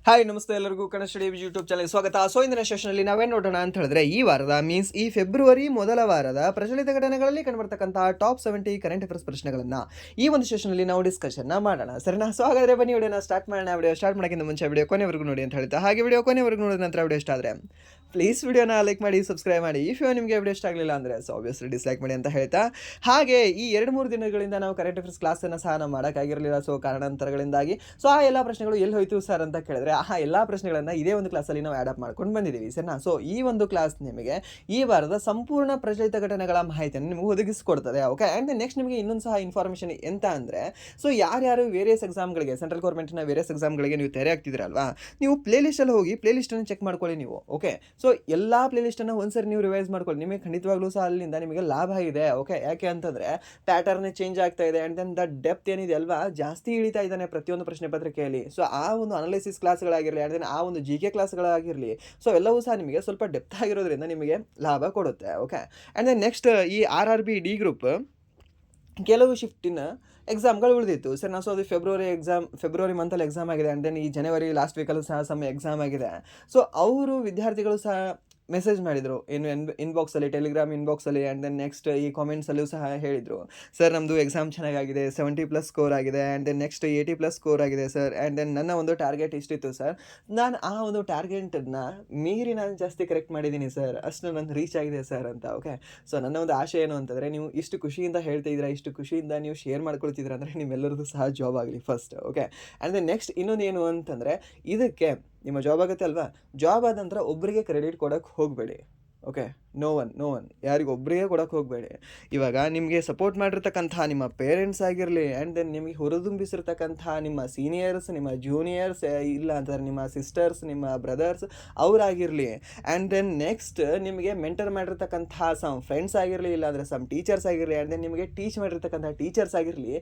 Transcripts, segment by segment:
Hi ನಮಸ್ತೆ ಎಲ್ಲರಿಗೂ Kannada study YouTube channel ಸ್ವಾಗತ. ಸೊ ಇಂದಿನ ಸೆಷನಲ್ಲಿ ನಾವೇನು ನೋಡೋಣ ಅಂತ ಹೇಳಿದ್ರೆ ಈ ವಾರದ ಮೀನ್ಸ್ ಈ ಫೆಬ್ರವರಿ ಮೊದಲ ವಾರದ ಪ್ರಚಲಿತ ಘಟನೆಗಳಲ್ಲಿ ಕಂಡುಬರ್ತಕ್ಕಂತಹ ಟಾಪ್ 70 ಕರೆಂಟ್ ಅಫೇರ್ಸ್ ಪ್ರಶ್ನೆಗಳನ್ನ ಈ ಒಂದು ಸೆಷನಲ್ಲಿ ನಾವು ಡಿಸ್ಕಷನ್ ಮಾಡೋಣ. ಸರಿನಾ? ಸೊ ಹಾಗಾದ್ರೆ ಬನ್ನಿ ವಿಡಿಯೋನ ಸ್ಟಾರ್ಟ್ ಮಾಡೋಣ. ವಿಡಿಯೋ ಸ್ಟಾರ್ಟ್ ಮಾಡೋಕ್ಕಿಂತ ಮುಂಚೆ ವಿಡಿಯೋ ಕೊನೆವರೆಗೂ ನೋಡಿ ಅಂತ ಹೇಳ್ತಾ, ಹಾಗೆ ವಿಡಿಯೋ ಕೊನೆವರೆಗೂ ನೋಡಿದ ನಂತರ ವಿಡಿಯೋ ಇಷ್ಟ ಆದರೆ ಪ್ಲೀಸ್ ವಿಡಿಯೋನ ಲೈಕ್ ಮಾಡಿ, ಸಬ್ಸ್ಕ್ರೈಬ್ ಮಾಡಿ. ಇಫ್ ನಿಮಗೆ ವಿಡಿಯೋ ಇಷ್ಟ ಆಗಲಿಲ್ಲ ಅಂದರೆ ಸೊ ಆಬ್ವಿಯಸ್ಲಿ ಡಿಸ್ಲೈಕ್ ಮಾಡಿ ಅಂತ ಹೇಳ್ತಾ, ಹಾಗೆ ಈ 2-3 ದಿನಗಳಿಂದ ನಾವು ಕರೆಂಟ್ ಅಫೇರ್ಸ್ ಕ್ಲಾಸನ್ನು ಸಹ ನಾವು ಮಾಡೋಕ್ಕಾಗಿರಲಿಲ್ಲ. ಸೊ ಕಾರಣಾಂತರಗಳಿಂದಾಗಿ ಸೊ ಆ ಎಲ್ಲ ಪ್ರಶ್ನೆಗಳು ಎಲ್ಲಿ ಹೋಯ್ತು ಸರ್ ಅಂತ ಕೇಳಿದ್ರೆ ಆ ಎಲ್ಲ ಪ್ರಶ್ನೆಗಳನ್ನು ಇದೇ ಒಂದು ಕ್ಲಾಸಲ್ಲಿ ನಾವು ಆ್ಯಡ್ ಅಪ್ ಮಾಡ್ಕೊಂಡು ಬಂದಿದ್ದೀವಿ. ಸರಿನಾ? ಸೊ ಈ ಒಂದು ಕ್ಲಾಸ್ ನಿಮಗೆ ಈ ವಾರದ ಸಂಪೂರ್ಣ ಪ್ರಚಲಿತ ಘಟನೆಗಳ ಮಾಹಿತಿಯನ್ನು ನಿಮಗೆ ಒದಗಿಸಿಕೊಡ್ತದೆ. ಓಕೆ. ಆ್ಯಂಡ್ ನೆಕ್ಸ್ಟ್ ನಿಮಗೆ ಇನ್ನೊಂದು ಸಹ ಇನ್ಫಾರ್ಮೇಷನ್ ಎಂತ ಅಂದರೆ, ಸೊ ಯಾರ್ಯಾರು ವೇರಿಯಸ್ ಎಕ್ಸಾಮ್ಗಳಿಗೆ, ಸೆಂಟ್ರಲ್ ಗೌರ್ಮೆಂಟ್ನ ವೇರಿಯಸ್ ಎಕ್ಸಾಮ್ಗಳಿಗೆ ನೀವು ತಯಾರಿ ಆಗ್ತಿದ್ದೀರಲ್ವಾ, ನೀವು ಪ್ಲೇಲಿಸ್ಟಲ್ಲಿ ಹೋಗಿ ಪ್ಲೇಲಿಸ್ಟನ್ನು ಚೆಕ್ ಮಾಡ್ಕೊಳ್ಳಿ ನೀವು. ಓಕೆ. ಸೊ ಎಲ್ಲ ಪ್ಲೇಲಿಸ್ಟನ್ನು ಒಂದ್ಸರಿ ನೀವು ರಿವೈಸ್ ಮಾಡ್ಕೊಳ್ಳಿ. ನಿಮಗೆ ಖಂಡಿತವಾಗ್ಲೂ ಸಹ ಅಲ್ಲಿಂದ ನಿಮಗೆ ಲಾಭ ಇದೆ. ಓಕೆ. ಯಾಕೆ ಅಂತಂದರೆ ಪ್ಯಾಟರ್ನ್ ಚೇಂಜ್ ಆಗ್ತಾ ಇದೆ ಆ್ಯಂಡ್ ದೆನ್ ದ ಡೆಪ್ತ್ ಏನಿದೆ ಅಲ್ವಾ, ಜಾಸ್ತಿ ಇಳಿತಾ ಇದ್ದಾನೆ ಪ್ರತಿಯೊಂದು ಪ್ರಶ್ನೆ ಪತ್ರಿಕೆಯಲ್ಲಿ. ಸೊ ಆ ಒಂದು ಅನಾಲಿಸಿಸ್ ಕ್ಲಾಸ್ಗಳಾಗಿರಲಿ ಆ್ಯಂಡ್ ದೆನ್ ಆ ಒಂದು GK ಕ್ಲಾಸ್ಗಳಾಗಿರಲಿ, ಸೊ ಎಲ್ಲವೂ ಸಹ ನಿಮಗೆ ಸ್ವಲ್ಪ ಡೆಪ್ತ್ ಆಗಿರೋದ್ರಿಂದ ನಿಮಗೆ ಲಾಭ ಕೊಡುತ್ತೆ. ಓಕೆ. ಆ್ಯಂಡ್ ದೆನ್ ನೆಕ್ಸ್ಟ್ ಈ RRB D ಗ್ರೂಪ್ ಕೆಲವು ಶಿಫ್ಟಿನ ಎಕ್ಸಾಮ್ಗಳು ಉಳಿದಿತ್ತು. ಸರ್ ನಾವು ಸೊ ಅದು ಫೆಬ್ರವರಿ ಮಂತಲ್ಲಿ ಎಕ್ಸಾಮ್ ಆಗಿದೆ ಆ್ಯಂಡ್ ದೆನ್ ಈ ಜನವರಿ ಲಾಸ್ಟ್ ವೀಕಲ್ಲೂ ಸಹ ಎಕ್ಸಾಮ್ ಆಗಿದೆ. ಸೊ ಅವರು ವಿದ್ಯಾರ್ಥಿಗಳು ಸಹ ಮೆಸೇಜ್ ಮಾಡಿದರು ಏನು ಇನ್ಬಾಕ್ಸಲ್ಲಿ, ಟೆಲಿಗ್ರಾಮ್ ಇನ್ಬಾಕ್ಸಲ್ಲಿ ಆ್ಯಂಡ್ ದೆನ್ ನೆಕ್ಸ್ಟ್ ಈ ಕಾಮೆಂಟ್ಸಲ್ಲೂ ಸಹ ಹೇಳಿದರು, ಸರ್ ನಮ್ಮದು ಎಕ್ಸಾಮ್ ಚೆನ್ನಾಗಿದೆ, 70+ ಸ್ಕೋರ್ ಆಗಿದೆ ಆ್ಯಂಡ್ ದೆನ್ ನೆಕ್ಸ್ಟ್ 80+ ಸ್ಕೋರ್ ಆಗಿದೆ ಸರ್. ಆ್ಯಂಡ್ ದೆನ್ ನನ್ನ ಒಂದು ಟಾರ್ಗೆಟ್ ಇಷ್ಟಿತ್ತು ಸರ್, ನಾನು ಆ ಒಂದು ಟಾರ್ಗೆಟನ್ನು ಮೀರಿ ನಾನು ಜಾಸ್ತಿ ಕರೆಕ್ಟ್ ಮಾಡಿದ್ದೀನಿ ಸರ್, ಅಷ್ಟು ನಾನು ರೀಚ್ ಆಗಿದೆ ಸರ್ ಅಂತ. ಓಕೆ. ಸೊ ನನ್ನ ಒಂದು ಆಶೆ ಏನು ಅಂತಂದರೆ, ನೀವು ಇಷ್ಟು ಖುಷಿಯಿಂದ ಹೇಳ್ತಿದ್ದೀರಾ, ಇಷ್ಟು ಖುಷಿಯಿಂದ ನೀವು ಶೇರ್ ಮಾಡ್ಕೊಳ್ತಿದ್ದೀರಾ ಅಂದರೆ ನಿಮ್ಮೆಲ್ಲರದ್ದು ಸಹ ಜಾಬ್ ಆಗಲಿ first. Okay. And then next ಇನ್ನೊಂದು ಏನು ಅಂತಂದರೆ, ಇದಕ್ಕೆ ನಿಮ್ಮ ಜಾಬ್ ಆಗುತ್ತೆ ಅಲ್ವಾ, ಜಾಬ್ ಆದ ನಂತರ ಒಬ್ಬರಿಗೆ ಕ್ರೆಡಿಟ್ ಕೊಡೋಕ್ಕೆ ಹೋಗಬೇಡಿ. ಓಕೆ. ನೋ ಒನ್ ಯಾರಿಗೊಬ್ಬರಿಗೆ ಕೊಡೋಕ್ಕೆ ಹೋಗಬೇಡಿ. ಇವಾಗ ನಿಮಗೆ ಸಪೋರ್ಟ್ ಮಾಡಿರ್ತಕ್ಕಂಥ ನಿಮ್ಮ ಪೇರೆಂಟ್ಸ್ ಆಗಿರಲಿ ಆ್ಯಂಡ್ ದೆನ್ ನಿಮಗೆ ಹುರಿದುಂಬಿಸಿರ್ತಕ್ಕಂಥ ನಿಮ್ಮ ಸೀನಿಯರ್ಸ್, ನಿಮ್ಮ ಜೂನಿಯರ್ಸ್, ಇಲ್ಲ ಅಂತಂದರೆ ನಿಮ್ಮ ಸಿಸ್ಟರ್ಸ್, ನಿಮ್ಮ ಬ್ರದರ್ಸ್ ಅವರಾಗಿರಲಿ ಆ್ಯಂಡ್ ದೆನ್ ನೆಕ್ಸ್ಟ್ ನಿಮಗೆ ಮೆಂಟರ್ ಮಾಡಿರ್ತಕ್ಕಂಥ ಸಮ್ ಫ್ರೆಂಡ್ಸ್ ಆಗಿರಲಿ, ಇಲ್ಲಾಂದರೆ ಸಮ್ ಟೀಚರ್ಸ್ ಆಗಿರಲಿ ಆ್ಯಂಡ್ ದೆನ್ ನಿಮಗೆ ಟೀಚ್ ಮಾಡಿರ್ತಕ್ಕಂಥ ಟೀಚರ್ಸ್ ಆಗಿರಲಿ,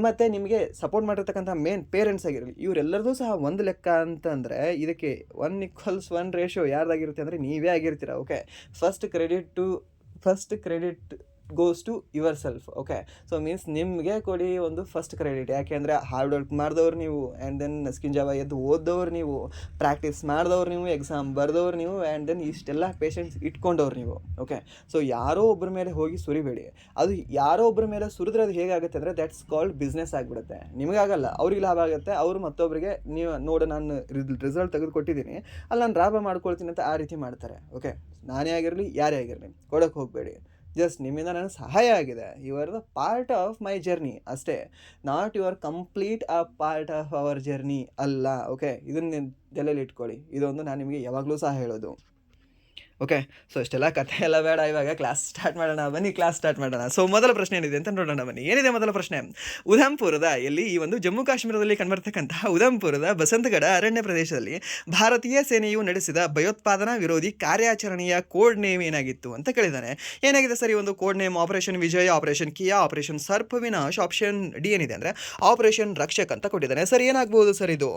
ಮತ್ತು ನಿಮಗೆ ಸಪೋರ್ಟ್ ಮಾಡಿರ್ತಕ್ಕಂಥ ಮೇನ್ ಪೇರೆಂಟ್ಸ್ ಆಗಿರಲಿ, ಇವರೆಲ್ಲರದು ಸಹ ಒಂದು ಲೆಕ್ಕ ಅಂತಂದರೆ ಇದಕ್ಕೆ 1:1 ರೇಷಿಯೋ ಯಾರ್ದಾಗಿರುತ್ತೆ ಅಂದರೆ ನೀವೇ ಆಗಿರ್ತೀರ. Okay. First credit goes to yourself. Okay. So means ನಿಮಗೆ ಕೊಡಿ ಒಂದು ಫಸ್ಟ್ ಕ್ರೆಡಿಟ್. ಯಾಕೆಂದರೆ ಹಾರ್ಡ್ ವರ್ಕ್ ಮಾಡಿದವ್ರು ನೀವು ಆ್ಯಂಡ್ ದೆನ್ ಸ್ಕಿನ್ ಜಾವ ಎದ್ದು ಓದ್ದವ್ರು ನೀವು, ಪ್ರಾಕ್ಟೀಸ್ ಮಾಡಿದವ್ರು ನೀವು, ಎಕ್ಸಾಮ್ ಬರೆದವ್ರು ನೀವು ಆ್ಯಂಡ್ ದೆನ್ ಇಷ್ಟೆಲ್ಲ ಪೇಷೆನ್ಸ್ ಇಟ್ಕೊಂಡವ್ರು ನೀವು. ಓಕೆ. ಸೊ ಯಾರೋ ಒಬ್ಬರ ಮೇಲೆ ಹೋಗಿ ಸುರಿಬೇಡಿ. ಅದು ಯಾರೋ ಒಬ್ಬರ ಮೇಲೆ ಸುರಿದ್ರೆ ಅದು ಹೇಗಾಗುತ್ತೆ ಅಂದರೆ ದ್ಯಾಟ್ಸ್ ಕಾಲ್ಡ್ ಬಿಸ್ನೆಸ್ ಆಗಿಬಿಡುತ್ತೆ. ನಿಮಗಾಗಲ್ಲ, ಅವ್ರಿಗೆ ಲಾಭ ಆಗುತ್ತೆ. ಅವರು ಮತ್ತೊಬ್ಬರಿಗೆ ನೀವು ನೋಡು ನಾನು ರಿಸಲ್ಟ್ ತೆಗೆದುಕೊಟ್ಟಿದ್ದೀನಿ, ಅಲ್ಲಿ ನಾನು ಲಾಭ ಮಾಡ್ಕೊಳ್ತೀನಿ ಅಂತ ಆ ರೀತಿ ಮಾಡ್ತಾರೆ. ಓಕೆ. ನಾನೇ ಆಗಿರಲಿ ಯಾರೇ ಆಗಿರಲಿ ಕೊಡೋಕ್ಕೆ ಹೋಗಬೇಡಿ. ಜಸ್ಟ್ ನಿಮ್ಮಿಂದ ನನಗೆ ಸಹಾಯ ಆಗಿದೆ, you are the part of my journey ಅಷ್ಟೇ, not you are complete a part of our journey ಅಲ್ಲ. ಓಕೆ. ಇದನ್ನು ತಲೆಯಲ್ಲಿ ಇಟ್ಕೊಳ್ಳಿ. ಇದೊಂದು ನಾನು ನಿಮಗೆ ಯಾವಾಗಲೂ ಸಹ ಹೇಳೋದು. ಓಕೆ. ಸೊ ಇಷ್ಟೆಲ್ಲ ಕಥೆ ಎಲ್ಲ ಬೇಡ, ಇವಾಗ ಕ್ಲಾಸ್ ಸ್ಟಾರ್ಟ್ ಮಾಡೋಣ. ಬನ್ನಿ ಕ್ಲಾಸ್ ಸ್ಟಾರ್ಟ್ ಮಾಡೋಣ. ಸೊ ಮೊದಲ ಪ್ರಶ್ನೆ ಏನಿದೆ ಅಂತ ನೋಡೋಣ ಬನ್ನಿ. ಏನಿದೆ ಮೊದಲ ಪ್ರಶ್ನೆ? ಉಧಂಪುರದ ಈ ಒಂದು ಜಮ್ಮು ಕಾಶ್ಮೀರದಲ್ಲಿ ಕಂಡುಬರ್ತಕ್ಕಂತಹ ಉಧಂಪುರದ ಬಸಂತಗಢ ಅರಣ್ಯ ಪ್ರದೇಶದಲ್ಲಿ ಭಾರತೀಯ ಸೇನೆಯು ನಡೆಸಿದ ಭಯೋತ್ಪಾದನಾ ವಿರೋಧಿ ಕಾರ್ಯಾಚರಣೆಯ ಕೋಡ್ ನೇಮ್ ಏನಾಗಿತ್ತು ಅಂತ ಕೇಳಿದ್ದಾನೆ. ಏನಾಗಿದೆ ಸರ್ ಈ ಒಂದು code name? Operation Vijay, operation ಕಿಯಾ, operation Sarp Vinash, option D ಏನಿದೆ ಅಂದರೆ ಆಪರೇಷನ್ ರಕ್ಷಕ್ ಅಂತ ಕೊಟ್ಟಿದ್ದಾನೆ. ಸರ್ ಏನಾಗ್ಬೋದು ಸರ್ ಇದು?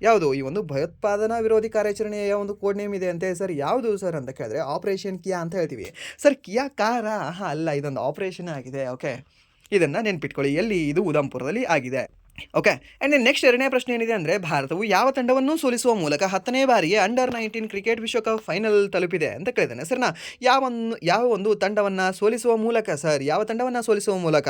ಯಾವುದು ಈ ಒಂದು ಭಯೋತ್ಪಾದನಾ ವಿರೋಧಿ ಕಾರ್ಯಾಚರಣೆಯ ಒಂದು ಕೋಡ್ ನೇಮ್ ಇದೆ ಅಂತೆ ಸರ್, ಯಾವುದು ಸರ್ ಅಂತ ಕೇಳಿದ್ರೆ ಆಪರೇಷನ್ ಕಿಯಾ ಅಂತ ಹೇಳ್ತೀವಿ. ಸರ್ ಕಿಯಾ ಕಾರ ಅಲ್ಲ, ಇದೊಂದು ಆಪರೇಷನ್ ಆಗಿದೆ. ಓಕೆ. ಇದನ್ನು ನೆನ್ಪಿಟ್ಕೊಳ್ಳಿ. ಎಲ್ಲಿ? ಇದು ಉಧಂಪುರದಲ್ಲಿ ಆಗಿದೆ. ಓಕೆ. ಆ್ಯಂಡ್ ನೆಕ್ಸ್ಟ್ ಎರಡನೇ ಪ್ರಶ್ನೆ ಏನಿದೆ ಅಂದರೆ, ಭಾರತವು ಯಾವ ತಂಡವನ್ನು ಸೋಲಿಸುವ ಮೂಲಕ 10ನೇ ಬಾರಿಗೆ ಅಂಡರ್-19 ಕ್ರಿಕೆಟ್ ವಿಶ್ವಕಪ್ ಫೈನಲ್ ತಲುಪಿದೆ ಅಂತ ಕೇಳಿದ್ದಾನೆ. ಸರ್ನಾ ಯಾವ ಒಂದು ತಂಡವನ್ನು ಸೋಲಿಸುವ ಮೂಲಕ ಸರ್? ಯಾವ ತಂಡವನ್ನು ಸೋಲಿಸುವ ಮೂಲಕ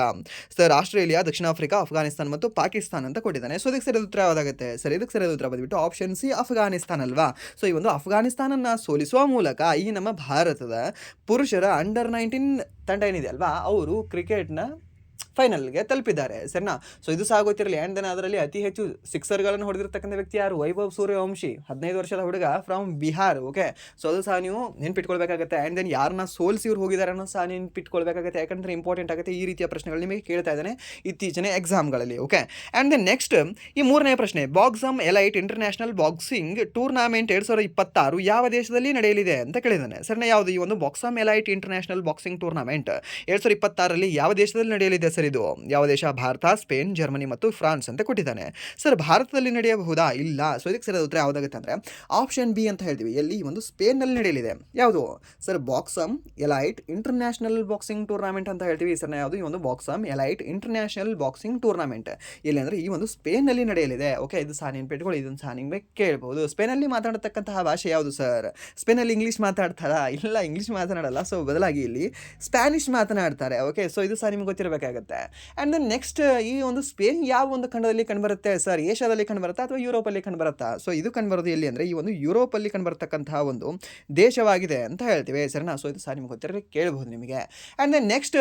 ಸರ್? ಆಸ್ಟ್ರೇಲಿಯಾ, ದಕ್ಷಿಣ ಆಫ್ರಿಕಾ, ಅಫ್ಘಾನಿಸ್ತಾನ ಮತ್ತು ಪಾಕಿಸ್ತಾನ ಅಂತ ಕೊಟ್ಟಿದ್ದಾನೆ. ಸೊ ಇದಕ್ಕೆ ಸರಿಯಾದ ಉತ್ತರ ಯಾವುದಾಗುತ್ತೆ ಸರ್? ಇದಕ್ಕೆ ಸರಿಯಾದ ಉತ್ತರ ಬಂದುಬಿಟ್ಟು ಆಪ್ಷನ್ ಸಿ, ಅಫ್ಘಾನಿಸ್ತಾನ ಅಲ್ವಾ. ಸೊ ಈ ಒಂದು ಅಫ್ಘಾನಿಸ್ತಾನನ್ನು ಸೋಲಿಸುವ ಮೂಲಕ ಈ ನಮ್ಮ ಭಾರತದ ಪುರುಷರ ಅಂಡರ್-19 ತಂಡ ಏನಿದೆ ಅಲ್ವಾ, ಅವರು ಕ್ರಿಕೆಟ್ನ ಫೈನಲ್ಗೆ ತಲುಪಿದ್ದಾರೆ. ಸರಿನಾ? ಸೊ ಇದು ಸಹ ಗೊತ್ತಿರಲಿ. ಆ್ಯಂಡ್ ದೆನ್ ಅದರಲ್ಲಿ ಅತಿ ಹೆಚ್ಚು ಸಿಕ್ಸರ್ಗಳನ್ನು ಹೊಡೆದಿರ್ತಕ್ಕಂಥ ವ್ಯಕ್ತಿ ಯಾರು? ವೈಭವ್ ಸೂರ್ಯವಂಶಿ, 15 ವರ್ಷದ ಹುಡುಗ ಫ್ರಮ್ ಬಿಹಾರ್. ಓಕೆ. ಸೊ ಅದು ಸಹ ನೀವು ನೆನ್ಪಿಟ್ಕೊಳ್ಬೇಕಾಗುತ್ತೆ. ಆ್ಯಂಡ್ ದೆನ್ ಯಾರನ್ನ ಸೋಲಿಸಿ ಇವ್ರು ಹೋಗಿದ್ದಾರೆ ಅನ್ನೋ ಸಹ ನೆನ್ಪಿಟ್ಕೊಳ್ಬೇಕಾಗುತ್ತೆ. ಯಾಕಂದರೆ ಇಂಪಾರ್ಟೆಂಟ್ ಆಗುತ್ತೆ. ಈ ರೀತಿಯ ಪ್ರಶ್ನೆಗಳು ನಿಮಗೆ ಕೇಳ್ತಾ ಇದ್ದಾನೆ ಇತ್ತೀಚಿನ ಎಕ್ಸಾಮ್ಗಳಲ್ಲಿ. ಓಕೆ. ಆ್ಯಂಡ್ ದೆನ್ ನೆಕ್ಸ್ಟ್ ಈ ಮೂರನೇ ಪ್ರಶ್ನೆ, ಬಾಕ್ಸಮ್ ಎಲೈಟ್ ಇಂಟರ್ನ್ಯಾಷನಲ್ ಬಾಕ್ಸಿಂಗ್ ಟೂರ್ನಾಮೆಂಟ್ 2026 ಯಾವ ದೇಶದಲ್ಲಿ ನಡೆಯಲಿದೆ ಅಂತ ಕೇಳಿದ್ದಾನೆ. ಸರಿನಾ? ಯಾವುದು ಈ ಒಂದು Boxam elite international boxing tournament 2026ರಲ್ಲಿ ಯಾವ ದೇಶದಲ್ಲಿ ನಡೆಯಲಿದೆ ಇದೆ ಸರ್ ಇದು? ಯಾವ ದೇಶ? ಭಾರತ, ಸ್ಪೇನ್, ಜರ್ಮನಿ ಮತ್ತು ಫ್ರಾನ್ಸ್ ಅಂತ ಕೊಟ್ಟಿದ್ದಾನೆ. ಸರ್ ಭಾರತದಲ್ಲಿ ನಡೆಯಬಹುದಾ? ಇಲ್ಲ. ಸೊ ಇದಕ್ಕೆ ಸರಿಯಾದ ಉತ್ತರ ಯಾವುದಾಗುತ್ತೆ ಅಂದರೆ ಆಪ್ಷನ್ ಬಿ ಅಂತ ಹೇಳ್ತೀವಿ. ಎಲ್ಲಿ? ಒಂದು ಸ್ಪೇನ್ನಲ್ಲಿ ನಡೆಯಲಿದೆ. ಯಾವುದು sir? Boxam elite international boxing tournament ಅಂತ ಹೇಳ್ತೀವಿ. ಸರ್ ಯಾವುದು? ಈ ಒಂದು Boxam elite international boxing tournament ಎಲ್ಲಿ ಅಂದರೆ ಈ ಒಂದು ಸ್ಪೇನ್ನಲ್ಲಿ ನಡೆಯಲಿದೆ. ಓಕೆ, ಇದು ಸಹ ನೆನ್ಪಿಟ್ಕೊಳ್ಳಿ, ಇದನ್ನು ಸಹ ನಿಮಗೆ ಕೇಳ್ಬೋದು. ಸ್ಪೇನಲ್ಲಿ ಮಾತಾಡತಕ್ಕಂತಹ ಭಾಷೆ ಯಾವುದು ಸರ್? ಸ್ಪೇನಲ್ಲಿ ಇಂಗ್ಲೀಷ್ ಮಾತಾಡ್ತಾರಾ? ಇಲ್ಲ, ಇಂಗ್ಲೀಷ್ ಮಾತನಾಡಲ್ಲ. ಸೊ ಬದಲಾಗಿ ಇಲ್ಲಿ ಸ್ಪ್ಯಾನಿಷ್ ಮಾತನಾಡ್ತಾರೆ. ಓಕೆ, ಸೊ ಇದು ಸಹ ನಿಮ್ಗೆ ಗೊತ್ತಿರಬೇಕಾಗುತ್ತೆ. ಆ್ಯಂಡ್ ದೆನ್ ನೆಕ್ಸ್ಟ್, ಈ ಒಂದು ಸ್ಪೇನ್ ಯಾವ ಒಂದು ಖಂಡದಲ್ಲಿ ಕಂಡುಬರುತ್ತೆ ಸರ್? ಏಷ್ಯಾದಲ್ಲಿ ಕಂಡುಬರುತ್ತಾ ಅಥವಾ ಯುರೋಪಲ್ಲಿ ಕಂಡುಬರುತ್ತಾ? ಸೊ ಇದು ಕಂಡುಬರೋದು ಎಲ್ಲಿ ಅಂದರೆ ಈ ಒಂದು ಯುರೋಪಲ್ಲಿ ಕಂಡುಬರ್ತಕ್ಕಂತಹ ಒಂದು ದೇಶವಾಗಿದೆ ಅಂತ ಹೇಳ್ತೀವಿ. ಸರಿನಾ? ಸೊ ಇದು ಸಹ ನಿಮ್ಗೆ ಗೊತ್ತಿರಲಿ, ಕೇಳಬಹುದು ನಿಮಗೆ. ಆ್ಯಂಡ್ ದೆನ್ ನೆಕ್ಸ್ಟ್,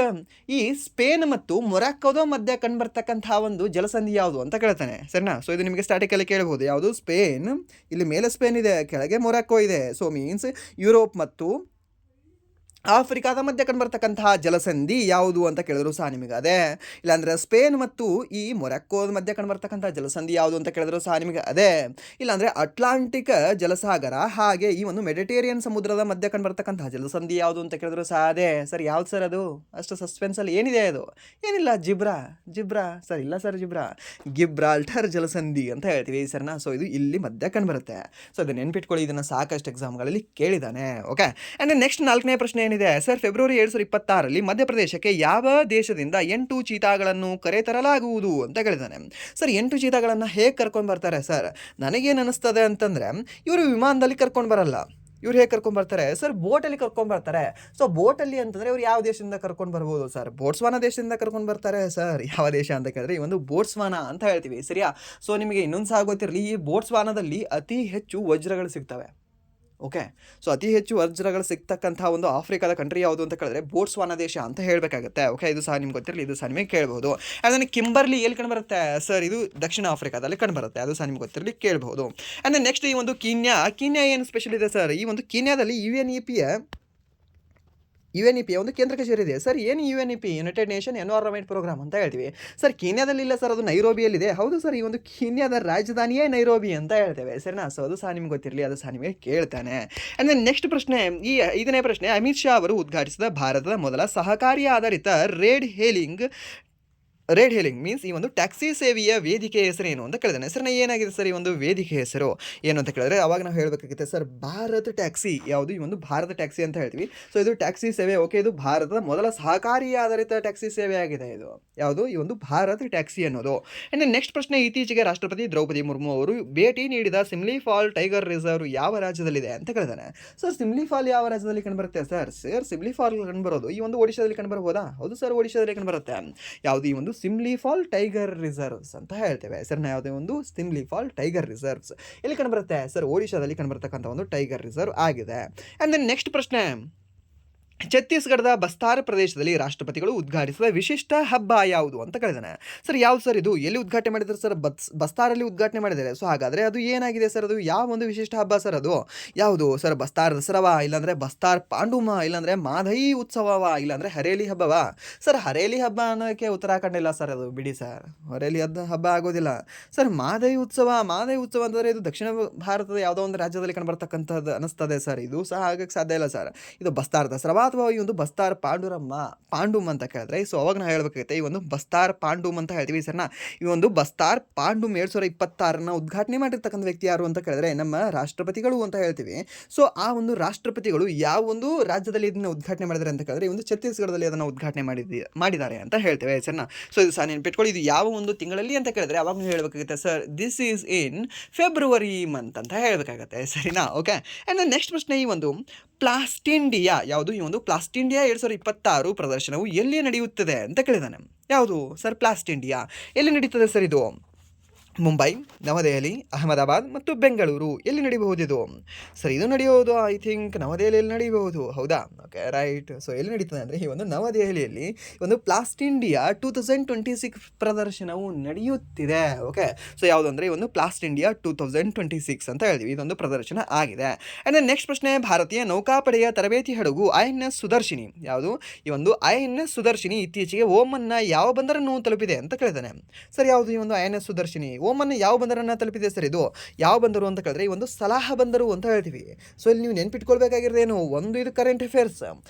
ಈ ಸ್ಪೇನ್ ಮತ್ತು ಮೊರಾಕೋದ ಮಧ್ಯೆ ಕಂಡುಬರ್ತಕ್ಕಂತಹ ಒಂದು ಜಲಸಂಧಿ ಯಾವುದು ಅಂತ ಕೇಳ್ತಾನೆ. ಸರಿನಾ? ಸೊ ಇದು ನಿಮಗೆ ಸ್ಟಾಟಿಕಲ್ಲಿ ಕೇಳಬಹುದು. ಯಾವುದು? ಸ್ಪೇನ್, ಇಲ್ಲಿ ಮೇಲೆ ಸ್ಪೇನ್ ಇದೆ, ಕೆಳಗೆ ಮೊರಾಕೋ ಇದೆ. ಸೊ ಮೀನ್ಸ್ ಯುರೋಪ್ ಮತ್ತು ಆಫ್ರಿಕಾದ ಮಧ್ಯೆ ಕಂಡುಬರ್ತಕ್ಕಂತಹ ಜಲಸಂಧಿ ಯಾವುದು ಅಂತ ಕೇಳಿದ್ರು ಸಹ ನಿಮಗೆ ಅದೇ. ಇಲ್ಲಾಂದರೆ ಸ್ಪೇನ್ ಮತ್ತು ಈ ಮೊರಾಕೋದ ಮಧ್ಯೆ ಕಂಡುಬರ್ತಕ್ಕಂತಹ ಜಲಸಂಧಿ ಯಾವುದು ಅಂತ ಕೇಳಿದ್ರು ಸಹ ನಿಮಗೆ ಅದೇ. ಇಲ್ಲಾಂದರೆ ಅಟ್ಲಾಂಟಿಕ್ ಜಲಸಾಗರ ಹಾಗೆ ಈ ಒಂದು ಮೆಡಿಟೇರಿಯನ್ ಸಮುದ್ರದ ಮಧ್ಯೆ ಕಂಡುಬರ್ತಕ್ಕಂತಹ ಜಲಸಂಧಿ ಯಾವುದು ಅಂತ ಕೇಳಿದ್ರು ಸಹ ಅದೇ. ಸರ್ ಯಾವ್ದು ಸರ್ ಅದು? ಅಷ್ಟು ಸಸ್ಪೆನ್ಸಲ್ಲಿ ಏನಿದೆ ಅದು? ಏನಿಲ್ಲ, ಜಿಬ್ರಾ ಸರ್. ಇಲ್ಲ ಸರ್, ಗಿಬ್ರಾಲ್ಟರ್ ಜಲಸಂಧಿ ಅಂತ ಹೇಳ್ತೀವಿ ಸರ್ನಾ. ಸೊ ಇದು ಇಲ್ಲಿ ಮಧ್ಯೆ ಕಂಡುಬರುತ್ತೆ. ಸೊ ಅದನ್ನು ನೆನ್ಪಿಟ್ಕೊಳ್ಳಿ, ಇದನ್ನು ಸಾಕಷ್ಟು ಎಕ್ಸಾಮ್ಗಳಲ್ಲಿ ಕೇಳಿದ್ದಾನೆ. ಓಕೆ, ಆ್ಯಂಡ್ ನೆಕ್ಸ್ಟ್ 4ನೇ ಪ್ರಶ್ನೆ ಏನಿದೆ ಸರ್? ಫೆಬ್ರವರಿ 2026ರಲ್ಲಿ ಮಧ್ಯಪ್ರದೇಶಕ್ಕೆ ಯಾವ ದೇಶದಿಂದ 8 ಚೀತಾಗಳನ್ನು ಕರೆತರಲಾಗುವುದು ಅಂತ ಕೇಳಿದಾನೆ. ಸರ್ 8 ಚೀತಾಗಳನ್ನು ಹೇಗೆ ಕರ್ಕೊಂಡು ಬರ್ತಾರೆ ಸರ್? ನನಗೇನು ಅನ್ನಿಸ್ತದೆ ಅಂತಂದರೆ ಇವರು ವಿಮಾನದಲ್ಲಿ ಕರ್ಕೊಂಡು ಬರಲ್ಲ. ಇವ್ರು ಹೇಗೆ ಕರ್ಕೊಂಡು ಬರ್ತಾರೆ ಸರ್? ಬೋಟಲ್ಲಿ ಕರ್ಕೊಂಡು ಬರ್ತಾರೆ. ಸೊ ಬೋಟಲ್ಲಿ ಅಂತಂದರೆ ಇವ್ರು ಯಾವ ದೇಶದಿಂದ ಕರ್ಕೊಂಡು ಬರ್ಬೋದು ಸರ್? ಬೋಟ್ಸ್ವಾನಾ ದೇಶದಿಂದ ಕರ್ಕೊಂಡು ಬರ್ತಾರೆ ಸರ್. ಯಾವ ದೇಶ ಅಂತ ಕೇಳಿದ್ರೆ ಈ ಒಂದು ಬೋಟ್ಸ್ವಾನಾ ಅಂತ ಹೇಳ್ತೀವಿ. ಸರಿಯಾ? ಸೊ ನಿಮಗೆ ಇನ್ನೊಂದು ಸಹ ಗೊತ್ತಿರಲಿ, ಈ ಬೋಟ್ಸ್ವಾನಾದಲ್ಲಿ ಅತಿ ಹೆಚ್ಚು ವಜ್ರಗಳು ಸಿಗ್ತವೆ. ಓಕೆ, ಸೊ ಅತಿ ಹೆಚ್ಚು ವಜ್ರಗಳು ಸಿಗ್ತಕ್ಕಂಥ ಒಂದು ಆಫ್ರಿಕಾದ ಕಂಟ್ರಿ ಯಾವುದು ಅಂತ ಕೇಳಿದ್ರೆ ಬೋಟ್ಸ್ವಾನಾ ದೇಶ ಅಂತ ಹೇಳಬೇಕಾಗುತ್ತೆ. ಓಕೆ, ಇದು ಸಹ ನಿಮ್ಗೆ ಗೊತ್ತಿರಲಿ, ಇದು ಸಹ ನಿಮಗೆ ಕೇಳಬಹುದು. ಅದನ್ನು ಕಿಂಬರ್ಲಿ ಎಲ್ಲಿ ಕಂಡುಬರುತ್ತೆ ಸರ್? ಇದು ದಕ್ಷಿಣ ಆಫ್ರಿಕಾದಲ್ಲಿ ಕಂಡುಬರುತ್ತೆ. ಅದು ಸಹ ನಿಮ್ಗೆ ಗೊತ್ತಿರಲಿ, ಕೇಳಬಹುದು. ಆ್ಯಂಡ್ ನೆಕ್ಸ್ಟ್, ಈ ಒಂದು ಕೀನ್ಯಾ ಏನು ಸ್ಪೆಷಲ್ ಇದೆ ಸರ್? ಈ ಒಂದು ಕೀನ್ಯಾದಲ್ಲಿ UNEP ಒಂದು ಕೇಂದ್ರ ಕಚೇರಿ ಇದೆ ಸರ್. ಏನು UNEP? United Nation Environment Programme ಅಂತ ಹೇಳ್ತೀವಿ ಸರ್. ಕೀನ್ಯಾದಲ್ಲಿ ಇಲ್ಲ ಸರ್, ಅದು ನೈರೋಬಿಯಲ್ಲಿದೆ. ಹೌದು ಸರ್, ಈ ಒಂದು ಕೀನ್ಯಾದ ರಾಜಧಾನಿಯೇ ನೈರೋಬಿ ಅಂತ ಹೇಳ್ತೇವೆ. ಸರಿನಾ? ಸೊ ಅದು ಸಹ ನಿಮ್ಗೆ ಗೊತ್ತಿರಲಿ, ಅದು ಸಹ ನಿಮಗೆ ಕೇಳ್ತಾನೆ. ಆ್ಯಂಡ್ ದೆನ್ ನೆಕ್ಸ್ಟ್ ಪ್ರಶ್ನೆ, ಈ 5ನೇ ಪ್ರಶ್ನೆ, ಅಮಿತ್ ಶಾ ಅವರು ಉದ್ಘಾಟಿಸಿದ ಭಾರತದ ಮೊದಲ ಸಹಕಾರಿ ಆಧಾರಿತ ರೇಡ್ ಹೇಲಿಂಗ್ ಮೀನ್ಸ್ ಈ ಒಂದು ಟ್ಯಾಕ್ಸಿ ಸೇವೆಯ ವೇದಿಕೆ ಹೆಸರೇನು ಅಂತ ಕೇಳಿದಾನೆ. ಸರ್ ಏನಾಗಿದೆ ಸರ್ ಈ ಒಂದು ವೇದಿಕೆ ಹೆಸರು ಏನು ಅಂತ ಕೇಳಿದ್ರೆ ಅವಾಗ ನಾವು ಹೇಳಬೇಕಾಗುತ್ತೆ ಸರ್, ಭಾರತ್ ಟ್ಯಾಕ್ಸಿ. ಯಾವುದು? ಈ ಒಂದು ಭಾರತ ಟ್ಯಾಕ್ಸಿ ಅಂತ ಹೇಳ್ತೀವಿ. ಸೊ ಇದು ಟ್ಯಾಕ್ಸಿ ಸೇವೆ. ಓಕೆ, ಇದು ಭಾರತದ ಮೊದಲ ಸಹಕಾರಿ ಆಧಾರಿತ ಟ್ಯಾಕ್ಸಿ ಸೇವೆ ಆಗಿದೆ. ಇದು ಯಾವುದು? ಈ ಒಂದು ಭಾರತ್ ಟ್ಯಾಕ್ಸಿ ಅನ್ನೋದು. ಆ್ಯಂಡ್ ನೆಕ್ಸ್ಟ್ ಪ್ರಶ್ನೆ, ಇತ್ತೀಚೆಗೆ ರಾಷ್ಟ್ರಪತಿ ದ್ರೌಪದಿ ಮುರ್ಮು ಅವರು ಭೇಟಿ ನೀಡಿದ ಸಿಮ್ಲಿ ಫಾಲ್ ಟೈಗರ್ ರಿಸರ್ವ್ ಯಾವ ರಾಜ್ಯದಲ್ಲಿದೆ ಅಂತ ಕೇಳಿದಾನೆ. ಸರ್ ಸಿಮ್ಲಿ ಫಾಲ್ ಯಾವ ರಾಜ್ಯದಲ್ಲಿ ಕಂಡುಬರುತ್ತೆ ಸರ್? ಸಿಮ್ಲಿ ಫಾಲ್ ಕಂಡುಬರೋದು ಈ ಒಂದು ಒಡಿಶಾದಲ್ಲಿ ಕಂಡುಬರಬಹುದಾ? ಹೌದು ಸರ್, ಒಡಿಶಾದಲ್ಲಿ ಕಂಡುಬರುತ್ತೆ. ಯಾವುದು? ಈ ಒಂದು ಸಿಮ್ಲಿ ಫಾಲ್ ಟೈಗರ್ ರಿಸರ್ವ್ಸ್ ಅಂತ ಹೇಳ್ತೇವೆ. ಸರ್ ಯಾವುದೇ ಒಂದು ಸಿಮ್ಲಿ ಫಾಲ್ ಟೈಗರ್ ರಿಸರ್ವ್ಸ್ ಎಲ್ಲಿ ಕಂಡುಬರುತ್ತೆ ಸರ್? ಒಡಿಶಾದಲ್ಲಿ ಕಂಡುಬರ್ತಕ್ಕಂಥ ಒಂದು ಟೈಗರ್ ರಿಸರ್ವ್ ಆಗಿದೆ. ಆ್ಯಂಡ್ ದೆನ್ ನೆಕ್ಸ್ಟ್ ಪ್ರಶ್ನೆ, ಛತ್ತೀಸ್ಗಢದ ಬಸ್ತಾರ್ ಪ್ರದೇಶದಲ್ಲಿ ರಾಷ್ಟ್ರಪತಿಗಳು ಉದ್ಘಾಟಿಸಿದ ವಿಶಿಷ್ಟ ಹಬ್ಬ ಯಾವುದು ಅಂತ ಕೇಳಿದಾನೆ. ಸರ್ ಯಾವುದು ಸರ್ ಇದು? ಎಲ್ಲಿ ಉದ್ಘಾಟನೆ ಮಾಡಿದ್ದಾರೆ ಸರ್? ಬಸ್ತಾರಲ್ಲಿ ಉದ್ಘಾಟನೆ ಮಾಡಿದ್ದಾರೆ. ಸೊ ಹಾಗಾದರೆ ಅದು ಏನಾಗಿದೆ ಸರ್? ಅದು ಯಾವ ಒಂದು ವಿಶಿಷ್ಟ ಹಬ್ಬ ಸರ್? ಅದು ಯಾವುದು ಸರ್? ಬಸ್ತಾರ್ ದಸರಾವಾ? ಇಲ್ಲಾಂದರೆ ಬಸ್ತಾರ್ ಪಾಂಡುಮ? ಇಲ್ಲಾಂದರೆ ಮಾದೈ ಉತ್ಸವವಾ? ಇಲ್ಲಾಂದರೆ ಹರೇಲಿ ಹಬ್ಬವಾ? ಸರ್ ಹರೇಲಿ ಹಬ್ಬ ಅನ್ನೋಕ್ಕೆ ಉತ್ತರಾಖಂಡ ಇಲ್ಲ ಸರ್, ಅದು ಬಿಡಿ ಸರ್, ಹರೇಲಿ ಹಬ್ಬ ಆಗೋದಿಲ್ಲ ಸರ್. ಮಾದೈ ಉತ್ಸವ ಅಂತಂದರೆ ಇದು ದಕ್ಷಿಣ ಭಾರತದ ಯಾವುದೋ ಒಂದು ರಾಜ್ಯದಲ್ಲಿ ಕಂಡುಬರ್ತಕ್ಕಂಥದ್ದು ಅನ್ನಿಸ್ತದೆ ಸರ್. ಇದು ಸಹ ಆಗಕ್ಕೆ ಸಾಧ್ಯ ಇಲ್ಲ ಸರ್. ಇದು ಬಸ್ತಾರ್ ದಸರಾ ಅಥವಾ ಈ ಒಂದು ಬಸ್ತಾರ್ ಪಾಂಡುಮ್ ಅಂತ ಕೇಳಿದ್ರೆ, ಸೊ ಅವಾಗ ನಾವು ಹೇಳಬೇಕಾಗುತ್ತೆ ಈ ಒಂದು ಬಸ್ತಾರ್ ಪಾಂಡುಮ್ ಅಂತ ಹೇಳ್ತೀವಿ ಸರ್ನ. ಈ ಒಂದು ಬಸ್ತಾರ್ ಪಾಂಡುಮ್ 2026 ಉದ್ಘಾಟನೆ ಮಾಡಿರ್ತಕ್ಕಂಥ ವ್ಯಕ್ತಿ ಯಾರು ಅಂತ ಕೇಳಿದ್ರೆ ನಮ್ಮ ರಾಷ್ಟ್ರಪತಿಗಳು ಅಂತ ಹೇಳ್ತೀವಿ. ಸೊ ಆ ಒಂದು ರಾಷ್ಟ್ರಪತಿಗಳು ಯಾವ ಒಂದು ರಾಜ್ಯದಲ್ಲಿ ಇದನ್ನು ಉದ್ಘಾಟನೆ ಮಾಡಿದ್ದಾರೆ ಅಂತ ಕೇಳಿದ್ರೆ ಈ ಒಂದು ಛತ್ತೀಸ್ಗಢದಲ್ಲಿ ಅದನ್ನು ಉದ್ಘಾಟನೆ ಮಾಡಿದ್ದಾರೆ ಅಂತ ಹೇಳ್ತೇವೆ ಸರ್ನ. ಸೊ ಇದು ಸಹ ನೆನ್ಪಿಟ್ಕೊಳ್ಳಿ, ಇದು ಯಾವ ಒಂದು ತಿಂಗಳಲ್ಲಿ ಅಂತ ಕೇಳಿದ್ರೆ ಅವಾಗ ನೀವು ಹೇಳಬೇಕಾಗುತ್ತೆ sir, this is in February month ಅಂತ ಹೇಳಬೇಕಾಗತ್ತೆ. ಸರಿನಾ? ಓಕೆ. ಆ್ಯಂಡ್ ನೆಕ್ಸ್ಟ್ ಪ್ರಶ್ನೆ, ಈ ಒಂದು ಪ್ಲಾಸ್ಟಿಂಡಿಯಾ ಯಾವುದು? ಈ ಒಂದು ಪ್ಲಾಸ್ಟಿಂಡಿಯಾ 2026 ಪ್ರದರ್ಶನವು ಎಲ್ಲಿ ನಡೆಯುತ್ತದೆ ಅಂತ ಕೇಳಿದಾನೆ. ಯಾವುದು ಸರ್? ಪ್ಲಾಸ್ಟಿಂಡಿಯಾ ಎಲ್ಲಿ ನಡೀತದೆ ಸರ್? ಇದು ಮುಂಬೈ, ನವದೆಹಲಿ, ಅಹಮದಾಬಾದ್ ಮತ್ತು ಬೆಂಗಳೂರು ಎಲ್ಲಿ ನಡೀಬಹುದು ಇದು ಸರ್? ಇದು ನಡೆಯೋದು ಐ ಥಿಂಕ್ ನವದೆಹಲಿಯಲ್ಲಿ ನಡೆಯಬಹುದು. ಹೌದಾ? Okay, right. ಸೊ ಎಲ್ಲಿ ನಡೀತದೆ ಅಂದರೆ ಈ ಒಂದು ನವದೆಹಲಿಯಲ್ಲಿ ಒಂದು ಪ್ಲಾಸ್ಟಿಂಡಿಯಾ 2026 ಪ್ರದರ್ಶನವು ನಡೆಯುತ್ತಿದೆ. ಓಕೆ, ಸೊ ಯಾವುದು ಅಂದರೆ ಈ ಒಂದು ಪ್ಲಾಸ್ಟಿಂಡಿಯಾ 2026 ಅಂತ ಹೇಳ್ತೀವಿ. ಇದೊಂದು ಪ್ರದರ್ಶನ ಆಗಿದೆ. ಆ್ಯಂಡ್ ನೆಕ್ಸ್ಟ್ ಪ್ರಶ್ನೆ, ಭಾರತೀಯ ನೌಕಾಪಡೆಯ ತರಬೇತಿ ಹಡಗು INS ಸುದರ್ಶಿನಿ ಯಾವುದು? ಈ ಒಂದು INS ಸುದರ್ಶಿನಿ ಇತ್ತೀಚೆಗೆ ಓಮನ್ನ ಯಾವ ಬಂದರನ್ನು ತಲುಪಿದೆ ಅಂತ ಕೇಳಿದಾನೆ. ಸರ್ ಯಾವುದು ಈ ಒಂದು INS ಸುದರ್ಶಿನಿ? ಓಮನ್ ಯಾವ ಬಂದರನ್ನು ತಲುಪಿದೆ ಸರ್ ಇದು? ಯಾವ ಬಂದರು ಅಂತ ಕೇಳಿದ್ರೆ ಈ ಒಂದು ಸಲಾಹ ಬಂದರು ಅಂತ ಹೇಳ್ತೀವಿ. ಸೊ ಇಲ್ಲಿ ನೀವು ನೆನ್ಪಿಟ್ಕೊಳ್ಬೇಕಾಗಿರೋದೇನು, ಒಂದು ಇದು ಕರೆಂಟ್ ಅಫೇರ್ಸ್,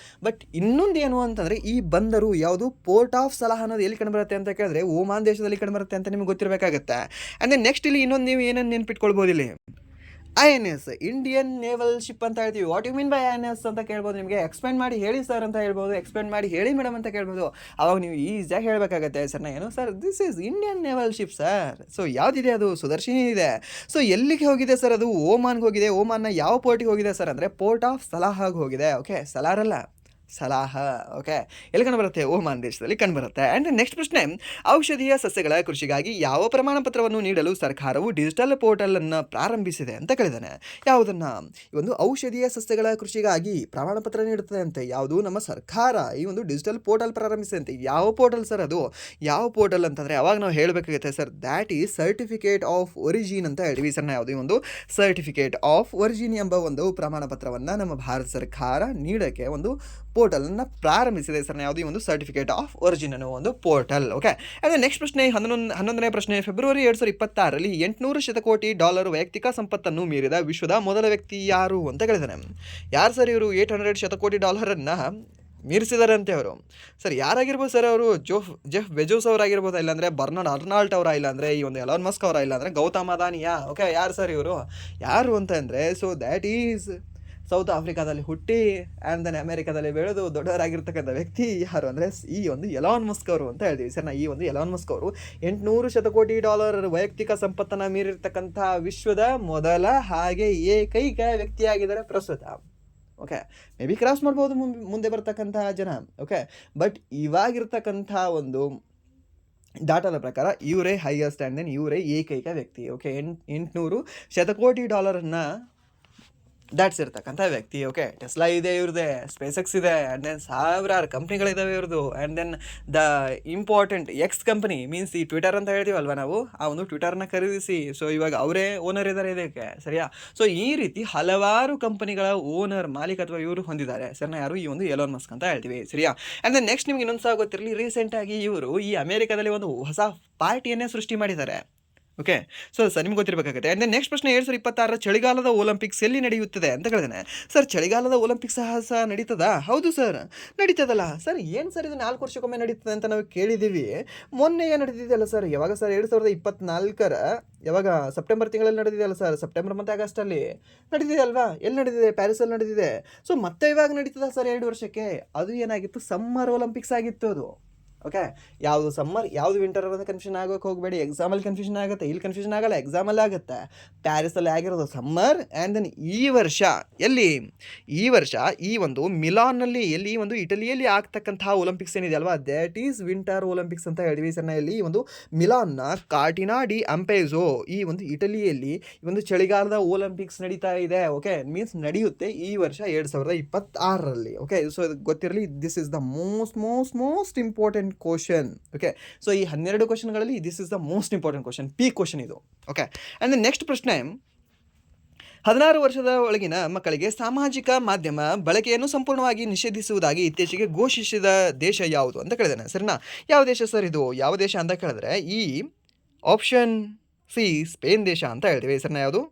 ಬಟ್ ಇನ್ನೊಂದು ಏನು ಅಂತಂದರೆ ಈ ಬಂದರು ಯಾವುದು, ಪೋರ್ಟ್ ಆಫ್ ಸಲಾಹ್ ಅನ್ನೋದು ಎಲ್ಲಿ ಕಂಡುಬರುತ್ತೆ ಅಂತ ಕೇಳಿದ್ರೆ ಓಮಾನ್ ದೇಶದಲ್ಲಿ ಕಂಡುಬರುತ್ತೆ ಅಂತ ನಿಮ್ಗೆ ಗೊತ್ತಿರಬೇಕಾಗುತ್ತೆ. ಆ್ಯಂಡ್ ದೆನ್ ನೆಕ್ಸ್ಟ್ ಇಲ್ಲಿ ಇನ್ನೊಂದು ನೀವು ಏನನ್ನು ನೆನ್ಪಿಟ್ಕೊಳ್ಬೋದು, ಇಲ್ಲಿ INS ಇಂಡಿಯನ್ ನೇವಲ್ ಶಿಪ್ ಅಂತ ಹೇಳ್ತೀವಿ. What you mean by INS ಅಂತ ಕೇಳ್ಬೋದು. ನಿಮಗೆ ಎಕ್ಸ್ಪ್ಲೇನ್ ಮಾಡಿ ಹೇಳಿ ಸರ್ ಅಂತ ಹೇಳ್ಬೋದು, ಎಕ್ಸ್ಪ್ಲೇನ್ ಮಾಡಿ ಹೇಳಿ ಮೇಡಮ್ ಅಂತ ಕೇಳ್ಬೋದು. ಅವಾಗ ನೀವು ಈಸಿಯಾಗಿ ಹೇಳಬೇಕಾಗತ್ತೆ ಸರ್ ಏನು sir, this is Indian naval ship sir. So ಯಾವುದಿದೆ ಅದು, ಸುದರ್ಶಿನಿ ಇದೆ. ಸೊ ಎಲ್ಲಿಗೆ ಹೋಗಿದೆ ಸರ್ ಅದು, ಓಮಾನ್ಗೆ ಹೋಗಿದೆ. ಓಮಾನ್ನ ಯಾವ ಪೋರ್ಟಿಗೆ ಹೋಗಿದೆ ಸರ್ ಅಂದರೆ ಪೋರ್ಟ್ ಆಫ್ ಸಲಾಹಾಗೆ ಹೋಗಿದೆ. ಓಕೆ, ಸಲಾರಲ್ಲ, ಸಲಾಹ. ಓಕೆ, ಎಲ್ಲಿ ಕಂಡುಬರುತ್ತೆ, ಓಮಾನ್ ದೇಶದಲ್ಲಿ ಕಂಡುಬರುತ್ತೆ. ಆ್ಯಂಡ್ ನೆಕ್ಸ್ಟ್ ಪ್ರಶ್ನೆ, ಔಷಧೀಯ ಸಸ್ಯಗಳ ಕೃಷಿಗಾಗಿ ಯಾವ ಪ್ರಮಾಣ ಪತ್ರವನ್ನು ನೀಡಲು ಸರ್ಕಾರವು ಡಿಜಿಟಲ್ ಪೋರ್ಟಲನ್ನು ಪ್ರಾರಂಭಿಸಿದೆ ಅಂತ ಕೇಳಿದ್ದಾನೆ. ಯಾವುದನ್ನು, ಈ ಒಂದು ಔಷಧೀಯ ಸಸ್ಯಗಳ ಕೃಷಿಗಾಗಿ ಪ್ರಮಾಣ ಪತ್ರ ನೀಡುತ್ತದೆ ಅಂತೆ. ಯಾವುದು, ನಮ್ಮ ಸರ್ಕಾರ ಈ ಒಂದು ಡಿಜಿಟಲ್ ಪೋರ್ಟಲ್ ಪ್ರಾರಂಭಿಸಿದೆ ಅಂತೆ. ಯಾವ ಪೋರ್ಟಲ್ ಸರ್ ಅದು, ಯಾವ ಪೋರ್ಟಲ್ ಅಂತಂದರೆ ಅವಾಗ ನಾವು ಹೇಳಬೇಕಾಗುತ್ತೆ sir, that is certificate of origin ಅಂತ ಹೇಳ್ತೀವಿ ಸರ್. ನಾವು ಈ ಒಂದು ಸರ್ಟಿಫಿಕೇಟ್ ಆಫ್ ಒರಿಜಿನ್ ಎಂಬ ಒಂದು ಪ್ರಮಾಣ ಪತ್ರವನ್ನು ನಮ್ಮ ಭಾರತ ಸರ್ಕಾರ ನೀಡೋಕ್ಕೆ ಒಂದು ಪೋರ್ಟಲನ್ನು ಪ್ರಾರಂಭಿಸಿದೆ ಸರ್. ಯಾವುದೇ ಒಂದು ಸರ್ಟಿಫಿಕೇಟ್ ಆಫ್ ಒರಿಜಿನ್ ಅನ್ನೋ ಒಂದು ಪೋರ್ಟಲ್. ಓಕೆ, ಅದೇ ನೆಕ್ಸ್ಟ್ ಪ್ರಶ್ನೆ, 11ನೇ ಪ್ರಶ್ನೆ, ಫೆಬ್ರವರಿ 2026ರಲ್ಲಿ $800 ಶತಕೋಟಿ ವೈಯಕ್ತಿಕ ಸಂಪತ್ತನ್ನು ಮೀರಿದ ವಿಶ್ವದ ಮೊದಲ ವ್ಯಕ್ತಿ ಯಾರು ಅಂತ ಕೇಳಿದಾನೆ. ಯಾರು ಸರ್ ಇವರು $800 ಶತಕೋಟಿ ಮೀರಿಸಿದಾರಂತೆ ಅವರು? ಸರ್ ಯಾರಾಗಿರ್ಬೋದು ಸರ್ ಅವರು? ಜೆಫ್ ಬೆಜೋಸ್ ಅವರಾಗಿರ್ಬೋದಾ, ಇಲ್ಲಾಂದರೆ ಬರ್ನಾರ್ಡ್ ಅರ್ನಾಲ್ಟ್ ಅವರ, ಇಲ್ಲಾಂದರೆ ಈ ಒಂದು ಎಲಾನ್ ಮಸ್ಕ್ ಅವರ, ಇಲ್ಲಾಂದರೆ ಗೌತಮ್ ಅದಾನಿಯಾ? ಓಕೆ, ಯಾರು ಸರ್ ಇವರು? ಯಾರು ಅಂತಂದರೆ ಸೊ ದ್ಯಾಟ್ ಈಸ್ ಸೌತ್ ಆಫ್ರಿಕಾದಲ್ಲಿ ಹುಟ್ಟಿ ಆ್ಯಂಡ್ ದೆನ್ ಅಮೆರಿಕಾದಲ್ಲಿ ಬೆಳೆದು ದೊಡ್ಡವರಾಗಿರ್ತಕ್ಕಂಥ ವ್ಯಕ್ತಿ ಯಾರು ಅಂದರೆ ಈ ಒಂದು ಎಲಾನ್ ಮಸ್ಕ್ ಅವರು ಅಂತ ಹೇಳ್ತೀವಿ ಸರ್. ಈ ಒಂದು ಎಲಾನ್ ಮಸ್ಕ್ ಅವರು $800 ಶತಕೋಟಿ ವೈಯಕ್ತಿಕ ಸಂಪತ್ತನ್ನು ಮೀರಿರ್ತಕ್ಕಂಥ ವಿಶ್ವದ ಮೊದಲ ಹಾಗೆ ಏಕೈಕ ವ್ಯಕ್ತಿಯಾಗಿದ್ದಾರೆ ಪ್ರಸ್ತುತ. ಓಕೆ, ಮೇ ಬಿ ಕ್ರಾಸ್ ಮಾಡ್ಬೋದು ಮುಂದೆ ಬರ್ತಕ್ಕಂಥ ಜನ. ಓಕೆ, ಬಟ್ ಇವಾಗಿರ್ತಕ್ಕಂಥ ಒಂದು ಡಾಟಾದ ಪ್ರಕಾರ ಇವರೇ ಹೈಯೆಸ್ಟ್ ಆ್ಯಂಡ್ ದೆನ್ ಇವರೇ ಏಕೈಕ ವ್ಯಕ್ತಿ. ಓಕೆ, $800 ಶತಕೋಟಿ ದಾಟ್ಸ್ ಇರ್ತಕ್ಕಂಥ ವ್ಯಕ್ತಿ. ಓಕೆ, ಟೆಸ್ಲಾ ಇದೆ ಇವ್ರದ್ದೇ, ಸ್ಪೇಸ್ ಎಕ್ಸ್ ಇದೆ, ಆ್ಯಂಡ್ ದೆನ್ ಸಾವಿರಾರು ಕಂಪ್ನಿಗಳಿದ್ದಾವೆ ಇವ್ರದ್ದು. And then the important X company means ಈ ಟ್ವಿಟರ್ ಅಂತ ಹೇಳ್ತೀವಲ್ವ ನಾವು, ಆ ಒಂದು ಟ್ವಿಟರ್ನ ಖರೀದಿಸಿ ಸೊ ಇವಾಗ ಅವರೇ ಓನರ್ ಇದ್ದಾರೆ ಇದಕ್ಕೆ, ಸರಿಯಾ? ಸೊ ಈ ರೀತಿ ಹಲವಾರು ಕಂಪನಿಗಳ ಓನರ್, ಮಾಲೀಕತ್ವ ಇವರು ಹೊಂದಿದ್ದಾರೆ ಸರ್. ಯಾರು, ಈ ಒಂದು ಎಲಾನ್ ಮಸ್ಕ್ ಅಂತ ಹೇಳ್ತೀವಿ, ಸರಿಯಾ? ಆ್ಯಂಡ್ ದೆನ್ ನೆಕ್ಸ್ಟ್ ನಿಮ್ಗೆ ಇನ್ನೊಂದು ಸಹ ಗೊತ್ತಿರಲಿ, ರೀಸೆಂಟಾಗಿ ಇವರು ಈ ಅಮೆರಿಕಾದಲ್ಲಿ ಒಂದು ಹೊಸ ಪಾರ್ಟಿಯನ್ನೇ ಸೃಷ್ಟಿ ಮಾಡಿದ್ದಾರೆ. ಓಕೆ, ಸೊ ಸರ್ ನಿಮ್ಗೆ ಗೊತ್ತಿರಬೇಕಾಗುತ್ತೆ. ಆ್ಯಂಡ್ ನೆಕ್ಸ್ಟ್ ಪ್ರಶ್ನೆ, 2026 ಚಳಿಗಾಲದ ಒಲಿಂಪಿಕ್ಸ್ ಎಲ್ಲಿ ನಡೆಯುತ್ತದೆ ಅಂತ ಕೇಳಿದಾನೆ. ಸರ್ ಚಳಿಗಾಲದ ಒಲಿಂಪಿಕ್ಸ್ ಸಹ ನಡೀತದಾ? ಹೌದು ಸರ್, ನಡೀತದಲ್ಲ ಸರ್. ಏನು ಸರ್ ಇದು 4 ವರ್ಷಕ್ಕೊಮ್ಮೆ ನಡೀತದೆ ಅಂತ ನಾವು ಕೇಳಿದ್ದೀವಿ. ಮೊನ್ನೆ ನಡೆದಿದೆಯಲ್ಲ ಸರ್, ಯಾವಾಗ ಸರ್ 2024 ಯಾವಾಗ ಸೆಪ್ಟೆಂಬರ್ ತಿಂಗಳಲ್ಲಿ ನಡೆದಿದೆಯಲ್ಲ ಸರ್, ಸೆಪ್ಟೆಂಬರ್ ಮತ್ತು ಆಗಸ್ಟಲ್ಲಿ ನಡೆದಿದೆ ಅಲ್ವಾ? ಎಲ್ಲಿ ನಡೆದಿದೆ? ಪ್ಯಾರಿಸಲ್ಲಿ ನಡೆದಿದೆ. ಸೊ ಮತ್ತೆ ಇವಾಗ ನಡೀತದ ಸರ್ 2 ವರ್ಷಕ್ಕೆ? ಅದು ಏನಾಗಿತ್ತು, ಸಮ್ಮರ್ ಒಲಿಂಪಿಕ್ಸ್ ಆಗಿತ್ತು ಅದು. ಓಕೆ, ಯಾವುದು ಸಮ್ಮರ್ ಯಾವುದು ವಿಂಟರ್ ಅನ್ನೋದು ಕನ್ಫ್ಯೂಷನ್ ಆಗೋಕೆ ಹೋಗಬೇಡಿ. ಎಕ್ಸಾಮಲ್ಲಿ ಕನ್ಫ್ಯೂಷನ್ ಆಗುತ್ತೆ, ಇಲ್ಲಿ ಕನ್ಫ್ಯೂಷನ್ ಆಗಲ್ಲ, ಎಕ್ಸಾಮಲ್ಲಿ ಆಗುತ್ತೆ. ಪ್ಯಾರಿಸಲ್ಲಿ ಆಗಿರೋದು ಸಮ್ಮರ್. ಆ್ಯಂಡ್ ದೆನ್ ಈ ವರ್ಷ ಈ ಒಂದು ಮಿಲಾನ್ನಲ್ಲಿ, ಎಲ್ಲಿ ಒಂದು ಇಟಲಿಯಲ್ಲಿ ಆಗ್ತಕ್ಕಂತಹ ಒಲಿಂಪಿಕ್ಸ್ ಏನಿದೆ ಅಲ್ವಾ, ದ್ಯಾಟ್ ಈಸ್ ವಿಂಟರ್ ಒಲಿಂಪಿಕ್ಸ್ ಅಂತ ಹೇಳ್ತೀವಿ ಸರ್. ಇಲ್ಲಿ ಒಂದು ಮಿಲಾನ್ನ ಕಾರ್ಟಿನಾ ಡಿ ಅಂಪೆಜೋ ಈ ಒಂದು ಇಟಲಿಯಲ್ಲಿ ಈ ಒಂದು ಚಳಿಗಾಲದ ಒಲಿಂಪಿಕ್ಸ್ ನಡೀತಾ ಇದೆ. ಓಕೆ, ಮೀನ್ಸ್ ನಡೆಯುತ್ತೆ ಈ ವರ್ಷ 2026ರಲ್ಲಿ. ಓಕೆ, ಸೊ ಗೊತ್ತಿರಲಿ, this is the most important question. Okay, so ಈ 12 ಕ್ವಶನ್ಗಳಲ್ಲಿ this is the most important question, ಪಿ ಕ್ವಶನ್ ಇದು. ಓಕೆ, ಆ್ಯಂಡ್ ನೆಕ್ಸ್ಟ್ ಪ್ರಶ್ನೆ, 16 ವರ್ಷದ ಒಳಗಿನ ಮಕ್ಕಳಿಗೆ ಸಾಮಾಜಿಕ ಮಾಧ್ಯಮ ಬಳಕೆಯನ್ನು ಸಂಪೂರ್ಣವಾಗಿ ನಿಷೇಧಿಸುವುದಾಗಿ ಇತ್ತೀಚೆಗೆ ಘೋಷಿಸಿದ ದೇಶ ಯಾವುದು ಅಂತ ಕೇಳಿದಾನೆ. ಸರಿನಾ? ಯಾವ ದೇಶ ಸರ್ ಇದು? ಯಾವ ದೇಶ ಅಂತ ಕೇಳಿದ್ರೆ ಈ ಆಪ್ಷನ್ ಸಿ ಸ್ಪೇನ್ ದೇಶ ಅಂತ ಹೇಳ್ತೀವಿ ಸರ್. ಯಾವುದು?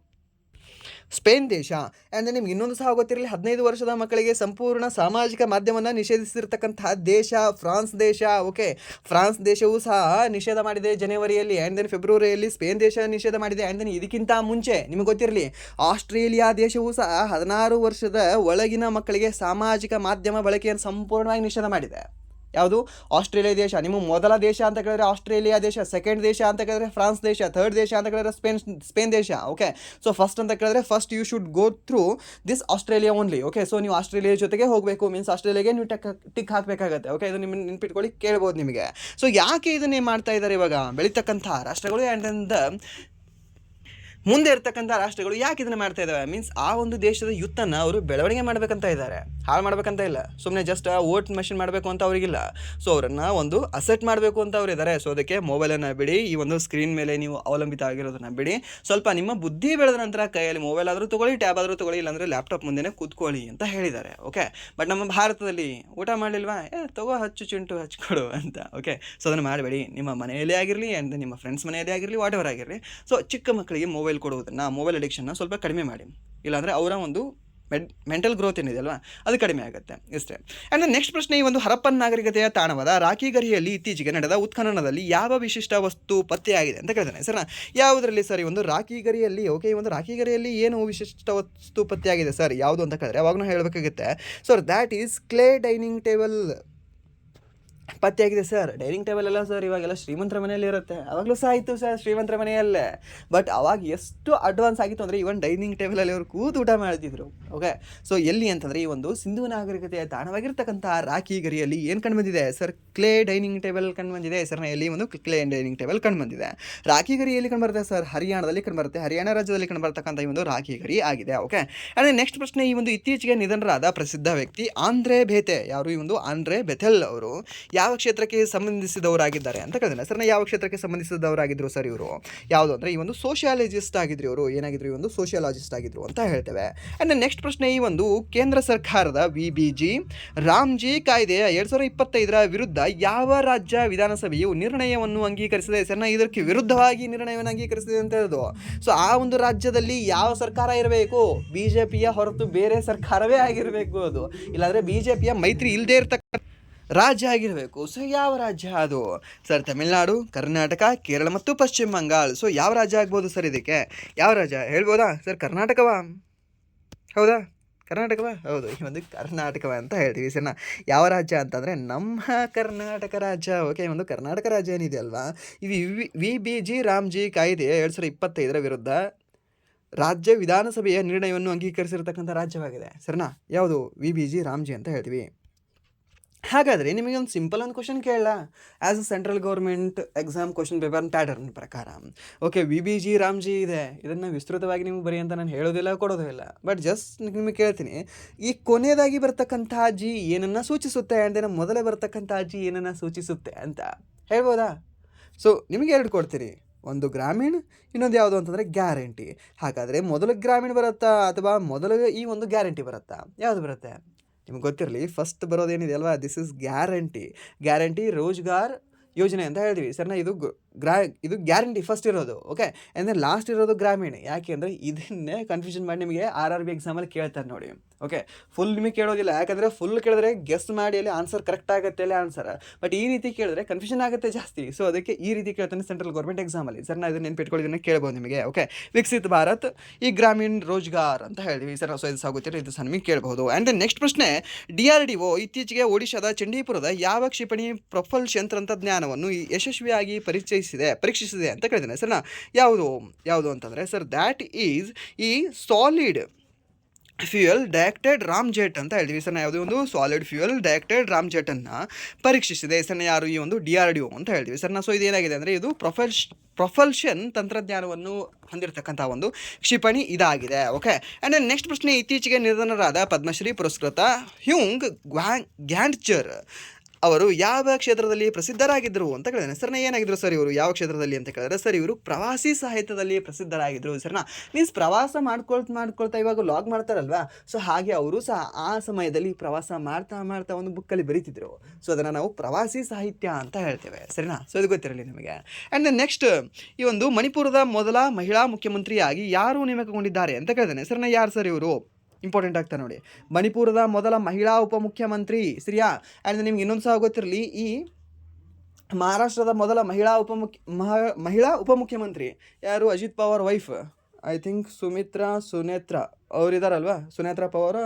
ಸ್ಪೇನ್ ದೇಶ. ಆ್ಯಂಡ್ ನಿಮ್ಗೆ ಇನ್ನೊಂದು ಸಹ ಗೊತ್ತಿರಲಿ, 15 ವರ್ಷದ ಮಕ್ಕಳಿಗೆ ಸಂಪೂರ್ಣ ಸಾಮಾಜಿಕ ಮಾಧ್ಯಮವನ್ನು ನಿಷೇಧಿಸಿರ್ತಕ್ಕಂತಹ ದೇಶ ಫ್ರಾನ್ಸ್ ದೇಶ. ಓಕೆ, ಫ್ರಾನ್ಸ್ ದೇಶವೂ ಸಹ ನಿಷೇಧ ಮಾಡಿದೆ ಜನವರಿಯಲ್ಲಿ. ಆ್ಯಂಡ್ ದೆನ್ ಫೆಬ್ರವರಿಯಲ್ಲಿ ಸ್ಪೇನ್ ದೇಶ ನಿಷೇಧ ಮಾಡಿದೆ. ಆ್ಯಂಡ್ ದೆನ್ ಇದಕ್ಕಿಂತ ಮುಂಚೆ ನಿಮಗೆ ಗೊತ್ತಿರಲಿ, ಆಸ್ಟ್ರೇಲಿಯಾ ದೇಶವೂ ಸಹ 16 ವರ್ಷದ ಒಳಗಿನ ಮಕ್ಕಳಿಗೆ ಸಾಮಾಜಿಕ ಮಾಧ್ಯಮ ಬಳಕೆಯನ್ನು ಸಂಪೂರ್ಣವಾಗಿ ನಿಷೇಧ ಮಾಡಿದೆ. ಯಾವುದು? ಆಸ್ಟ್ರೇಲಿಯಾ ದೇಶ. ನಿಮ್ಮ ಮೊದಲ ದೇಶ ಅಂತ ಕೇಳಿದ್ರೆ ಆಸ್ಟ್ರೇಲಿಯಾ ದೇಶ, ಸೆಕೆಂಡ್ ದೇಶ ಅಂತ ಕೇಳಿದ್ರೆ ಫ್ರಾನ್ಸ್ ದೇಶ, ಥರ್ಡ್ ದೇಶ ಅಂತ ಕೇಳಿದ್ರೆ ಸ್ಪೇನ್ ದೇಶ. ಓಕೆ, ಸೊ ಫಸ್ಟ್ ಅಂತ ಕೇಳಿದ್ರೆ first you should go through this Australia only. Okay, so ನೀವು ಆಸ್ಟ್ರೇಲಿಯಾ ಜೊತೆಗೆ ಹೋಗಬೇಕು, ಮೀನ್ಸ್ ಆಸ್ಟ್ರೇಲಿಯಾಗೆ ನೀವು ಟಿಕ್ ಹಾಕಬೇಕಾಗತ್ತೆ. ಓಕೆ, ಇದು ನಿಮ್ಮ ನೆನ್ಪಿಟ್ಕೊಳ್ಳಿ, ಕೇಳ್ಬೋದು ನಿಮಗೆ. ಸೊ ಯಾಕೆ ಇದನ್ನೇ ಮಾಡ್ತಾ ಇದ್ದಾರೆ ಇವಾಗ ಬೆಳೀತಕ್ಕಂಥ ರಾಷ್ಟ್ರಗಳು? ಆ್ಯಂಡ್ ದೆನ್ ಮುಂದೆ ಇರ್ತಕ್ಕಂಥ ರಾಷ್ಟ್ರಗಳು ಯಾಕೆ ಇದನ್ನು ಮಾಡ್ತಾ ಇದ್ದಾವೆ ಮೀನ್ಸ್ ಆ ಒಂದು ದೇಶದ ಯುತ್ತನ್ನು ಅವರು ಬೆಳವಣಿಗೆ ಮಾಡಬೇಕಂತ ಇದ್ದಾರೆ, ಹಾಳು ಮಾಡ್ಬೇಕಂತ ಇಲ್ಲ. ಸುಮ್ಮನೆ ಜಸ್ಟ್ ವೋಟ್ ಮಷಿನ್ ಮಾಡಬೇಕು ಅಂತ ಅವರಿಗಿಲ್ಲ. ಸೊ ಅವರನ್ನು ಒಂದು ಅಸೆಟ್ ಮಾಡಬೇಕು ಅಂತ ಅವ್ರು ಇದ್ದಾರೆ. ಸೊ ಅದಕ್ಕೆ ಮೊಬೈಲನ್ನು ಬಿಡಿ, ಈ ಒಂದು ಸ್ಕ್ರೀನ್ ಮೇಲೆ ನೀವು ಅವಲಂಬಿತ ಆಗಿರೋದನ್ನು ಬಿಡಿ. ಸ್ವಲ್ಪ ನಿಮ್ಮ ಬುದ್ಧಿ ಬೆಳೆದ ನಂತರ ಕೈಯಲ್ಲಿ ಮೊಬೈಲ್ ಆದರೂ ತೊಗೊಳ್ಳಿ, ಟ್ಯಾಬ್ ಆದರೂ ತೊಗೊಳ್ಳಿ, ಇಲ್ಲಾಂದರೆ ಲ್ಯಾಪ್ಟಾಪ್ ಮುಂದೆನೇ ಕೂತ್ಕೊಳ್ಳಿ ಅಂತ ಹೇಳಿದ್ದಾರೆ. ಓಕೆ, ಬಟ್ ನಮ್ಮ ಭಾರತದಲ್ಲಿ ಊಟ ಮಾಡಲಿಲ್ವಾ, ತಗೋ ಹಚ್ಚು ಚಿಂಟು ಹಚ್ಕೊಡು ಅಂತ. ಓಕೆ, ಸೊ ಅದನ್ನು ಮಾಡಬೇಡಿ. ನಿಮ್ಮ ಮನೆಯಲ್ಲೇ ಆಗಿರಲಿ ಆ್ಯಂಡ್ ನಿಮ್ಮ ಫ್ರೆಂಡ್ಸ್ ಮನೆಯಲ್ಲೇ ಆಗಿರಲಿ, ವಾಟ್ ಎವರ್ ಆಗಿರಲಿ. ಸೊ ಚಿಕ್ಕ ಮಕ್ಕಳಿಗೆ ಮೊಬೈಲ್ ಕೊಡುವುದನ್ನು, ಮೊಬೈಲ್ ಅಡಿಕ್ಷನ್ನ ಸ್ವಲ್ಪ ಕಡಿಮೆ ಮಾಡಿ. ಇಲ್ಲಾಂದರೆ ಅವರ ಒಂದು ಮೆಂಟಲ್ ಗ್ರೋತ್ ಏನಿದೆ ಅಲ್ವಾ, ಅದು ಕಡಿಮೆ ಆಗುತ್ತೆ ಇಷ್ಟೇ. ಆ್ಯಂಡ್ ನೆಕ್ಸ್ಟ್ ಪ್ರಶ್ನೆ, ಈ ಒಂದು ಹರಪ್ಪನ್ ನಾಗರಿಕತೆಯ ತಾಣವಾದ ರಾಖಿಗರಿಯಲ್ಲಿ ಇತ್ತೀಚೆಗೆ ನಡೆದ ಉತ್ಖನನದಲ್ಲಿ ಯಾವ ವಿಶಿಷ್ಟ ವಸ್ತು ಪತ್ತೆಯಾಗಿದೆ ಅಂತ ಕೇಳ್ತಾನೆ. ಸರ್, ಯಾವುದರಲ್ಲಿ ಸರ್? ಈ ಒಂದು ರಾಖಿಗರಿಯಲ್ಲಿ. ಓಕೆ, ಈ ಒಂದು ರಾಖಿಗರಿಯಲ್ಲಿ ಏನು ವಿಶಿಷ್ಟ ವಸ್ತು ಪತ್ತೆಯಾಗಿದೆ ಸರ್, ಯಾವುದು ಅಂತ ಕೇಳಿದ್ರೆ ಅವಾಗ ನಾವು ಹೇಳಬೇಕಾಗುತ್ತೆ sir, that is clay dining table ಪತ್ತೆಯಾಗಿದೆ ಸರ್. ಡೈನಿಂಗ್ ಟೇಬಲ್ ಎಲ್ಲ ಸರ್ ಇವಾಗೆಲ್ಲ ಶ್ರೀಮಂತರ ಮನೆಯಲ್ಲಿ ಇರುತ್ತೆ, ಅವಾಗಲೂ ಸಹ ಆಯಿತು ಸರ್ ಶ್ರೀಮಂತರ ಮನೆಯಲ್ಲೇ. ಬಟ್ ಅವಾಗ ಎಷ್ಟು ಅಡ್ವಾನ್ಸ್ ಆಗಿತ್ತು ಅಂದರೆ ಇವನ್ ಡೈನಿಂಗ್ ಟೇಬಲಲ್ಲಿ ಅವರು ಕೂತು ಊಟ ಮಾಡ್ತಿದ್ರು. ಓಕೆ, ಸೊ ಎಲ್ಲಿ ಅಂತಂದರೆ ಈ ಒಂದು ಸಿಂಧು ನಾಗರಿಕತೆಯ ತಾಣವಾಗಿರ್ತಕ್ಕಂಥ ರಾಖಿಗರಿಯಲ್ಲಿ ಏನು ಕಂಡುಬಂದಿದೆ ಸರ್? ಕ್ಲೇ ಡೈನಿಂಗ್ ಟೇಬಲ್ ಕಂಡುಬಂದಿದೆ ಸರ್. ಎಲ್ಲಿ ಒಂದು ಕ್ಲೇ ಡೈನಿಂಗ್ ಟೇಬಲ್ ಕಂಡುಬಂದಿದೆ. ರಾಖಿಗರಿಯಲ್ಲಿ ಕಂಡುಬರುತ್ತೆ ಸರ್, ಹರಿಯಾಣದಲ್ಲಿ ಕಂಡುಬರುತ್ತೆ. ಹರಿಯಾಣ ರಾಜ್ಯದಲ್ಲಿ ಕಂಡುಬರ್ತಕ್ಕಂಥ ಈ ಒಂದು ರಾಖಿಗರಿ ಆಗಿದೆ. ಓಕೆ, ಅಂದರೆ ನೆಕ್ಸ್ಟ್ ಪ್ರಶ್ನೆ, ಈ ಒಂದು ಇತ್ತೀಚೆಗೆ ನಿಧನರಾದ ಪ್ರಸಿದ್ಧ ವ್ಯಕ್ತಿ ಆಂದ್ರೆ ಬೇತೆ, ಯಾರು? ಈ ಒಂದು ಆಂದ್ರೆ ಬೆಥೆಲ್ ಅವರು ಯಾವ ಕ್ಷೇತ್ರಕ್ಕೆ ಸಂಬಂಧಿಸಿದವರಾಗಿದ್ದಾರೆ ಅಂತ ಕೇಳಿದ್ರೆ ಸರ್, ಯಾವ ಕ್ಷೇತ್ರಕ್ಕೆ ಸಂಬಂಧಿಸಿದವರಾಗಿದ್ರು ಸರ್ ಇವರು? ಯಾವುದು ಅಂದರೆ ಈ ಒಂದು ಸೋಷಿಯಾಲಜಿಸ್ಟ್ ಆಗಿದ್ರು ಇವರು. ಏನಾಗಿದ್ರು? ಈ ಒಂದು ಸೋಷಿಯಾಲಜಿಸ್ಟ್ ಆಗಿದ್ರು ಅಂತ ಹೇಳ್ತೇವೆ. ಆ್ಯಂಡ್ ನೆಕ್ಸ್ಟ್ ಪ್ರಶ್ನೆ, ಈ ಒಂದು ಕೇಂದ್ರ ಸರ್ಕಾರದ VBG ರಾಮ್ಜಿ ಕಾಯ್ದೆ 2025 ವಿರುದ್ಧ ಯಾವ ರಾಜ್ಯ ವಿಧಾನಸಭೆಯು ನಿರ್ಣಯವನ್ನು ಅಂಗೀಕರಿಸಿದೆ ಸರ್? ಇದಕ್ಕೆ ವಿರುದ್ಧವಾಗಿ ನಿರ್ಣಯವನ್ನು ಅಂಗೀಕರಿಸಿದೆ ಅಂತ ಹೇಳೋದು. ಸೊ ಆ ಒಂದು ರಾಜ್ಯದಲ್ಲಿ ಯಾವ ಸರ್ಕಾರ ಇರಬೇಕು? BJPಯ ಹೊರತು ಬೇರೆ ಸರ್ಕಾರವೇ ಆಗಿರಬೇಕು ಅದು, ಇಲ್ಲಾಂದರೆ BJPಯ ಮೈತ್ರಿ ಇಲ್ಲದೆ ಇರ್ತಕ್ಕಂಥ ರಾಜ್ಯ ಆಗಿರಬೇಕು. ಸೊ ಯಾವ ರಾಜ್ಯ ಅದು ಸರ್? ತಮಿಳುನಾಡು, ಕರ್ನಾಟಕ, ಕೇರಳ ಮತ್ತು ಪಶ್ಚಿಮ ಬಂಗಾಳ. ಸೊ ಯಾವ ರಾಜ್ಯ ಆಗ್ಬೋದು ಸರ್ ಇದಕ್ಕೆ? ಯಾವ ರಾಜ್ಯ ಹೇಳ್ಬೋದಾ ಸರ್? ಕರ್ನಾಟಕವಾ? ಹೌದಾ, ಕರ್ನಾಟಕವಾ? ಹೌದು, ಈ ಒಂದು ಕರ್ನಾಟಕವ ಅಂತ ಹೇಳ್ತೀವಿ ಸರ್. ಯಾವ ರಾಜ್ಯ ಅಂತಂದರೆ ನಮ್ಮ ಕರ್ನಾಟಕ ರಾಜ್ಯ. ಓಕೆ, ಒಂದು ಕರ್ನಾಟಕ ರಾಜ್ಯ ಏನಿದೆ ಅಲ್ವಾ, ಈ VBG ರಾಮ್ಜಿ ಕಾಯ್ದೆ 2025 ವಿರುದ್ಧ ರಾಜ್ಯ ವಿಧಾನಸಭೆಯ ನಿರ್ಣಯವನ್ನು ಅಂಗೀಕರಿಸಿರ್ತಕ್ಕಂಥ ರಾಜ್ಯವಾಗಿದೆ ಸರಿನಾ. ಯಾವುದು? VBG ರಾಮ್ಜಿ ಅಂತ ಹೇಳ್ತೀವಿ. ಹಾಗಾದರೆ ನಿಮಗೆ ಒಂದು ಸಿಂಪಲ್ ಒಂದು ಕ್ವಶನ್ ಕೇಳಲ್ಲ, as a central government exam question paper pattern ಪ್ರಕಾರ. ಓಕೆ, VBG ರಾಮ್ಜಿ ಇದೆ, ಇದನ್ನು ವಿಸ್ತೃತವಾಗಿ ನಿಮಗೆ ಬರೀ ಅಂತ ನಾನು ಹೇಳೋದಿಲ್ಲ, ಕೊಡೋದು ಇಲ್ಲ. ಬಟ್ ಜಸ್ಟ್ ನಿಮಗೆ ಕೇಳ್ತೀನಿ, ಈ ಕೊನೆಯದಾಗಿ ಬರ್ತಕ್ಕಂಥ ಜಿ ಏನನ್ನು ಸೂಚಿಸುತ್ತೆ ಅಂದರೆ ಮೊದಲೇ ಬರ್ತಕ್ಕಂಥ ಜಿ ಏನನ್ನು ಸೂಚಿಸುತ್ತೆ ಅಂತ ಹೇಳ್ಬೋದಾ? ಸೊ ನಿಮಗೆ ಎರಡು ಕೊಡ್ತೀನಿ, ಒಂದು ಗ್ರಾಮೀಣ, ಇನ್ನೊಂದು ಯಾವುದು ಅಂತಂದರೆ ಗ್ಯಾರಂಟಿ. ಹಾಗಾದರೆ ಮೊದಲು ಗ್ರಾಮೀಣ ಬರುತ್ತಾ ಅಥವಾ ಮೊದಲು ಈ ಒಂದು ಗ್ಯಾರಂಟಿ ಬರುತ್ತಾ? ಯಾವುದು ಬರುತ್ತೆ ನಿಮ್ಗೆ ಗೊತ್ತಿರಲಿ. ಫಸ್ಟ್ ಬರೋದೇನಿದೆ ಅಲ್ವಾ, ದಿಸ್ ಇಸ್ ಗ್ಯಾರಂಟಿ ರೋಜ್ಗಾರ್ ಯೋಜನೆ ಅಂತ ಹೇಳ್ತೀವಿ ಸರ್ನ. ಇದು ಗ್ಯಾರಂಟಿ ಫಸ್ಟ್ ಇರೋದು. ಓಕೆ, ಅಂದರೆ ಲಾಸ್ಟ್ ಇರೋದು ಗ್ರಾಮೀಣ. ಯಾಕೆ ಅಂದರೆ ಇದನ್ನೇ ಕನ್ಫ್ಯೂಷನ್ ಮಾಡಿ ನಿಮಗೆ RRB ಎಕ್ಸಾಮಲ್ಲಿ ಕೇಳ್ತಾರೆ ನೋಡಿ. ಓಕೆ, ಫುಲ್ ನಿಮಗೆ ಕೇಳೋದಿಲ್ಲ, ಯಾಕಂದರೆ ಫುಲ್ ಕೇಳಿದ್ರೆ ಗೆಸ್ ಮಾಡಿ ಅಲ್ಲಿ ಆನ್ಸರ್ ಕರೆಕ್ಟ್ ಆಗುತ್ತೆ ಅಲ್ಲಿ ಆನ್ಸರ್. ಬಟ್ ಈ ರೀತಿ ಕೇಳಿದ್ರೆ ಕನ್ಫ್ಯೂಷನ್ ಆಗುತ್ತೆ ಜಾಸ್ತಿ. ಸೊ ಅದಕ್ಕೆ ಈ ರೀತಿ ಕೇಳ್ತಾನೆ ಸೆಂಟ್ರಲ್ ಗೌರ್ಮೆಂಟ್ ಎಕ್ಸಾಮಲ್ಲಿ ಸರ್. ನಾನು ಇದನ್ನು ನೆನ್ಪಿಟ್ಕೊಳ್ಳೋದನ್ನ ಕೇಳ್ಬೋದು ನಿಮಗೆ. ಓಕೆ, ವಿಕಸಿತ್ ಭಾರತ್ ಈ ಗ್ರಾಮೀಣ ರೋಜ್ಗಾರ್ ಅಂತ ಹೇಳ್ತೀವಿ ಸರ್. ಸೊ ಇದು ಸಾಗುತ್ತೀರ, ಇದು ಸಹ ನಿಮಗೆ ಕೇಳಬಹುದು. ಆ್ಯಂಡ್ ನೆಕ್ಸ್ಟ್ ಪ್ರಶ್ನೆ, DRDO ಇತ್ತೀಚೆಗೆ ಒಡಿಶಾದ ಚಂಡೀಪುರದ ಯಾವ ಕ್ಷಿಪಣಿ ಪ್ರೊಪಲ್ಷನ್ ತಂತ್ರಜ್ಞಾನವನ್ನು ಯಶಸ್ವಿಯಾಗಿ ಪರೀಕ್ಷಿಸಿದೆ ಅಂತ ಕೇಳಿದ್ದೇನೆ ಸರ್. ಯಾವುದು ಅಂತಂದರೆ ಸರ್, ದ್ಯಾಟ್ ಈಸ್ ಈ ಸಾಲಿಡ್ ಫ್ಯೂಯಲ್ ಡೈರೆಕ್ಟೆಡ್ ರಾಮ್ಜೆಟ್ ಅಂತ ಹೇಳ್ತೀವಿ ಸರ್. ಯಾವುದೇ ಒಂದು ಸಾಲಿಡ್ ಫ್ಯೂಯಲ್ ಡೈರೆಕ್ಟೆಡ್ ರಾಮ್ಜೆಟನ್ನು ಪರೀಕ್ಷಿಸಿದೆ ಸರ್. ಯಾರು? ಈ ಒಂದು DRDO ಅಂತ ಹೇಳ್ತೀವಿ ಸರ್. ಸೊ ಇದೇನಾಗಿದೆ ಅಂದರೆ ಇದು ಪ್ರೊಪಲ್ಷನ್ ತಂತ್ರಜ್ಞಾನವನ್ನು ಹೊಂದಿರತಕ್ಕಂಥ ಒಂದು ಕ್ಷಿಪಣಿ ಇದಾಗಿದೆ. ಓಕೆ, ಆ್ಯಂಡ್ ನೆಕ್ಸ್ಟ್ ಪ್ರಶ್ನೆ, ಇತ್ತೀಚೆಗೆ ನಿಧನರಾದ ಪದ್ಮಶ್ರೀ ಪುರಸ್ಕೃತ ಹ್ಯೂಂಗ್ ಗ್ಯಾಂಟ್ಜರ್ ಅವರು ಯಾವ ಕ್ಷೇತ್ರದಲ್ಲಿ ಪ್ರಸಿದ್ಧರಾಗಿದ್ದರು ಅಂತ ಕೇಳಿದ್ರೆ ಸರ್ನ. ಏನಾಗಿದ್ರು ಸರ್ ಇವರು? ಯಾವ ಕ್ಷೇತ್ರದಲ್ಲಿ ಅಂತ ಕೇಳಿದ್ರೆ ಸರ್, ಇವರು ಪ್ರವಾಸಿ ಸಾಹಿತ್ಯದಲ್ಲಿ ಪ್ರಸಿದ್ಧರಾಗಿದ್ದರು ಸರ್ನ. ಮೀನ್ಸ್ ಪ್ರವಾಸ ಮಾಡ್ಕೊಳ್ತಾ ಇವಾಗ ಲಾಗ್ ಮಾಡ್ತಾರಲ್ವಾ, ಸೊ ಹಾಗೆ ಅವರು ಸಹ ಆ ಸಮಯದಲ್ಲಿ ಪ್ರವಾಸ ಮಾಡ್ತಾ ಒಂದು ಬುಕ್ಕಲ್ಲಿ ಬರೀತಿದ್ರು. ಸೊ ಅದನ್ನು ನಾವು ಪ್ರವಾಸಿ ಸಾಹಿತ್ಯ ಅಂತ ಹೇಳ್ತೇವೆ ಸರಿನಾ. ಸೊ ಇದು ಗೊತ್ತಿರಲಿ ನಿಮಗೆ. ಆ್ಯಂಡ್ ನೆಕ್ಸ್ಟ್, ಈ ಒಂದು ಮಣಿಪುರದ ಮೊದಲ ಮಹಿಳಾ ಮುಖ್ಯಮಂತ್ರಿಯಾಗಿ ಯಾರು ನೇಮಕಗೊಂಡಿದ್ದಾರೆ ಅಂತ ಕೇಳಿದ್ದೇನೆ ಸರ್ನ. ಯಾರು ಸರ್ ಇವರು? ಇಂಪಾರ್ಟೆಂಟ್ ಆಗ್ತಾ ನೋಡಿ, ಮಣಿಪುರದ ಮೊದಲ ಮಹಿಳಾ ಉಪಮುಖ್ಯಮಂತ್ರಿ ಸರಿಯಾ. ಆ್ಯಂಡ್ ನಿಮ್ಗೆ ಇನ್ನೊಂದು ಸಹ ಗೊತ್ತಿರಲಿ, ಈ ಮಹಾರಾಷ್ಟ್ರದ ಮೊದಲ ಮಹಿಳಾ ಉಪಮುಖ್ಯಮಂತ್ರಿ ಯಾರು? Ajit Pawar wife, I think Sunetra ಅವರಿದಾರಲ್ವಾ, ಸುನೇತ್ರಾ ಪವಾರ್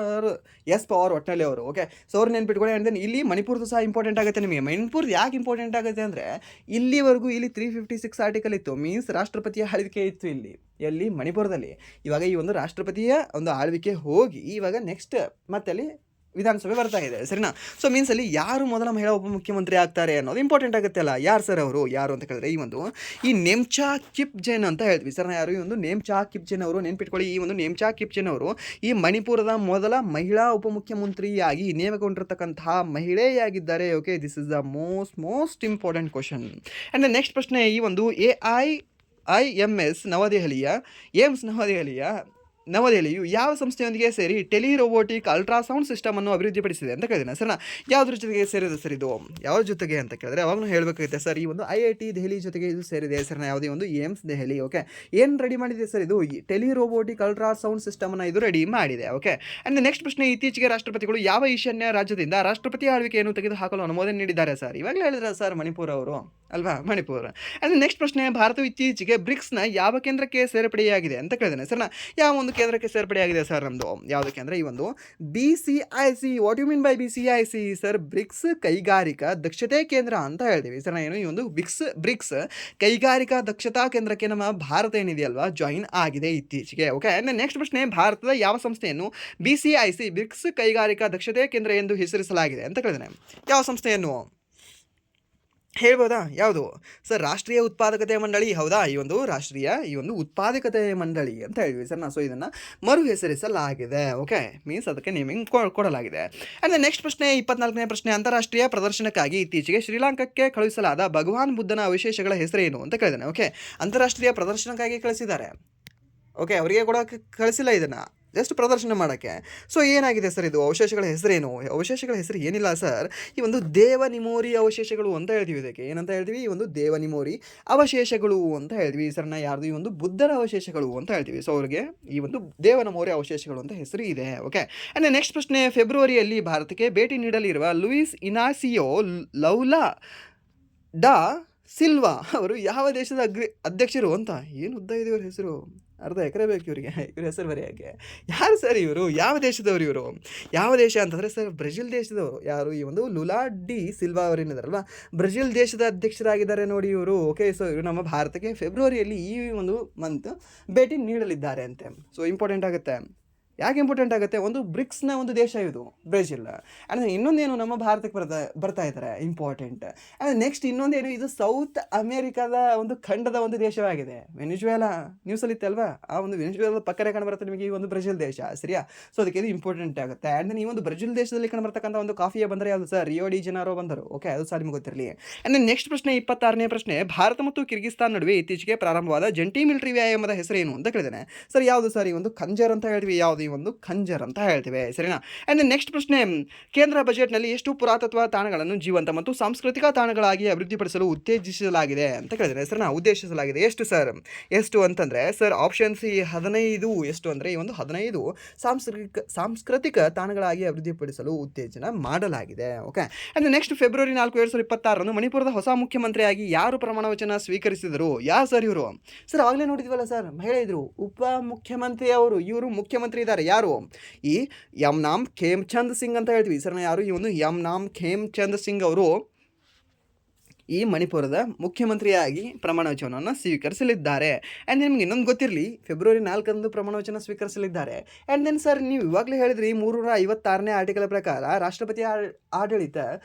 ಪವಾರ್ ಒಟ್ಟಿನಲ್ಲಿ ಅವರು. ಓಕೆ, ಸೊ ಅವ್ರು ನೆನ್ಪಿಟ್ಕೊಳ್ಳಿ. ಆ್ಯಂಡ್ ದೆನ್ ಇಲ್ಲಿ ಮಣಿಪುರದ್ದು ಸಹ ಇಂಪಾರ್ಟೆಂಟ್ ಆಗುತ್ತೆ ನಿಮಗೆ. ಮಣಿಪುರ ಯಾಕೆ ಇಂಪಾರ್ಟೆಂಟ್ ಆಗುತ್ತೆ ಅಂದರೆ ಇಲ್ಲಿವರೆಗೂ ಇಲ್ಲಿ 356 ಆರ್ಟಿಕಲ್ ಇತ್ತು, ಮೀನ್ಸ್ ರಾಷ್ಟ್ರಪತಿಯ ಆಳ್ವಿಕೆ ಇತ್ತು ಇಲ್ಲಿ. ಎಲ್ಲಿ? ಮಣಿಪುರದಲ್ಲಿ. ಇವಾಗ ಈ ಒಂದು ರಾಷ್ಟ್ರಪತಿಯ ಒಂದು ಆಳ್ವಿಕೆ ಹೋಗಿ ಇವಾಗ ನೆಕ್ಸ್ಟ್ ಮತ್ತೆ ಅಲ್ಲಿ ವಿಧಾನಸಭೆ ಬರ್ತಾ ಇದೆ, ಸರಿನಾ. ಸೊ ಮೀನ್ಸ್ ಅಲ್ಲಿ ಯಾರು ಮೊದಲ ಮಹಿಳಾ ಉಪಮುಖ್ಯಮಂತ್ರಿ ಆಗ್ತಾರೆ ಅನ್ನೋದು ಇಂಪಾರ್ಟೆಂಟ್ ಆಗುತ್ತೆ ಅಲ್ಲ. ಯಾರು ಸರ್ ಅವರು, ಯಾರು ಅಂತ ಕೇಳಿದ್ರೆ ಈ ನೇಮ್ಚಾ ಕಿಪ್ಜೆನ್ ಅಂತ ಹೇಳ್ತೀವಿ ಸರ್. ಯಾರು ಈ ಒಂದು ನೇಮ್ಚಾ ಕಿಪ್ಜೆನ್ ಅವರು, ನೆನ್ಪಿಟ್ಕೊಳ್ಳಿ, ಈ ಒಂದು ನೇಮ್ಚಾ ಕಿಪ್ಜೆನ್ ಅವರು ಈ ಮಣಿಪುರದ ಮೊದಲ ಮಹಿಳಾ ಉಪಮುಖ್ಯಮಂತ್ರಿಯಾಗಿ ನೇಮಕಗೊಂಡಿರ್ತಕ್ಕಂತಹ ಮಹಿಳೆಯಾಗಿದ್ದಾರೆ. Okay, this is the most important question. And next ಪ್ರಶ್ನೆ, ಈ ಒಂದು AIIMS ನವದೆಹಲಿಯು ಯಾವ ಸಂಸ್ಥೆಯೊಂದಿಗೆ ಸೇರಿ ಟೆಲಿರೋಬೋಟಿಕ್ ಅಲ್ಟ್ರಾಸೌಂಡ್ ಸಿಸ್ಟಮ್ ಅನ್ನು ಅಭಿವೃದ್ಧಿಪಡಿಸಿದೆ ಅಂತ ಕೇಳಿದ್ದೇನೆ ಸರ್. ಯಾವುದ್ರ ಜೊತೆಗೆ ಸೇರಿದೆ ಸರ್ ಇದು, ಯಾವ ಜೊತೆಗೆ ಅಂತ ಕೇಳಿದ್ರೆ ಅವಾಗಲೂ ಹೇಳಬೇಕಾಗುತ್ತೆ ಸರ್, ಈ ಒಂದು IIT ದೆಹಲಿ ಜೊತೆಗೆ ಇದು ಸೇರಿದೆ ಸರ್. ಯಾವುದೇ ಒಂದು ಏಮ್ಸ್ ದೆಹಲಿ. ಓಕೆ, ಏನು ರೆಡಿ ಮಾಡಿದೆ ಸರ್ ಇದು, ಟೆಲಿರೋಬೋಟಿಕ್ ಅಲ್ಟ್ರಾಸೌಂಡ್ ಸಿಸ್ಟಮನ್ನು ಇದು ರೆಡಿ ಮಾಡಿದೆ. ಓಕೆ, ಆ್ಯಂಡ್ ನೆಕ್ಸ್ಟ್ ಪ್ರಶ್ನೆ, ಇತ್ತೀಚೆಗೆ ರಾಷ್ಟ್ರಪತಿಗಳು ಯಾವ ಈಶಾನ್ಯ ರಾಜ್ಯದಿಂದ ರಾಷ್ಟ್ರಪತಿ ಆಳ್ವಿಕೆಯನ್ನು ತೆಗೆದುಹಾಕಲು ಅನುಮೋದನೆ ನೀಡಿದ್ದಾರೆ ಸರ್. ಇವಾಗಲೇ ಹೇಳಿದ್ರೆ ಸರ್, ಮಣಿಪುರ ಅವರು ಅಲ್ವಾ, ಮಣಿಪುರ. ಆ್ಯಂಡ್ ನೆಕ್ಸ್ಟ್ ಪ್ರಶ್ನೆ, ಭಾರತವು ಇತ್ತೀಚೆಗೆ ಬ್ರಿಕ್ಸ್ನ ಯಾವ ಕೇಂದ್ರಕ್ಕೆ ಸೇರ್ಪಡೆಯಾಗಿದೆ ಅಂತ ಕೇಳಿದ್ದೇನೆ ಸರ್. ಯಾವ ಒಂದು ಕೇಂದ್ರಕ್ಕೆ ಸೇರ್ಪಡೆಯಾಗಿದೆ ಸರ್ ನಮ್ಮದು, ಯಾವುದಕ್ಕೆ ಅಂದರೆ ಈ ಒಂದು BCIC. What you mean by BCIC sir? BRICS ಕೈಗಾರಿಕಾ ದಕ್ಷತೆ ಕೇಂದ್ರ ಅಂತ ಹೇಳ್ತೀವಿ ಸರ್. ಏನು, ಈ ಒಂದು ಬ್ರಿಕ್ಸ್ ಕೈಗಾರಿಕಾ ದಕ್ಷತಾ ಕೇಂದ್ರಕ್ಕೆ ನಮ್ಮ ಭಾರತ ಏನಿದೆಯಲ್ವಾ ಜಾಯಿನ್ ಆಗಿದೆ ಇತ್ತೀಚೆಗೆ. ಓಕೆ, ಆ್ಯಂಡ್ ನೆಕ್ಸ್ಟ್ ಪ್ರಶ್ನೆ, ಭಾರತದ ಯಾವ ಸಂಸ್ಥೆಯನ್ನು BCIC ಬ್ರಿಕ್ಸ್ ಕೈಗಾರಿಕಾ ದಕ್ಷತೆ ಕೇಂದ್ರ ಎಂದು ಹೆಸರಿಸಲಾಗಿದೆ ಅಂತ ಕೇಳಿದ್ದೇನೆ. ಯಾವ ಸಂಸ್ಥೆಯನ್ನು ಹೇಳ್ಬೋದಾ, ಯಾವುದು ಸರ್? ರಾಷ್ಟ್ರೀಯ ಉತ್ಪಾದಕತೆ ಮಂಡಳಿ. ಹೌದಾ, ಈ ಒಂದು ಉತ್ಪಾದಕತೆ ಮಂಡಳಿ ಅಂತ ಹೇಳಿದ್ವಿ ಸರ್. ಸೊ ಇದನ್ನು ಮರು ಹೆಸರಿಸಲಾಗಿದೆ. ಓಕೆ, ಮೀನ್ಸ್ ಅದಕ್ಕೆ ನೇಮಿಂಗ್ ಕೊಡಲಾಗಿದೆ. ಆ್ಯಂಡ್ ನೆಕ್ಸ್ಟ್ ಪ್ರಶ್ನೆ, 24ನೇ ಪ್ರಶ್ನೆ, ಅಂತಾರಾಷ್ಟ್ರೀಯ ಪ್ರದರ್ಶನಕ್ಕಾಗಿ ಇತ್ತೀಚೆಗೆ ಶ್ರೀಲಂಕಾಕ್ಕೆ ಕಳುಹಿಸಲಾದ ಭಗವಾನ್ ಬುದ್ಧನ ಅವಶೇಷಗಳ ಹೆಸರೇನು ಅಂತ ಕೇಳಿದ್ದೇನೆ. ಓಕೆ, ಅಂತಾರಾಷ್ಟ್ರೀಯ ಪ್ರದರ್ಶನಕ್ಕಾಗಿ ಕಳಿಸಿದ್ದಾರೆ. ಓಕೆ, ಅವರಿಗೆ ಕೂಡ ಕಳಿಸಿಲ್ಲ, ಇದನ್ನು ಜಸ್ಟ್ ಪ್ರದರ್ಶನ ಮಾಡೋಕ್ಕೆ. ಸೊ ಏನಾಗಿದೆ ಸರ್ ಇದು, ಅವಶೇಷಗಳ ಹೆಸರೇನು? ಅವಶೇಷಗಳ ಹೆಸರು ಏನಿಲ್ಲ ಸರ್, ಈ ಒಂದು ದೇವನಿಮೋರಿ ಅವಶೇಷಗಳು ಅಂತ ಹೇಳ್ತೀವಿ. ಇದಕ್ಕೆ ಏನಂತ ಹೇಳ್ತೀವಿ? ಈ ಒಂದು ದೇವನಿಮೋರಿ ಅವಶೇಷಗಳು ಅಂತ ಹೇಳ್ತೀವಿ ಸರ್. ಯಾರ್ದು, ಈ ಒಂದು ಬುದ್ಧರ ಅವಶೇಷಗಳು ಅಂತ ಹೇಳ್ತೀವಿ. ಸೊ ಅವ್ರಿಗೆ ಈ ಒಂದು ದೇವನಮೋರಿ ಅವಶೇಷಗಳು ಅಂತ ಹೆಸರು ಇದೆ. ಓಕೆ, ಆ್ಯಂಡ್ ನೆಕ್ಸ್ಟ್ ಪ್ರಶ್ನೆ, ಫೆಬ್ರವರಿಯಲ್ಲಿ ಭಾರತಕ್ಕೆ ಭೇಟಿ ನೀಡಲಿರುವ ಲೂಯಿಸ್ ಇನಾಸಿಯೋ ಲೌಲಾ ಡಾ ಸಿಲ್ವಾ ಅವರು ಯಾವ ದೇಶದ ಅಧ್ಯಕ್ಷರು ಅಂತ. ಏನು ಉದ್ದ ಇದೆ ಇವ್ರ ಹೆಸರು, ಅರ್ಧ ಎಕರೆ ಬೇಕು ಇವರಿಗೆ ಇವ್ರ ಹೆಸರು ಬರೆಯೋಕ್ಕೆ. ಯಾರು ಸರ್ ಇವರು, ಯಾವ ದೇಶದವರು ಇವರು? ಯಾವ ದೇಶ ಅಂತಂದರೆ ಸರ್, ಬ್ರೆಜಿಲ್ ದೇಶದವರು. ಯಾರು, ಈ ಒಂದು ಲುಲಾ ಡಿ ಸಿಲ್ವಾ ಅವರೇನಿದಾರಲ್ವ, ಬ್ರೆಜಿಲ್ ದೇಶದ ಅಧ್ಯಕ್ಷರಾಗಿದ್ದಾರೆ ನೋಡಿ ಇವರು. ಓಕೆ, ಸೊ ಇವರು ನಮ್ಮ ಭಾರತಕ್ಕೆ ಫೆಬ್ರವರಿಯಲ್ಲಿ ಈ ಒಂದು ಮಂತ್ ಭೇಟಿ ನೀಡಲಿದ್ದಾರೆ ಅಂತೆ. ಸೊ ಇಂಪಾರ್ಟೆಂಟ್ ಆಗುತ್ತೆ. ಯಾಕೆ ಇಂಪಾರ್ಟೆಂಟ್ ಆಗುತ್ತೆ? ಒಂದು ಬ್ರಿಕ್ಸ್ನ ಒಂದು ದೇಶ ಇದು ಬ್ರೆಜಿಲ್. ಆ್ಯಂಡ್ ಇನ್ನೊಂದೇನು, ನಮ್ಮ ಭಾರತಕ್ಕೆ ಬರ್ತಾ ಇದ್ದಾರೆ, ಇಂಪಾರ್ಟೆಂಟ್. ಆ್ಯಂಡ್ ನೆಕ್ಸ್ಟ್ ಇನ್ನೊಂದೇನು, ಇದು ಸೌತ್ ಅಮೇರಿಕಾದ ಒಂದು ಖಂಡದ ಒಂದು ದೇಶವಾಗಿದೆ. ವೆನಿಜುವೆಲಾ ನ್ಯೂಸಲ್ಲಿ ಇತ್ತಲ್ವಾ, ಆ ಒಂದು ವೆನಿಜುವೆಲಾ ಪಕ್ಕನೇ ಕಂಡುಬರುತ್ತೆ ನಿಮಗೆ ಈ ಒಂದು ಬ್ರೆಜಿಲ್ ದೇಶ, ಸರಿಯಾ. ಸೊ ಅದಕ್ಕೆ ಇದು ಇಂಪಾರ್ಟೆಂಟ್ ಆಗುತ್ತೆ. ಆ್ಯಂಡ್ ಈ ಒಂದು ಬ್ರೆಜಿಲ್ ದೇಶದಲ್ಲಿ ಕಂಡುಬರ್ತಕ್ಕಂಥ ಒಂದು ಕಾಫಿಯ ಬಂದರೆ ಯಾವುದು ಸರ್? ರಿಯೋ ಡಿ ಜನರೋ ಬಂದರು. ಓಕೆ, ಅದು ಸಹ ನಿಮಗೆ ಗೊತ್ತಿರಲಿ. ಆ್ಯಂಡ್ ನೆಕ್ಸ್ಟ್ ಪ್ರಶ್ನೆ, 26ನೇ ಪ್ರಶ್ನೆ, ಭಾರತ ಮತ್ತು ಕಿರ್ಗಿಸ್ತಾನ್ ನಡುವೆ ಇತ್ತೀಚೆಗೆ ಪ್ರಾರಂಭವಾದ ಜಂಟಿ ಮಿಲಿಟರಿ ವ್ಯಾಯಾಮದ ಹೆಸರೇನು ಅಂತ ಕೇಳಿದ್ದೇನೆ ಸರ್. ಯಾವುದು ಸರ್? ಈ ಒಂದು ಖಂಜರ್ ಅಂತ ಹೇಳ್ತೀವಿ. ಯಾವುದು? ಈ ಒಂದು ಖಂಜರ್ ಅಂತ ಹೇಳ್ತೇವೆ, ಸರಿನಾ. ಆ್ಯಂಡ್ ನೆಕ್ಸ್ಟ್ ಪ್ರಶ್ನೆ, ಕೇಂದ್ರ ಬಜೆಟ್ನಲ್ಲಿ ಎಷ್ಟು ಪುರಾತತ್ವ ತಾಣಗಳನ್ನು ಜೀವಂತ ಮತ್ತು ಸಾಂಸ್ಕೃತಿಕ ತಾಣಗಳಾಗಿ ಅಭಿವೃದ್ಧಿಪಡಿಸಲು ಉತ್ತೇಜಿಸಲಾಗಿದೆ ಅಂತ ಕೇಳಿದರೆ ಸರಿನಾ, ಉದ್ದೇಶಿಸಲಾಗಿದೆ. ಎಷ್ಟು ಸರ್? ಎಷ್ಟು ಅಂತಂದರೆ ಸರ್, ಆಪ್ಷನ್ ಸಿ 15. ಎಷ್ಟು ಅಂದರೆ ಈ ಒಂದು 15 ಸಾಂಸ್ಕೃತಿಕ ತಾಣಗಳಾಗಿ ಅಭಿವೃದ್ಧಿಪಡಿಸಲು ಉತ್ತೇಜನ ಮಾಡಲಾಗಿದೆ. ಓಕೆ, ಆ್ಯಂಡ್ ನೆಕ್ಸ್ಟ್ ಫೆಬ್ರವರಿ 4, 2026 ಮಣಿಪುರದ ಹೊಸ ಮುಖ್ಯಮಂತ್ರಿಯಾಗಿ ಯಾರು ಪ್ರಮಾಣ ವಚನ ಸ್ವೀಕರಿಸಿದರು? ಯಾರು ಸರ್ ಇವರು? ಸರ್ ಆಗಲೇ ನೋಡಿದ್ವಲ್ಲ ಸರ್, ಮಹಿಳೆ ಇದ್ರು, ಉಪ ಮುಖ್ಯಮಂತ್ರಿ ಅವರು. ಇವರು ಮುಖ್ಯಮಂತ್ರಿ ಇದ್ದಾರೆ. ಯಾರು? ಈ ಯಮ್ನಾಮ್ ಖೇಮ್ಚಂದ್ ಸಿಂಗ್ ಅಂತ ಹೇಳ್ತೀವಿ ಸರ್. ಯಾರು? ಈ ಒಂದು ಯಮ್ನಾಮ್ ಖೇಮ್ಚಂದ್ ಸಿಂಗ್ ಅವರು ಈ ಮಣಿಪುರದ ಮುಖ್ಯಮಂತ್ರಿಯಾಗಿ ಪ್ರಮಾಣ ವಚನವನ್ನು ಸ್ವೀಕರಿಸಲಿದ್ದಾರೆ. ಆ್ಯಂಡ್ ನಿಮ್ಗೆ ಇನ್ನೊಂದು ಗೊತ್ತಿರಲಿ, ಫೆಬ್ರವರಿ 4 ಪ್ರಮಾಣ ವಚನ ಸ್ವೀಕರಿಸಲಿದ್ದಾರೆ. ಆ್ಯಂಡ್ ದೆನ್ ಸರ್, ನೀವು ಇವಾಗಲೇ ಹೇಳಿದ್ರಿ 356ನೇ ಆರ್ಟಿಕಲ್ ಪ್ರಕಾರ ರಾಷ್ಟ್ರಪತಿ ಆಡಳಿತ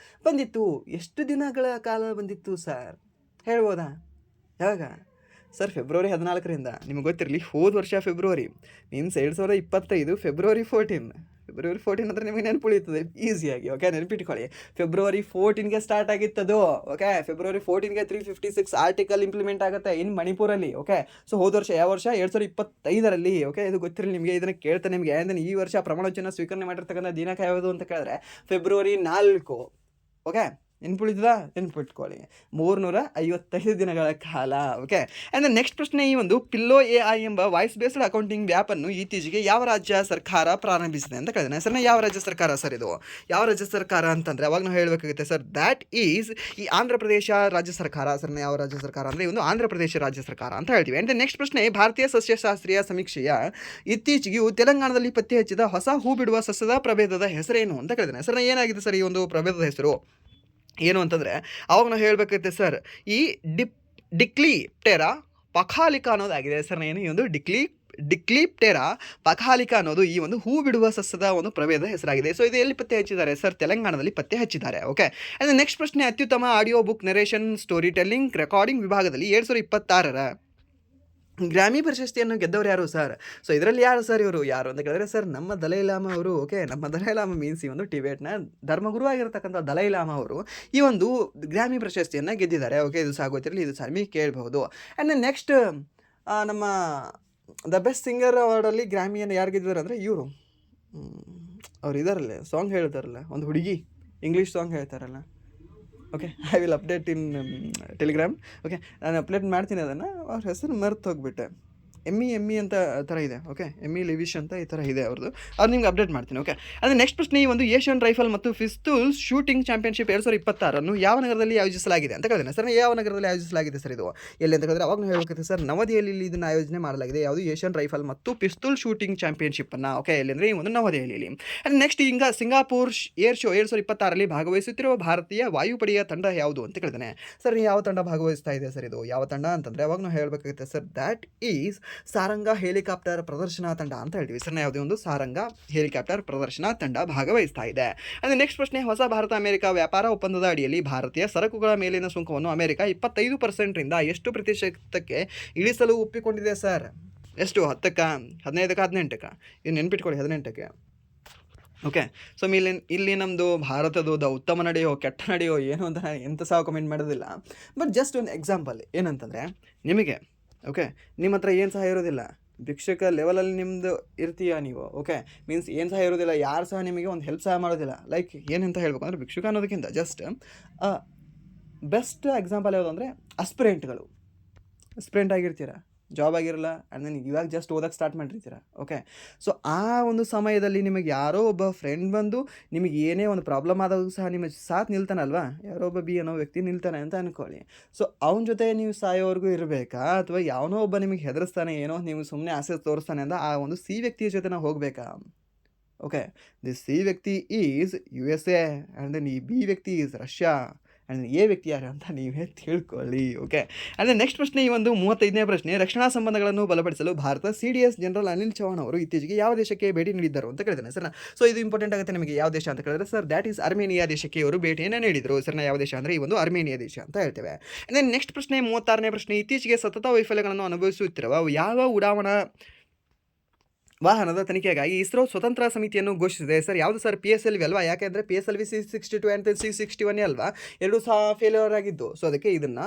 ಬಂದಿತ್ತು. ಎಷ್ಟು ದಿನಗಳ ಕಾಲ ಬಂದಿತ್ತು ಸರ್, ಹೇಳ್ಬೋದಾ? ಯಾವಾಗ ಸರ್? ಫೆಬ್ರವರಿ 14ರಿಂದ. ನಿಮ್ಗೆ ಗೊತ್ತಿರಲಿ, ಹೋದ ವರ್ಷ ಫೆಬ್ರವರಿ ಮೀನ್ಸ್ 2025 ಫೆಬ್ರವರಿ 14 ಅಂದರೆ ನಿಮಗೆ ನೆನಪುಳಿಯುತ್ತದೆ ಈಸಿಯಾಗಿ. ಓಕೆ, ನೆನಪಿಟ್ಕೊಳ್ಳಿ, ಫೆಬ್ರವರಿ 14ಗೆ ಸ್ಟಾರ್ಟ್ ಆಗಿತ್ತದು. ಓಕೆ, ಫೆಬ್ರವರಿ 14ಗೆ 356 ಆರ್ಟಿಕಲ್ ಇಂಪ್ಲಿಮೆಂಟ್ ಆಗುತ್ತೆ ಇನ್ ಮಣಿಪುರಲ್ಲಿ. ಓಕೆ, ಸೊ ಹೋದ ವರ್ಷ ಯಾವ ವರ್ಷ? 2025ರಲ್ಲಿ. ಓಕೆ, ಇದು ಗೊತ್ತಿರಲಿ ನಿಮಗೆ, ಇದನ್ನು ಕೇಳ್ತಾನೆ ನಿಮಗೆ. ಅಂದರೆ ಈ ವರ್ಷ ಪ್ರಮಾಣ ವಚನ ಸ್ವೀಕರಣೆ ಮಾಡಿರ್ತಕ್ಕಂಥ ದಿನಾಂಕ ಯಾವುದು ಅಂತ ಕೇಳಿದ್ರೆ ಫೆಬ್ರವರಿ 4. ಓಕೆ, ನೆನ್ಪಿಟ್ಕೊಳ್ಳಿ, 355 ದಿನಗಳ ಕಾಲ. ಓಕೆ, ಆ್ಯಂಡ್ ನೆಕ್ಸ್ಟ್ ಪ್ರಶ್ನೆ, ಈ ಒಂದು ಪಿಲ್ಲೋ AI ಎಂಬ ವಾಯ್ಸ್ ಬೇಸ್ಡ್ ಅಕೌಂಟಿಂಗ್ ಆ್ಯಪನ್ನು ಇತ್ತೀಚೆಗೆ ಯಾವ ರಾಜ್ಯ ಸರ್ಕಾರ ಪ್ರಾರಂಭಿಸಿದೆ ಅಂತ ಕೇಳಿದ್ದೇನೆ ಸರ್. ಯಾವ ರಾಜ್ಯ ಸರ್ಕಾರ ಸರ್ ಇದು? ಯಾವ ರಾಜ್ಯ ಸರ್ಕಾರ ಅಂತಂದರೆ ಅವಾಗ ನಾವು ಹೇಳಬೇಕಾಗುತ್ತೆ ಸರ್, ದ್ಯಾಟ್ ಈಸ್ ಈ ಆಂಧ್ರ ಪ್ರದೇಶ ರಾಜ್ಯ ಸರ್ಕಾರ ಸರ್. ಯಾವ ರಾಜ್ಯ ಸರ್ಕಾರ ಅಂದರೆ ಈ ಒಂದು ಆಂಧ್ರ ಪ್ರದೇಶ ರಾಜ್ಯ ಸರ್ಕಾರ ಅಂತ ಹೇಳ್ತೀವಿ. ಆ್ಯಂಡ್ ನೆಕ್ಸ್ಟ್ ಪ್ರಶ್ನೆ, ಭಾರತೀಯ ಸಸ್ಯಶಾಸ್ತ್ರೀಯ ಸಮೀಕ್ಷೆಯ ಇತ್ತೀಚೆಗೆ ತೆಲಂಗಾಣದಲ್ಲಿ ಪತ್ತೆ ಹಚ್ಚಿದ ಹೊಸ ಹೂ ಬಿಡುವ ಸಸ್ಯದ ಪ್ರಭೇದದ ಹೆಸರೇನು ಅಂತ ಕೇಳಿದ್ದೇನೆ ಸರ್. ಏನಾಗಿದೆ ಸರ್ ಈ ಒಂದು ಪ್ರಭೇದದ ಹೆಸರು? ಏನು ಅಂತಂದರೆ ಅವಾಗ ನಾವು ಹೇಳಬೇಕಾಗುತ್ತೆ ಸರ್, ಈ ಡಿಕ್ಲಿಪ್ಟೆರಾ ಪಖಾಲಿಕಾ ಅನ್ನೋದಾಗಿದೆ ಸರ್. ಏನು ಈ ಒಂದು ಡಿಕ್ಲಿಪ್ಟೆರಾ ಪಕಾಲಿಕಾ ಅನ್ನೋದು ಈ ಒಂದು ಹೂ ಬಿಡುವ ಸಸ್ಯದ ಒಂದು ಪ್ರಭೇದದ ಹೆಸರಾಗಿದೆ. ಸೊ ಇದು ಎಲ್ಲಿ ಪತ್ತೆ ಹಚ್ಚಿದ್ದಾರೆ ಸರ್? ತೆಲಂಗಾಣದಲ್ಲಿ ಪತ್ತೆ ಹಚ್ಚಿದ್ದಾರೆ. ಓಕೆ, ಅಂಡ್ ನೆಕ್ಸ್ಟ್ ಪ್ರಶ್ನೆ, ಅತ್ಯುತ್ತಮ audio book narration story telling recording ವಿಭಾಗದಲ್ಲಿ 2026ರ ಗ್ರಾಮಿ ಪ್ರಶಸ್ತಿಯನ್ನು ಗೆದ್ದವರು ಯಾರು ಸರ್? ಸೊ ಇದರಲ್ಲಿ ಯಾರು ಸರ್ ಇವರು? ಯಾರು ಅಂತ ಕೇಳಿದ್ರೆ ಸರ್, ನಮ್ಮ ದಲೈ ಲಾಮಾ ಅವರು. ಓಕೆ, ನಮ್ಮ ದಲೈ ಲಾಮಾ ಮೀನ್ಸ್ ಈ ಒಂದು ಟಿಬೇಟ್ನ ಧರ್ಮಗುರು ಆಗಿರತಕ್ಕಂಥ ದಲೈ ಲಾಮಾ ಅವರು ಈ ಒಂದು ಗ್ರಾಮಿ ಪ್ರಶಸ್ತಿಯನ್ನು ಗೆದ್ದಿದ್ದಾರೆ. ಓಕೆ, ಇದು ಸಹ ಗೊತ್ತಿರಲಿ, ಇದು ಸಹ ನಿಮಗೆ ಕೇಳಬಹುದು. ಆ್ಯಂಡ್ ನೆಕ್ಸ್ಟ್ ನಮ್ಮ ದ ಬೆಸ್ಟ್ ಸಿಂಗರ್ ಅವಾರ್ಡಲ್ಲಿ ಗ್ರಾಮಿಯನ್ನು ಯಾರು ಗೆದ್ದಿದ್ದಾರೆ ಅಂದರೆ ಇವರು, ಅವ್ರು ಇದಾರಲ್ಲ, ಸಾಂಗ್ ಹೇಳ್ತಾರಲ್ಲ, ಒಂದು ಹುಡುಗಿ ಇಂಗ್ಲೀಷ್ ಸಾಂಗ್ ಹೇಳ್ತಾರಲ್ಲ. Okay, I will update in Telegram. Okay, ನಾನು ಅಪ್ಡೇಟ್ ಮಾಡ್ತೀನಿ ಅದನ್ನು. ಅವ್ರ ಹೆಸರು ಮರ್ತು ಹೋಗ್ಬಿಟ್ಟೆ. ಎಮ್ಮಿ ಅಂತ ಥರ ಇದೆ. ಓಕೆ, ಎಮ್ಮಿ ಲಿವಿಶ್ ಅಂತ ಈ ಥರ ಇದೆ ಅವ್ರದ್ದು. ಅವ್ರು ನಿಮ್ಗೆ ಅಪ್ಡೇಟ್ ಮಾಡ್ತೀನಿ. ಓಕೆ, ಅಂದರೆ ನೆಕ್ಸ್ಟ್ ಪ್ರಶ್ನೆ, ಈ ಒಂದು ಏಷ್ಯನ್ ರೈಫಲ್ ಮತ್ತು ಪಿಸ್ತೂಲ್ ಶೂಟಿಂಗ್ ಚಾಂಪಿಯನ್ಶಿಪ್ 2026 ಯಾವ ನಗರದಲ್ಲಿ ಆಯೋಜಿಸಲಾಗಿದೆ ಅಂತ ಕೇಳಿದ್ರೆ ಸರ್, ಯಾವ ನಗರದಲ್ಲಿ ಆಯೋಜಿಸಲಾಗಿದೆ ಸರ್ ಇದು? ಎಲ್ಲಿ ಅಂತ ಕೇಳಿದ್ರೆ ಅವಾಗ ಹೇಳಬೇಕಂತೆ ಸರ್, ನವದೆಹಲಿಯಲ್ಲಿ ಇದನ್ನು ಆಯೋಜನೆ ಮಾಡಲಾಗಿದೆ. ಯಾವುದು? ಏಷ್ಯನ್ ರೈಫಲ್ ಮತ್ತು ಪಿಸ್ತೂಲ್ ಶೂಟಿಂಗ್ ಚಾಂಪಿಯನ್ಶಿಪ್ಪನ್ನು. ಓಕೆ, ಎಲ್ಲಿ ಅಂದರೆ ಈ ಒಂದು ನವದೆಹಲಿಯಲ್ಲಿ. ಆ್ಯಂಡ್ ನೆಕ್ಸ್ಟ್ ಈಗ ಸಿಂಗಾಪುರ್ ಏರ್ ಶೋ 2026ರಲ್ಲಿ ಭಾಗವಹಿಸುತ್ತಿರುವ ಭಾರತೀಯ ವಾಯುಪಡೆಯ ತಂಡ ಯಾವುದು ಅಂತ ಕೇಳಿದಾನೆ ಸರ್. ಯಾವ ತಂಡ ಭಾಗವಹಿಸ್ತಾ ಇದೆ ಸರ್? ಇದು ಯಾವ ತಂಡ ಅಂತಂದರೆ ಅವಾಗ ನಾವು ಹೇಳಬೇಕಾಗುತ್ತೆ sir, that is Sarang helicopter ಪ್ರದರ್ಶನ ತಂಡ ಅಂತ ಹೇಳ್ತೀವಿ ಸರ್. ಯಾವುದೇ ಒಂದು ಸಾರಂಗ ಹೆಲಿಕಾಪ್ಟರ್ ಪ್ರದರ್ಶನ ತಂಡ ಭಾಗವಹಿಸ್ತಾ ಇದೆ. ಅಂದರೆ ನೆಕ್ಸ್ಟ್ ಪ್ರಶ್ನೆ, ಹೊಸ ಭಾರತ ಅಮೆರಿಕ ವ್ಯಾಪಾರ ಒಪ್ಪಂದದ ಅಡಿಯಲ್ಲಿ ಭಾರತೀಯ ಸರಕುಗಳ ಮೇಲಿನ ಸುಂಕವನ್ನು ಅಮೆರಿಕ 25%ರಿಂದ ಎಷ್ಟು ಪ್ರತಿಶತಕ್ಕೆ ಇಳಿಸಲು ಒಪ್ಪಿಕೊಂಡಿದೆ ಸರ್? ಎಷ್ಟು? 10ಕ್ಕ, 15ಕ್ಕ, 18ಕ್ಕ? ಇದು ನೆನ್ಪಿಟ್ಕೊಳ್ಳಿ, 18ಕ್ಕೆ. ಓಕೆ, ಸೊ ಇಲ್ಲಿ ನಮ್ಮದು ಭಾರತದ ಉತ್ತಮ ನಡೆಯೋ ಕೆಟ್ಟ ನಡೆಯೋ ಏನು ಅಂತ ಎಂತ ಸಹ ಕಮೆಂಟ್ ಮಾಡೋದಿಲ್ಲ. ಬಟ್ ಜಸ್ಟ್ ಒಂದು ಎಕ್ಸಾಂಪಲ್ ಏನಂತಂದರೆ, ನಿಮಗೆ ಓಕೆ ನಿಮ್ಮ ಹತ್ರ ಏನು ಸಹ ಇರೋದಿಲ್ಲ, ಭಿಕ್ಷಕ ಲೆವೆಲಲ್ಲಿ ನಿಮ್ಮದು ಇರ್ತೀಯ ನೀವು. ಓಕೆ, ಮೀನ್ಸ್ ಏನು ಸಹ ಇರೋದಿಲ್ಲ, ಯಾರು ಸಹ ನಿಮಗೆ ಒಂದು ಹೆಲ್ಪ್ ಸಹ ಮಾಡೋದಿಲ್ಲ. ಲೈಕ್ ಏನಂತ ಹೇಳ್ಬೇಕು ಅಂದರೆ, ಭಿಕ್ಷುಕ ಅನ್ನೋದಕ್ಕಿಂತ ಜಸ್ಟ್ ಬೆಸ್ಟ್ ಎಕ್ಸಾಂಪಲ್ ಯಾವುದು ಅಂದರೆ ಅಸ್ಪಿರೆಂಟ್ಗಳು. ಅಸ್ಪಿರೆಂಟ್ ಆಗಿರ್ತೀರ, ಜಾಬ್ ಆಗಿರಲ್ಲ, ಆ್ಯಂಡ್ ದೆನ್ ಇವಾಗ ಜಸ್ಟ್ ಓದಕ್ಕೆ ಸ್ಟಾರ್ಟ್ ಮಾಡಿರ್ತೀರ. ಓಕೆ, ಸೊ ಆ ಒಂದು ಸಮಯದಲ್ಲಿ ನಿಮಗೆ ಯಾರೋ ಒಬ್ಬ ಫ್ರೆಂಡ್ ಬಂದು ನಿಮಗೆ ಏನೇ ಒಂದು ಪ್ರಾಬ್ಲಮ್ ಆದಾಗ ಸಹ ನಿಮಗೆ ಸಾಥ್ ನಿಲ್ತಾನಲ್ವಾ, ಯಾರೋ ಒಬ್ಬ ಬಿ ಅನ್ನೋ ವ್ಯಕ್ತಿ ನಿಲ್ತಾನೆ ಅಂತ ಅಂದ್ಕೊಳ್ಳಿ. ಸೊ ಅವನ ಜೊತೆ ನೀವು ಸಾಯೋವರೆಗೂ ಇರಬೇಕಾ, ಅಥವಾ ಯಾವನೋ ಒಬ್ಬ ನಿಮಗೆ ಹೆದರಿಸ್ತಾನೆ, ಏನೋ ನೀವು ಸುಮ್ಮನೆ ಆಸೆ ತೋರಿಸ್ತಾನೆ ಅಂತ ಆ ಒಂದು ಸಿ ವ್ಯಕ್ತಿಯ ಜೊತೆ ನಾವು ಹೋಗಬೇಕಾ? ಓಕೆ, ದಿ ಸಿ ವ್ಯಕ್ತಿ ಈಸ್ USA ಆ್ಯಂಡ್ ದೆನ್ ಈ ಬಿ ವ್ಯಕ್ತಿ ಈಸ್ ರಷ್ಯಾ ಆ್ಯಂಡ್ ಎ ವ್ಯಕ್ತಿ ಯಾರು ಅಂತ ನೀವೇ ತಿಳ್ಕೊಳ್ಳಿ. ಓಕೆ, ಅಂದರೆ ನೆಕ್ಸ್ಟ್ ಪ್ರಶ್ನೆ, ಈ ಒಂದು 35ನೇ ಪ್ರಶ್ನೆ, ರಕ್ಷಣಾ ಸಂಬಂಧಗಳನ್ನು ಬಲಪಡಿಸಲು ಭಾರತ CDS ಜನರಲ್ ಅನಿಲ್ ಚೌಹಾಣ್ ಅವರು ಇತ್ತೀಚೆಗೆ ಯಾವ ದೇಶಕ್ಕೆ ಭೇಟಿ ನೀಡಿದ್ದರು ಅಂತ ಕೇಳಿದ್ದೇನೆ ಸರ್. ಸೊ ಇದು ಇಂಪಾರ್ಟೆಂಟ್ ಆಗುತ್ತೆ ನಿಮಗೆ. ಯಾವ ದೇಶ ಅಂತ ಕೇಳಿದ್ರೆ ಸರ್, ದ್ಯಾಟ್ ಈಸ್ ಅರ್ಮೇನಿಯಾ ದೇಶಕ್ಕೆ ಇವರು ಭೇಟಿಯನ್ನು ನೀಡಿದರು ಸರ್. ಯಾವ ದೇಶ ಅಂದರೆ ಈ ಒಂದು ಅರ್ಮೇನಿಯಾ ದೇಶ ಅಂತ ಹೇಳ್ತೇವೆ. ಅಂದರೆ ನೆಕ್ಸ್ಟ್ ಪ್ರಶ್ನೆ, 36ನೇ ಪ್ರಶ್ನೆ, ಇತ್ತೀಚೆಗೆ ಸತತ ವೈಫಲ್ಯಗಳನ್ನು ಅನುಭವಿಸುತ್ತಿರುವ ಯಾವ ಉಡಾವಣಾ ವಾಹನದ ತನಿಖೆಗಾಗಿ ಇಸ್ರೋ ಸ್ವತಂತ್ರ ಸಮಿತಿಯನ್ನು ಘೋಷಿಸಿದೆ ಸರ್. ಯಾವುದು ಸರ್? PSLV ಅಲ್ವಾ? ಯಾಕೆಂದರೆ PSLV C-62 ಆ್ಯಂಡ್ C-61 ಅಲ್ವಾ, ಎರಡೂ ಸಹ ಫೇಲ್ಯೂರ್ ಆಗಿದ್ದು. ಸೊ ಅದಕ್ಕೆ ಇದನ್ನು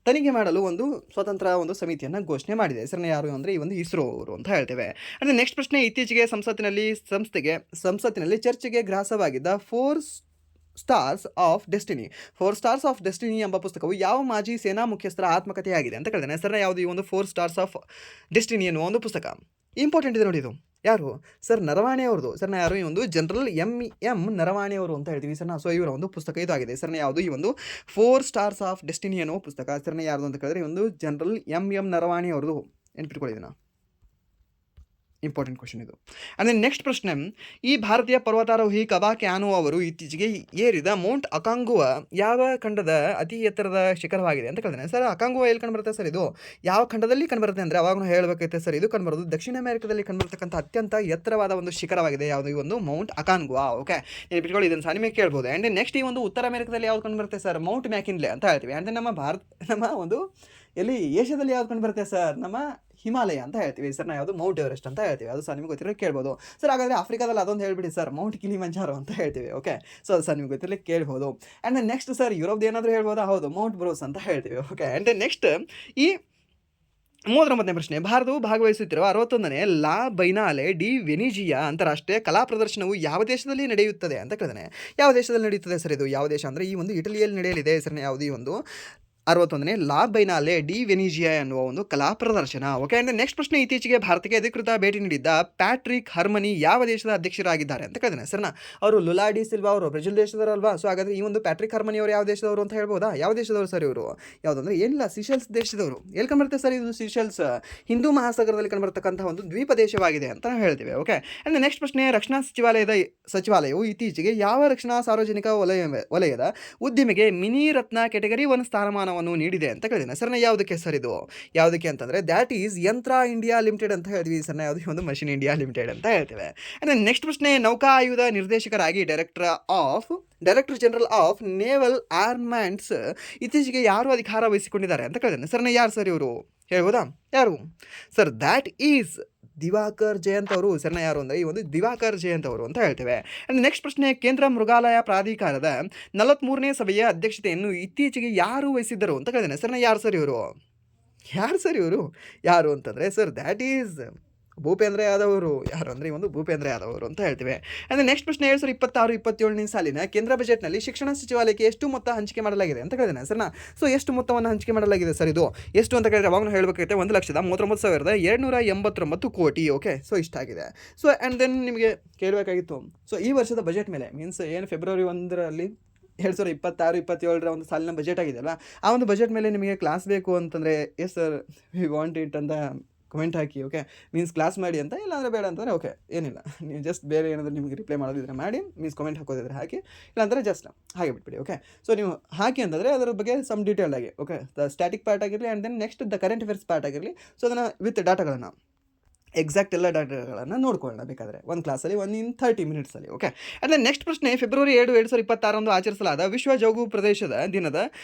ತನಿಖೆ ಮಾಡಲು ಒಂದು ಸ್ವತಂತ್ರ ಒಂದು ಸಮಿತಿಯನ್ನು ಘೋಷಣೆ ಮಾಡಿದೆ ಸರ್. ಯಾರು ಅಂದರೆ ಈ ಒಂದು ಇಸ್ರೋ ಅವರು ಅಂತ ಹೇಳ್ತೇವೆ. ಅಂದರೆ ನೆಕ್ಸ್ಟ್ ಪ್ರಶ್ನೆ, ಇತ್ತೀಚೆಗೆ ಸಂಸತ್ತಿನಲ್ಲಿ ಚರ್ಚೆಗೆ ಗ್ರಾಸವಾಗಿದ್ದ 4 ಸ್ಟಾರ್ಸ್ ಆಫ್ ಡೆಸ್ಟಿನಿ ಎಂಬ ಪುಸ್ತಕವು ಯಾವ ಮಾಜಿ ಸೇನಾ ಮುಖ್ಯಸ್ಥರ ಆತ್ಮಕಥೆಯಾಗಿದೆ ಅಂತ ಕೇಳಿದ್ದೇನೆ ಸರ್. ಯಾವುದು ಈ ಒಂದು 4 ಸ್ಟಾರ್ಸ್ ಆಫ್ ಡೆಸ್ಟಿನಿ ಎನ್ನುವ ಒಂದು ಪುಸ್ತಕ? ಇಂಪಾರ್ಟೆಂಟ್ ಇದೆ ನೋಡಿ ಇದು. ಯಾರು ಸರ್? ನರವಾಣೆ ಅವ್ರದ್ದು ಸರ್. ಯಾರು? ಈ ಒಂದು ಜನರಲ್ ಎಂ ನರವಾಣೆ ಅವರು ಅಂತ ಹೇಳ್ತೀವಿ ಸರ್. ಸೊ ಇವರ ಒಂದು ಪುಸ್ತಕ ಇದು ಆಗಿದೆ ಸರ್. ಯಾವುದು? ಈ ಒಂದು 4 ಸ್ಟಾರ್ಸ್ ಆಫ್ ಡೆಸ್ಟಿನಿ ಅನ್ನೋ ಪುಸ್ತಕ ಸರ್. ಯಾರ್ದು ಅಂತ ಕೇಳಿದ್ರೆ ಈ ಒಂದು ಜನರಲ್ ಎಂ ನರವಾಣೆ ಅವ್ರದ್ದು. ನೆನ್ಪಿಟ್ಕೊಳ್ಳಿದ್ದೀನ, ಇಂಪಾರ್ಟೆಂಟ್ ಕ್ವಶನ್ ಇದು. ಅಂದರೆ ನೆಕ್ಸ್ಟ್ ಪ್ರಶ್ನೆ, ಈ ಭಾರತೀಯ ಪರ್ವತಾರೋಹಿ ಕಬಾ ಕ್ಯಾನು ಅವರು ಇತ್ತೀಚೆಗೆ ಏರಿದ ಮೌಂಟ್ ಅಕಾಂಗುವಾ ಯಾವ ಖಂಡದ ಅತಿ ಎತ್ತರದ ಶಿಖರವಾಗಿದೆ ಅಂತ ಕೇಳಿದ್ದೇನೆ ಸರ್. ಅಕಾಂಗುವಾ ಎಲ್ಲಿ ಕಂಡುಬರುತ್ತೆ ಸರ್? ಇದು ಯಾವ ಖಂಡದಲ್ಲಿ ಕಂಡುಬರುತ್ತೆ ಅಂದರೆ ಅವಾಗ ಹೇಳಬೇಕೈತೆ ಸರ್, ಇದು ಕಂಡುಬರೋದು ದಕ್ಷಿಣ ಅಮೆರಿಕದಲ್ಲಿ ಕಂಡುಬರ್ತಕ್ಕಂಥ ಅತ್ಯಂತ ಎತ್ತರವಾದ ಒಂದು ಶಿಖರವಾಗಿದೆ. ಯಾವುದು? ಈ ಒಂದು ಮೌಂಟ್ ಅಕಾಂಗುವಾ. ಓಕೆ, ನೆನಪಿಟ್ಕೊಳ್ಳಿ, ಇದನ್ನು ಸಹ ನಿಮಗೆ ಕೇಳ್ಬೋದು. ಆ್ಯಂಡ್ ನೆಕ್ಸ್ಟ್ ಈ ಒಂದು ಉತ್ತರ ಅಮೆರಿಕದಲ್ಲಿ ಯಾವ್ದು ಕಂಡುಬರುತ್ತೆ ಸರ್? ಮೌಂಟ್ ಮ್ಯಾಕಿನ್ಲೆ ಅಂತ ಹೇಳ್ತೀವಿ. ಆ್ಯಂಡ್ ನಮ್ಮ ಒಂದು ಎಲ್ಲಿ ಏಷ್ಯಾದಲ್ಲಿ ಯಾವ್ದು ಕಂಡುಬರುತ್ತೆ ಸರ್? ನಮ್ಮ ಹಿಮಾಲಯ ಅಂತ ಹೇಳ್ತೀವಿ ಸರ್. ನಾವು ಯಾವುದು? ಮೌಂಟ್ ಎವರೆಸ್ಟ್ ಅಂತ ಹೇಳ್ತೀವಿ. ಅದು ಸಹ ನಿಮಗೆ ಗೊತ್ತಿರೋ ಕೇಳ್ಬೋದು ಸರ್. ಹಾಗಾದರೆ ಆಫ್ರಿಕಾದಲ್ಲಿ ಅದೊಂದು ಹೇಳ್ಬಿಡಿ ಸರ್, ಮೌಂಟ್ ಕಿಲಿಮಂಜಾರೋ ಅಂತ ಹೇಳ್ತೀವಿ. ಓಕೆ, ಸೊ ಅದು ಸಹ ನಿಮಗೆ ಗೊತ್ತಿರಲಿಕ್ಕೆ ಕೇಳ್ಬೋದು. ಆ್ಯಂಡ್ ನೆಕ್ಸ್ಟ್ ಸರ್, ಯುರೋಪ್ದು ಏನಾದರೂ ಹೇಳ್ಬೋದಾ? ಹೌದು, ಮೌಂಟ್ ಬ್ರೋಸ್ ಅಂತ ಹೇಳ್ತೀವಿ. ಓಕೆ, ಆ್ಯಂಡ್ ನೆಕ್ಸ್ಟ್ ಈ 39ನೇ ಪ್ರಶ್ನೆ, ಭಾರತವು ಭಾಗವಹಿಸುತ್ತಿರುವ 61ನೇ ಲಾ ಬೈನಾಲೆ ಡಿ ವೆನಿಜಿಯಾ ಅಂತಾರಾಷ್ಟ್ರೀಯ ಕಲಾ ಪ್ರದರ್ಶನವು ಯಾವ ದೇಶದಲ್ಲಿ ನಡೆಯುತ್ತದೆ ಅಂತ ಕೇಳಿದಾನೆ. ಯಾವ ದೇಶದಲ್ಲಿ ನಡೆಯುತ್ತದೆ ಸರ್ ಇದು? ಯಾವ ದೇಶ ಅಂದರೆ ಈ ಒಂದು ಇಟಲಿಯಲ್ಲಿ ನಡೆಯಲಿದೆ ಸರ್. ಯಾವುದು? ಈ ಒಂದು 61ನೇ ಲಾ ಬೈನಾಲೆ ಡಿ ವೆನಿಜಿಯಾ ಎನ್ನುವ ಒಂದು ಕಲಾ ಪ್ರದರ್ಶನ. ಓಕೆ, ಅಂದರೆ ನೆಕ್ಸ್ಟ್ ಪ್ರಶ್ನೆ, ಇತ್ತೀಚೆಗೆ ಭಾರತಕ್ಕೆ ಅಧಿಕೃತ ಭೇಟಿ ನೀಡಿದ್ದ ಪ್ಯಾಟ್ರಿಕ್ ಹರ್ಮನಿ ಯಾವ ದೇಶದ ಅಧ್ಯಕ್ಷರಾಗಿದ್ದಾರೆ ಅಂತ ಕೇಳಿದಾನೆ ಸರ್. ಅವರು ಲುಲಾ ಡಿ ಸಿಲ್ವಾ ಅವರು ಬ್ರೆಜಿಲ್ ದೇಶದವರು ಅಲ್ವಾ. ಸೊ ಹಾಗಾದರೆ ಈ ಒಂದು ಪ್ಯಾಟ್ರಿಕ್ ಹರ್ಮನಿ ಅವರು ಯಾವ ದೇಶದವರು ಅಂತ ಹೇಳ್ಬೋದಾ? ಯಾವ ದೇಶದವರು ಸರ್ ಇವರು? ಯಾವುದಂದ್ರೆ ಏನಿಲ್ಲ, ಸಿಶೆಲ್ಸ್ ದೇಶದವರು. ಎಲ್ಲಿ ಕಂಡುಬರುತ್ತೆ ಸರ್ ಇದು? ಸಿಶೆಲ್ಸ್ ಹಿಂದೂ ಮಹಾಸಾಗರದಲ್ಲಿ ಕಂಡುಬರ್ತಕ್ಕಂಥ ಒಂದು ದ್ವೀಪ ದೇಶವಾಗಿದೆ ಅಂತ ಹೇಳ್ತೀವಿ. ಓಕೆ, ಅಂದರೆ ನೆಕ್ಸ್ಟ್ ಪ್ರಶ್ನೆ, ರಕ್ಷಣಾ ಸಚಿವಾಲಯವು ಇತ್ತೀಚೆಗೆ ಯಾವ ರಕ್ಷಣಾ ಸಾರ್ವಜನಿಕ ವಲಯದ ಉದ್ದಿಮೆಗೆ ಮಿನಿ ರತ್ನ ಕ್ಯಾಟಗರಿ 1 ಸ್ಥಾನಮಾನವನ್ನು ಹಣವನ್ನು ನೀಡಿದೆ ಅಂತ ಕೇಳಿದ್ದೇನೆ ಸರ್ನ. ಯಾವುದಕ್ಕೆ ಸರ್ ಇದು? ಯಾವುದಕ್ಕೆ ಅಂತಂದರೆ ದ್ಯಾಟ್ ಈಸ್ ಯಂತ್ರ ಇಂಡಿಯಾ ಲಿಮಿಟೆಡ್ ಅಂತ ಹೇಳ್ತೀವಿ ಸರ್ನ. ಯಾವುದು? ಒಂದು ಮಷಿನ್ ಇಂಡಿಯಾ ಲಿಮಿಟೆಡ್ ಅಂತ ಹೇಳ್ತೇವೆ. ಆ್ಯಂಡ್ ನೆಕ್ಸ್ಟ್ ಪ್ರಶ್ನೆ, ನೌಕಾ ಆಯುಧ ನಿರ್ದೇಶಕರಾಗಿ ಡೈರೆಕ್ಟರ್ ಜನರಲ್ ಆಫ್ ನೇವಲ್ ಆರ್ಮೆಂಟ್ಸ್ ಇತ್ತೀಚೆಗೆ ಯಾರು ಅಧಿಕಾರ ವಹಿಸಿಕೊಂಡಿದ್ದಾರೆ ಅಂತ ಕೇಳಿದ್ದೇನೆ ಸರ್ನ. ಯಾರು ಸರ್ ಇವರು? ಹೇಳ್ಬೋದಾ? ಯಾರು sir? That is Diwakar Jayant ಅವರು ಸರ್ನ. ಯಾರು ಅಂದರೆ ಈ ಒಂದು ದಿವಾಕರ್ ಜಯಂತ್ ಅವರು ಅಂತ ಹೇಳ್ತೇವೆ. ಆ್ಯಂಡ್ ನೆಕ್ಸ್ಟ್ ಪ್ರಶ್ನೆ, ಕೇಂದ್ರ ಮೃಗಾಲಯ ಪ್ರಾಧಿಕಾರದ 43ನೇ ಸಭೆಯ ಅಧ್ಯಕ್ಷತೆಯನ್ನು ಇತ್ತೀಚೆಗೆ ಯಾರು ವಹಿಸಿದ್ದರು ಅಂತ ಕೇಳಿದ್ದೇನೆ ಸರ್ನ. ಯಾರು ಸರ್ ಇವರು? ಯಾರು ಅಂತಂದರೆ sir that is Bhupendra Yadav ಅವರು. ಯಾರು ಅಂದರೆ ಈ ಒಂದು ಭೂಪೇಂದ್ರ ಯಾದವ್ ಅವರು ಅಂತ ಹೇಳ್ತೇವೆ. ಅಂದರೆ ನೆಕ್ಸ್ಟ್ ಪ್ರಶ್ನೆ, 2026-27ನೇ ಸಾಲಿನ ಕೇಂದ್ರ ಬಜೆಟ್ನಲ್ಲಿ ಶಿಕ್ಷಣ ಸಚಿವಾಲಯಕ್ಕೆ ಎಷ್ಟು ಮೊತ್ತ ಹಂಚಿಕೆ ಮಾಡಲಾಗಿದೆ ಅಂತ ಕೇಳಿದ್ದೇನೆ ಸರ್ನ. ಸೊ ಎಷ್ಟು ಮೊತ್ತವನ್ನು ಹಂಚಿಕೆ ಮಾಡಲಾಗಿದೆ ಸರ್ ಇದು? ಎಷ್ಟು ಅಂತ ಕೇಳಿದ್ರೆ ಅವಾಗ ಹೇಳಬೇಕಾಗುತ್ತೆ 1,39,289 ಕೋಟಿ. ಓಕೆ, ಸೊ ಇಷ್ಟಾಗಿದೆ. ಸೊ ಆ್ಯಂಡ್ ದೆನ್ ನಿಮಗೆ ಕೇಳಬೇಕಾಗಿತ್ತು, ಸೊ ಈ ವರ್ಷದ ಬಜೆಟ್ ಮೇಲೆ ಮೀನ್ಸ್ ಏನು ಫೆಬ್ರವರಿ 1ರಲ್ಲಿ 2026-27ರ ಒಂದು ಸಾಲಿನ ಬಜೆಟ್ ಆಗಿದೆಯಲ್ಲ, ಆ ಒಂದು ಬಜೆಟ್ ಮೇಲೆ ನಿಮಗೆ ಕ್ಲಾಸ್ ಬೇಕು ಅಂತಂದರೆ yes sir we want it ಅಂತ ಕಮೆಂಟ್ ಹಾಕಿ. ಓಕೆ, ಮೀನ್ಸ್ ಕ್ಲಾಸ್ ಮಾಡಿ ಅಂತ, ಇಲ್ಲಾಂದರೆ ಬೇಡ ಅಂತಂದರೆ ಓಕೆ, ಏನಿಲ್ಲ, ನೀವು ಜಸ್ಟ್ ಬೇರೆ ಏನಾದರೂ ನಿಮಗೆ ರಿಪ್ಲೈ ಮಾಡೋದಿದ್ರೆ ಮಾಡಿ, ಮೀನ್ಸ್ ಕಮೆಂಟ್ ಹಾಕೋದಿದ್ರೆ ಹಾಕಿ, ಇಲ್ಲಾಂದರೆ ಜಸ್ಟ್ ಹಾಗೆ ಬಿಟ್ಬಿಡಿ. ಓಕೆ, ಸೊ ನೀವು ಹಾಕಿ ಅಂತಂದರೆ ಅದರ ಬಗ್ಗೆ ಸಮ್ ಡೀಟೇಲ್ ಆಗಿ, ಓಕೆ, ದ ಸ್ಟ್ಯಾಟಿಕ್ ಪಾರ್ಟ್ ಆಗಿರಲಿ and then next the current affairs part ಆಗಿರಲಿ, ಸೊ ಅದನ್ನು ವಿತ್ ಡಾಟಾಗಳನ್ನು ಎಕ್ಸಾಕ್ಟ್ ಎಲ್ಲ ಡಾಟಾಗಳನ್ನು ನೋಡ್ಕೊಳ್ಳೋಣ ಬೇಕಾದರೆ ಒಂದು ಕ್ಲಾಸಲ್ಲಿ 30 ಮಿನಿಟ್ಸಲ್ಲಿ. ಓಕೆ, ಆ್ಯಂಡ್ ದೆನ್ ನೆಕ್ಸ್ಟ್ ಪ್ರಶ್ನೆ, ಫೆಬ್ರವರಿ 7, 2026 ಆಚರಿಸಲಾದ ವಿಶ್ವ ಜೌಗು ಪ್ರದೇಶದ ದಿನದ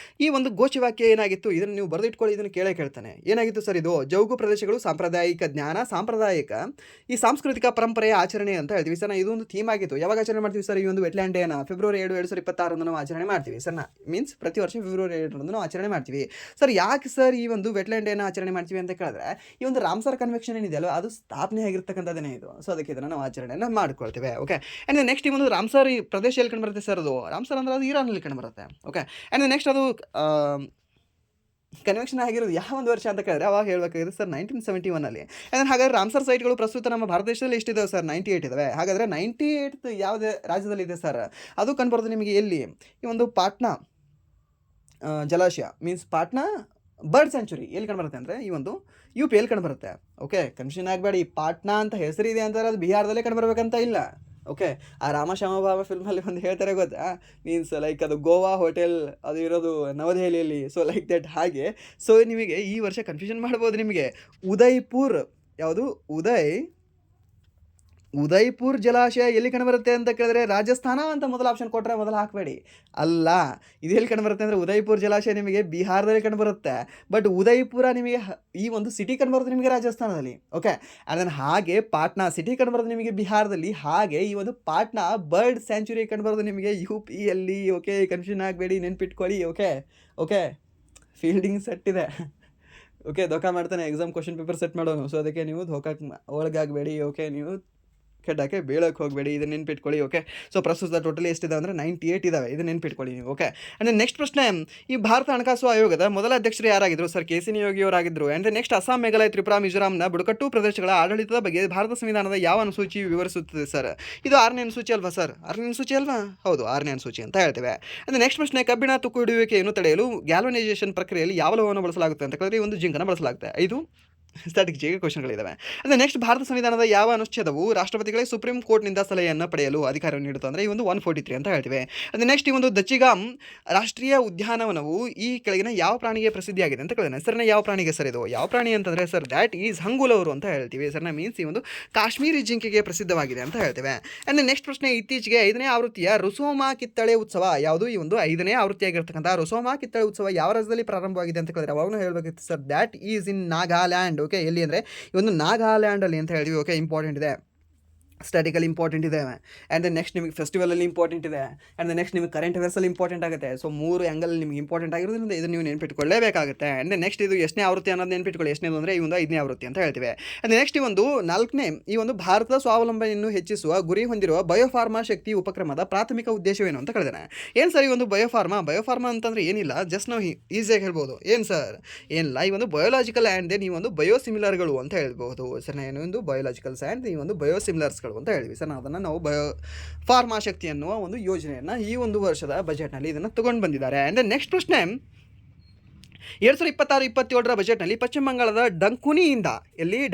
ಈ ಒಂದು ಘೋಷವಾಕ್ಯ ಏನಾಗಿತ್ತು? ಇದನ್ನು ನೀವು ಬರೆದಿಟ್ಕೊಳ್ಳಿ, ಇದನ್ನು ಕೇಳ್ತಾನೆ. ಏನಾಗಿತ್ತು ಸರ್ ಇದು? ಜೌಗು ಪ್ರದೇಶಗಳು ಸಾಂಪ್ರದಾಯಿಕ ಜ್ಞಾನ, ಈ ಸಾಂಸ್ಕೃತಿಕ ಪರಂಪರೆಯ ಆಚರಣೆ ಅಂತ ಹೇಳ್ತೀವಿ ಸರ್. ಇದು ಒಂದು ಥೀಮ್ ಆಗಿತ್ತು. ಯಾವಾಗ ಆಚರಣೆ ಮಾಡ್ತೀವಿ ಸರ್? ಈ ಒಂದು ವೆಟ್ಲ್ಯಾಂಡ್ ಡೇನ ಫೆಬ್ರವರಿ 7, 2026 ನಾವು ಆಚರಣೆ ಮಾಡ್ತೀವಿ ಸರ್. ಮೀನ್ಸ್ ಪ್ರತಿ ವರ್ಷ ಫೆಬ್ರವರಿ 7 ನಾವು ಆಚರಣೆ ಮಾಡ್ತೀವಿ ಸರ್. ಯಾಕೆ ಸರ್ ಈ ಒಂದು ವೆಟ್ಲ್ಯಾಂಡ್ ಡೇನ ಆಚರಣೆ ಮಾಡ್ತೀವಿ ಅಂತ ಕೇಳಿದ್ರೆ, ಈ ಒಂದು ರಾಮ್ಸರ್ ಕನ್ವೆನ್ಷನ್ ಏನಿದೆಯಲ್ಲ ಅದು ಸ್ಥಾಪನೆ ಆಗಿರ್ತಕ್ಕಂಥದ್ದೇನೆ ಇದು. ಸೊ ಅದಕ್ಕೆ ಇದನ್ನು ನಾವು ಆಚರಣೆಯನ್ನು ಮಾಡ್ಕೊಳ್ತೇವೆ. ಓಕೆ, ಆ್ಯಂಡ್ ನೆಕ್ಸ್ಟ್ ಈ ಒಂದು ರಾಮ್ಸರ್ ಈ ಪ್ರದೇಶ ಎಲ್ಲಿ ಕಂಡು ಬರುತ್ತೆ ಸರ್? ಅದು ರಾಮ್ಸರ್ ಅಂದರೆ ಅದು ಇರಾನಲ್ಲಿ ಕಂಡು ಬರುತ್ತೆ. ಓಕೆ, ಆ್ಯಂಡ್ ನೆಕ್ಸ್ಟ್ ಅದು ಕನ್ವೆನ್ಷನ್ ಆಗಿರೋದು ಯಾವ ಒಂದು ವರ್ಷ ಅಂತ ಕೇಳಿದ್ರೆ ಅವಾಗ ಹೇಳಬೇಕಾಗಿದೆ ಸರ್ 1971. ಆ್ಯಂಡ್ ಹಾಗಾದರೆ ರಾಮ್ಸರ್ ಸೈಟ್ಗಳು ಪ್ರಸ್ತುತ ನಮ್ಮ ಭಾರತ ದೇಶದಲ್ಲಿ ಎಷ್ಟಿದ್ದಾವೆ ಸರ್? 98 ಇದ್ದಾವೆ. ಹಾಗಾದರೆ 98th ಯಾವುದೇ ರಾಜ್ಯದಲ್ಲಿದೆ ಸರ್? ಅದು ಕಂಡುಬರೋದು ನಿಮಗೆ ಎಲ್ಲಿ? ಈ ಒಂದು ಪಾಟ್ನಾ ಜಲಾಶಯ, ಮೀನ್ಸ್ ಪಾಟ್ನಾ ಬರ್ಡ್ ಸ್ಯಾಂಚುರಿ ಎಲ್ಲಿ ಕಂಡುಬರುತ್ತೆ ಅಂದರೆ ಈ ಒಂದು UP ಎಲ್ಲಿ ಕಂಡುಬರುತ್ತೆ. ಓಕೆ, ಕನ್ಫ್ಯೂಷನ್ ಆಗಬೇಡಿ. ಪಾಟ್ನಾ ಅಂತ ಹೆಸರಿದೆ ಅಂತಾರೆ, ಅದು ಬಿಹಾರದಲ್ಲೇ ಕಂಡುಬರ್ಬೇಕಂತ ಇಲ್ಲ. ಓಕೆ, ಆ ರಾಮಶ್ಯಾಮ ಬಾಬಾ ಫಿಲ್ಮಲ್ಲಿ ಒಂದು ಹೇಳ್ತಾರೆ ಗೊತ್ತಾ, ಮೀನ್ಸ್ ಲೈಕ್ ಅದು ಗೋವಾ ಹೋಟೆಲ್ ಅದು ಇರೋದು ನವದೆಹಲಿಯಲ್ಲಿ. ಸೊ ಲೈಕ್ ದಟ್ ಹಾಗೆ. ಸೊ ನಿಮಗೆ ಈ ವರ್ಷ ಕನ್ಫ್ಯೂಷನ್ ಮಾಡ್ಬೋದು ನಿಮಗೆ. ಉದಯ್ಪುರ್, ಯಾವುದು? ಉದಯ್ಪುರ್ ಜಲಾಶಯ ಎಲ್ಲಿ ಕಂಡುಬರುತ್ತೆ ಅಂತ ಕೇಳಿದ್ರೆ ರಾಜಸ್ಥಾನ ಅಂತ ಮೊದಲ ಆಪ್ಷನ್ ಕೊಟ್ಟರೆ ಮೊದಲು ಹಾಕಬೇಡಿ. ಅಲ್ಲ, ಇದು ಎಲ್ಲಿ ಕಂಡುಬರುತ್ತೆ ಅಂದರೆ ಉದಯ್ಪುರ್ ಜಲಾಶಯ ನಿಮಗೆ ಬಿಹಾರದಲ್ಲಿ ಕಂಡುಬರುತ್ತೆ. ಬಟ್ ಉದಯ್ಪುರ ನಿಮಗೆ ಈ ಒಂದು ಸಿಟಿ ಕಂಡುಬರುತ್ತೆ ನಿಮಗೆ ರಾಜಸ್ಥಾನದಲ್ಲಿ. ಓಕೆ, ಅದನ್ನು ಹಾಗೆ ಪಾಟ್ನಾ ಸಿಟಿ ಕಂಡುಬರೋದು ನಿಮಗೆ ಬಿಹಾರದಲ್ಲಿ. ಹಾಗೆ ಈ ಒಂದು ಪಾಟ್ನಾ ಬರ್ಡ್ ಸ್ಯಾಂಚುರಿ ಕಂಡುಬರೋದು ನಿಮಗೆ UPಯಲ್ಲಿ. ಓಕೆ, ಕನ್ಫ್ಯೂಷನ್ ಆಗಬೇಡಿ, ನೆನ್ಪಿಟ್ಕೊಳ್ಳಿ. ಓಕೆ, ಫೀಲ್ಡಿಂಗ್ ಸೆಟ್ ಇದೆ. ಓಕೆ, ಧೋಕಾ ಮಾಡ್ತಾನೆ ಎಕ್ಸಾಮ್ ಕ್ವಶನ್ ಪೇಪರ್ ಸೆಟ್ ಮಾಡೋನು. ಸೊ ಅದಕ್ಕೆ ನೀವು ಧೋಕಾಕ್ಕೆ ಒಳಗಾಗಬೇಡಿ. ಓಕೆ, ನೀವು ಕೆಡ್ಡಕ್ಕೆ ಬೀಳಕ್ಕೆ ಹೋಗಬೇಡಿ, ಇದನ್ನು ನೆನ್ಪಿಟ್ಕೊಳ್ಳಿ. ಓಕೆ, ಸೊ ಪ್ರಸ್ತುತ ಟೋಟಲಿ ಎಷ್ಟಿದೆ ಅಂದರೆ 98 ಇದ್ದಾವೆ. ಇದನ್ನು ನೆನ್ಪಿಟ್ಕೊಳ್ಳಿ ನೀವು. ಓಕೆ, ಆ್ಯಂಡ್ ನೆಕ್ಸ್ಟ್ ಪ್ರಶ್ನೆ, ಈ ಭಾರತ ಹಣಕಾಸು ಆಯೋಗದ ಮೊದಲ ಅಧ್ಯಕ್ಷರು ಯಾರಾಗಿದ್ದರು ಸರ್? KC ನಿಯೋಗಿ ಅವರಾಗಿದ್ದರು. ಆ್ಯಂಡ್ ನೆಕ್ಸ್ಟ್, ಅಸ್ಸಾಂ, ಮೇಘಾಲಯ, ತ್ರಿಪುರಾ, ಮಿಜೋರಾಂನ ಬುಡಕಟ್ಟು ಪ್ರದೇಶಗಳ ಆಡಳಿತದ ಬಗ್ಗೆ ಭಾರತ ಸಂವಿಧಾನದ ಯಾವ ಅನುಸೂಚಿ ವಿವರಿಸುತ್ತದೆ ಸರ್? ಇದು 6ನೇ ಅನುಸೂಚಿ ಅಲ್ವಾ ಸರ್? 6ನೇ ಅನುಸೂಚಿ ಅಲ್ವಾ? ಹೌದು, 6ನೇ ಅನುಸೂಚಿ ಅಂತ ಹೇಳ್ತೇವೆ. ಆ್ಯಂಡ್ ನೆಕ್ಸ್ಟ್ ಪ್ರಶ್ನೆ, ಕಬ್ಬಿಣ ತುಕ್ಕು ಹಿಡಿಯುವಿಕೆಯನ್ನು ತಡೆಯಲು ಗ್ಯಾಲ್ವನೈಸೇಷನ್ ಪ್ರಕ್ರಿಯೆಯಲ್ಲಿ ಯಾವ ಲೋಹವನ್ನು ಬಳಸಲಾಗುತ್ತೆ ಅಂತ ಕೇಳಿದ್ರೆ ಈ ಒಂದು ಜಿಂಕನ್ನು ಬಳಸಲಾಗುತ್ತೆ. ಇದು ಸ್ಟ್ಯಾಟಿಕ್ ಜಿಗೆ ಕ್ವಶನ್ಗಳಿದ್ದಾವೆ. ಅಂದರೆ ನೆಕ್ಸ್ಟ್, ಭಾರತ ಸಂವಿಧಾನದ ಯಾವ ಅನುಚ್ಛೇದವು ರಾಷ್ಟ್ರಪತಿಗಳಿಗೆ ಸುಪ್ರೀಂ ಕೋರ್ಟ್ನಿಂದ ಸಲಹೆಯನ್ನು ಪಡೆಯಲು ಅಧಿಕಾರವನ್ನು ನೀಡುತ್ತೆ ಅಂದರೆ ಈ ಒಂದು 143 ಅಂತ ಹೇಳ್ತೀವಿ. ಅಂದರೆ ನೆಕ್ಸ್ಟ್, ಈ ಒಂದು ದಚ್ಚಿಗಾಮ್ ರಾಷ್ಟ್ರೀಯ ಉದ್ಯಾನವನವು ಈ ಕೆಳಗಿನ ಯಾವ ಪ್ರಾಣಿಗೆ ಪ್ರಸಿದ್ಧಿಯಾಗಿದೆ ಅಂತ ಕೇಳಿದ್ರೆ ಸರ್ನ ಯಾವ ಪ್ರಾಣಿಗೆ ಸರ್ ಇದು? ಯಾವ ಪ್ರಾಣಿ ಅಂತಂದರೆ ಸರ್ ದ್ಯಾಟ್ ಈಸ್ ಹಂಗುಲವರು ಅಂತ ಹೇಳ್ತೀವಿ ಸರ್ನ. ಮೀನ್ಸ್ ಈ ಒಂದು ಕಾಶ್ಮೀರಿ ಜಿಂಕೆಗೆ ಪ್ರಸಿದ್ಧವಾಗಿದೆ ಅಂತ ಹೇಳ್ತೇವೆ. ಆ್ಯಂಡ್ ನೆಕ್ಸ್ಟ್ ಪ್ರಶ್ನೆ, ಇತ್ತೀಚೆಗೆ 5ನೇ ಆವೃತ್ತಿಯ ರುಸೋಮಾ ಕಿತ್ತಳೆ ಉತ್ಸವ ಯಾವುದು? ಈ ಒಂದು 5ನೇ ಆವೃತ್ತಿಯಾಗಿರ್ತಕ್ಕಂಥ ರುಸೋಮಾ ಕಿತ್ತಳೆ ಉತ್ಸವ ಯಾವ ರಾಜ್ಯದಲ್ಲಿ ಪ್ರಾರಂಭವಾಗಿದೆ ಅಂತ ಕೇಳಿದ್ರೆ ಅವಾಗೂ ಹೇಳಬೇಕಿತ್ತು sir that is in Nagaland. Okay, ಎಲ್ಲಿ ಅಂದರೆ ಈ ಒಂದು ನಾಗಾಲ್ಯಾಂಡಲ್ಲಿ ಅಂತ ಹೇಳ್ತೀವಿ. ಓಕೆ, ಇಂಪಾರ್ಟೆಂಟ್ ಇದೆ, ಸ್ಟ್ಯಾಟಿಕಲಿ ಇಂಪಾರ್ಟೆಂಟ್ ಇದೆ. ಆ್ಯಂಡ್ ದೆನ್ ನೆಕ್ಸ್ಟ್ ನಿಮಗೆ ಫೆಸ್ಟಿವಲಲ್ಲಿ ಇಂಪಾರ್ಟೆಂಟ್ ಇದೆ. ಆ್ಯಂಡ್ ದೆನ್ ನೆಕ್ಸ್ಟ್ ನಿಮಗೆ ಕರೆಂಟ್ ಅಫೇರ್ಸಲ್ಲಿ ಇಂಪಾರ್ಟೆಂಟ್ ಆಗುತ್ತೆ. ಸೊ 3 ಆ್ಯಂಗಲ್ ನಿಮಗೆ ಇಂಪಾರ್ಟೆಂಟ್ ಆಗಿರೋದ್ರಿಂದ ಇದನ್ನು ನೀವು ನೆನ್ಪಿಟ್ಕೊಳ್ಳೇಬೇಕಾಗುತ್ತೆ. ಆ್ಯಂಡ್ ದೆನ್ ನೆಕ್ಸ್ಟ್, ಇದು ಎಷ್ಟನೇ ಆವೃತ್ತಿ ಅನ್ನೋದು ನೆನ್ಪಿಟ್ಕೊಳ್ಳಿ. ಎಷ್ಟನೇದು ಅಂದರೆ ಈ ಒಂದು 5ನೇ ಆವೃತ್ತಿ ಅಂತ ಹೇಳ್ತೀವಿ. ಆ್ಯಂಡ್ ನೆಕ್ಸ್ಟ್, ಈ ಒಂದು 4ನೇ ಈ ಒಂದು ಭಾರತದ ಸ್ವಾವಲಂಬನೆಯನ್ನು ಹೆಚ್ಚಿಸುವ ಗುರಿ ಹೊಂದಿರುವ ಬಯೋಫಾರ್ಮಾ ಶಕ್ತಿ ಉಪಕ್ರಮದ ಪ್ರಾಥಮಿಕ ಉದ್ದೇಶವೇನು ಅಂತ ಕೇಳಿದಾನೆ. ಏನು ಸರ್ ಈ ಒಂದು ಬಯೋಫಾರ್ಮಾ ಅಂತಂದರೆ ಏನಿಲ್ಲ, ಜಸ್ಟ್ ನಾವು ಈಸಿಯಾಗಿ ಹೇಳ್ಬೋದು. ಏನು ಸರ್? ಏನಿಲ್ಲ, ಈ ಒಂದು ಬಯೋಲಾಜಿಕಲ್ ಆ್ಯಂಡ್ ದೆನ್ ಈ ಒಂದು ಬಯೋಸಿಮಿಲರ್ಗಳು ಅಂತ ಹೇಳ್ಬೋದು ಸರ್. ಏನು ಒಂದು ಬಯೋಲಾಜಿಕಲ್ಸ್ ಆ್ಯಂಡ್ ಈ ಒಂದು ಬಯೋಸಿಮಿಲರ್ಸ್ ಅಂತ ಹೇಳಿದ್ವಿ ಸರ್. ಅದನ್ನು ನಾವು ಫಾರ್ಮಾ ಶಕ್ತಿ ಅನ್ನುವ ಒಂದು ಯೋಜನೆಯನ್ನು ಈ ಒಂದು ವರ್ಷದ ಬಜೆಟ್ನಲ್ಲಿ ಇದನ್ನು ತಗೊಂಡು ಬಂದಿದ್ದಾರೆ. ಆ್ಯಂಡ್ ನೆಕ್ಸ್ಟ್ ಪ್ರಶ್ನೆ, 2026-27ರ ಬಜೆಟ್ನಲ್ಲಿ ಪಶ್ಚಿಮ ಬಂಗಾಳದ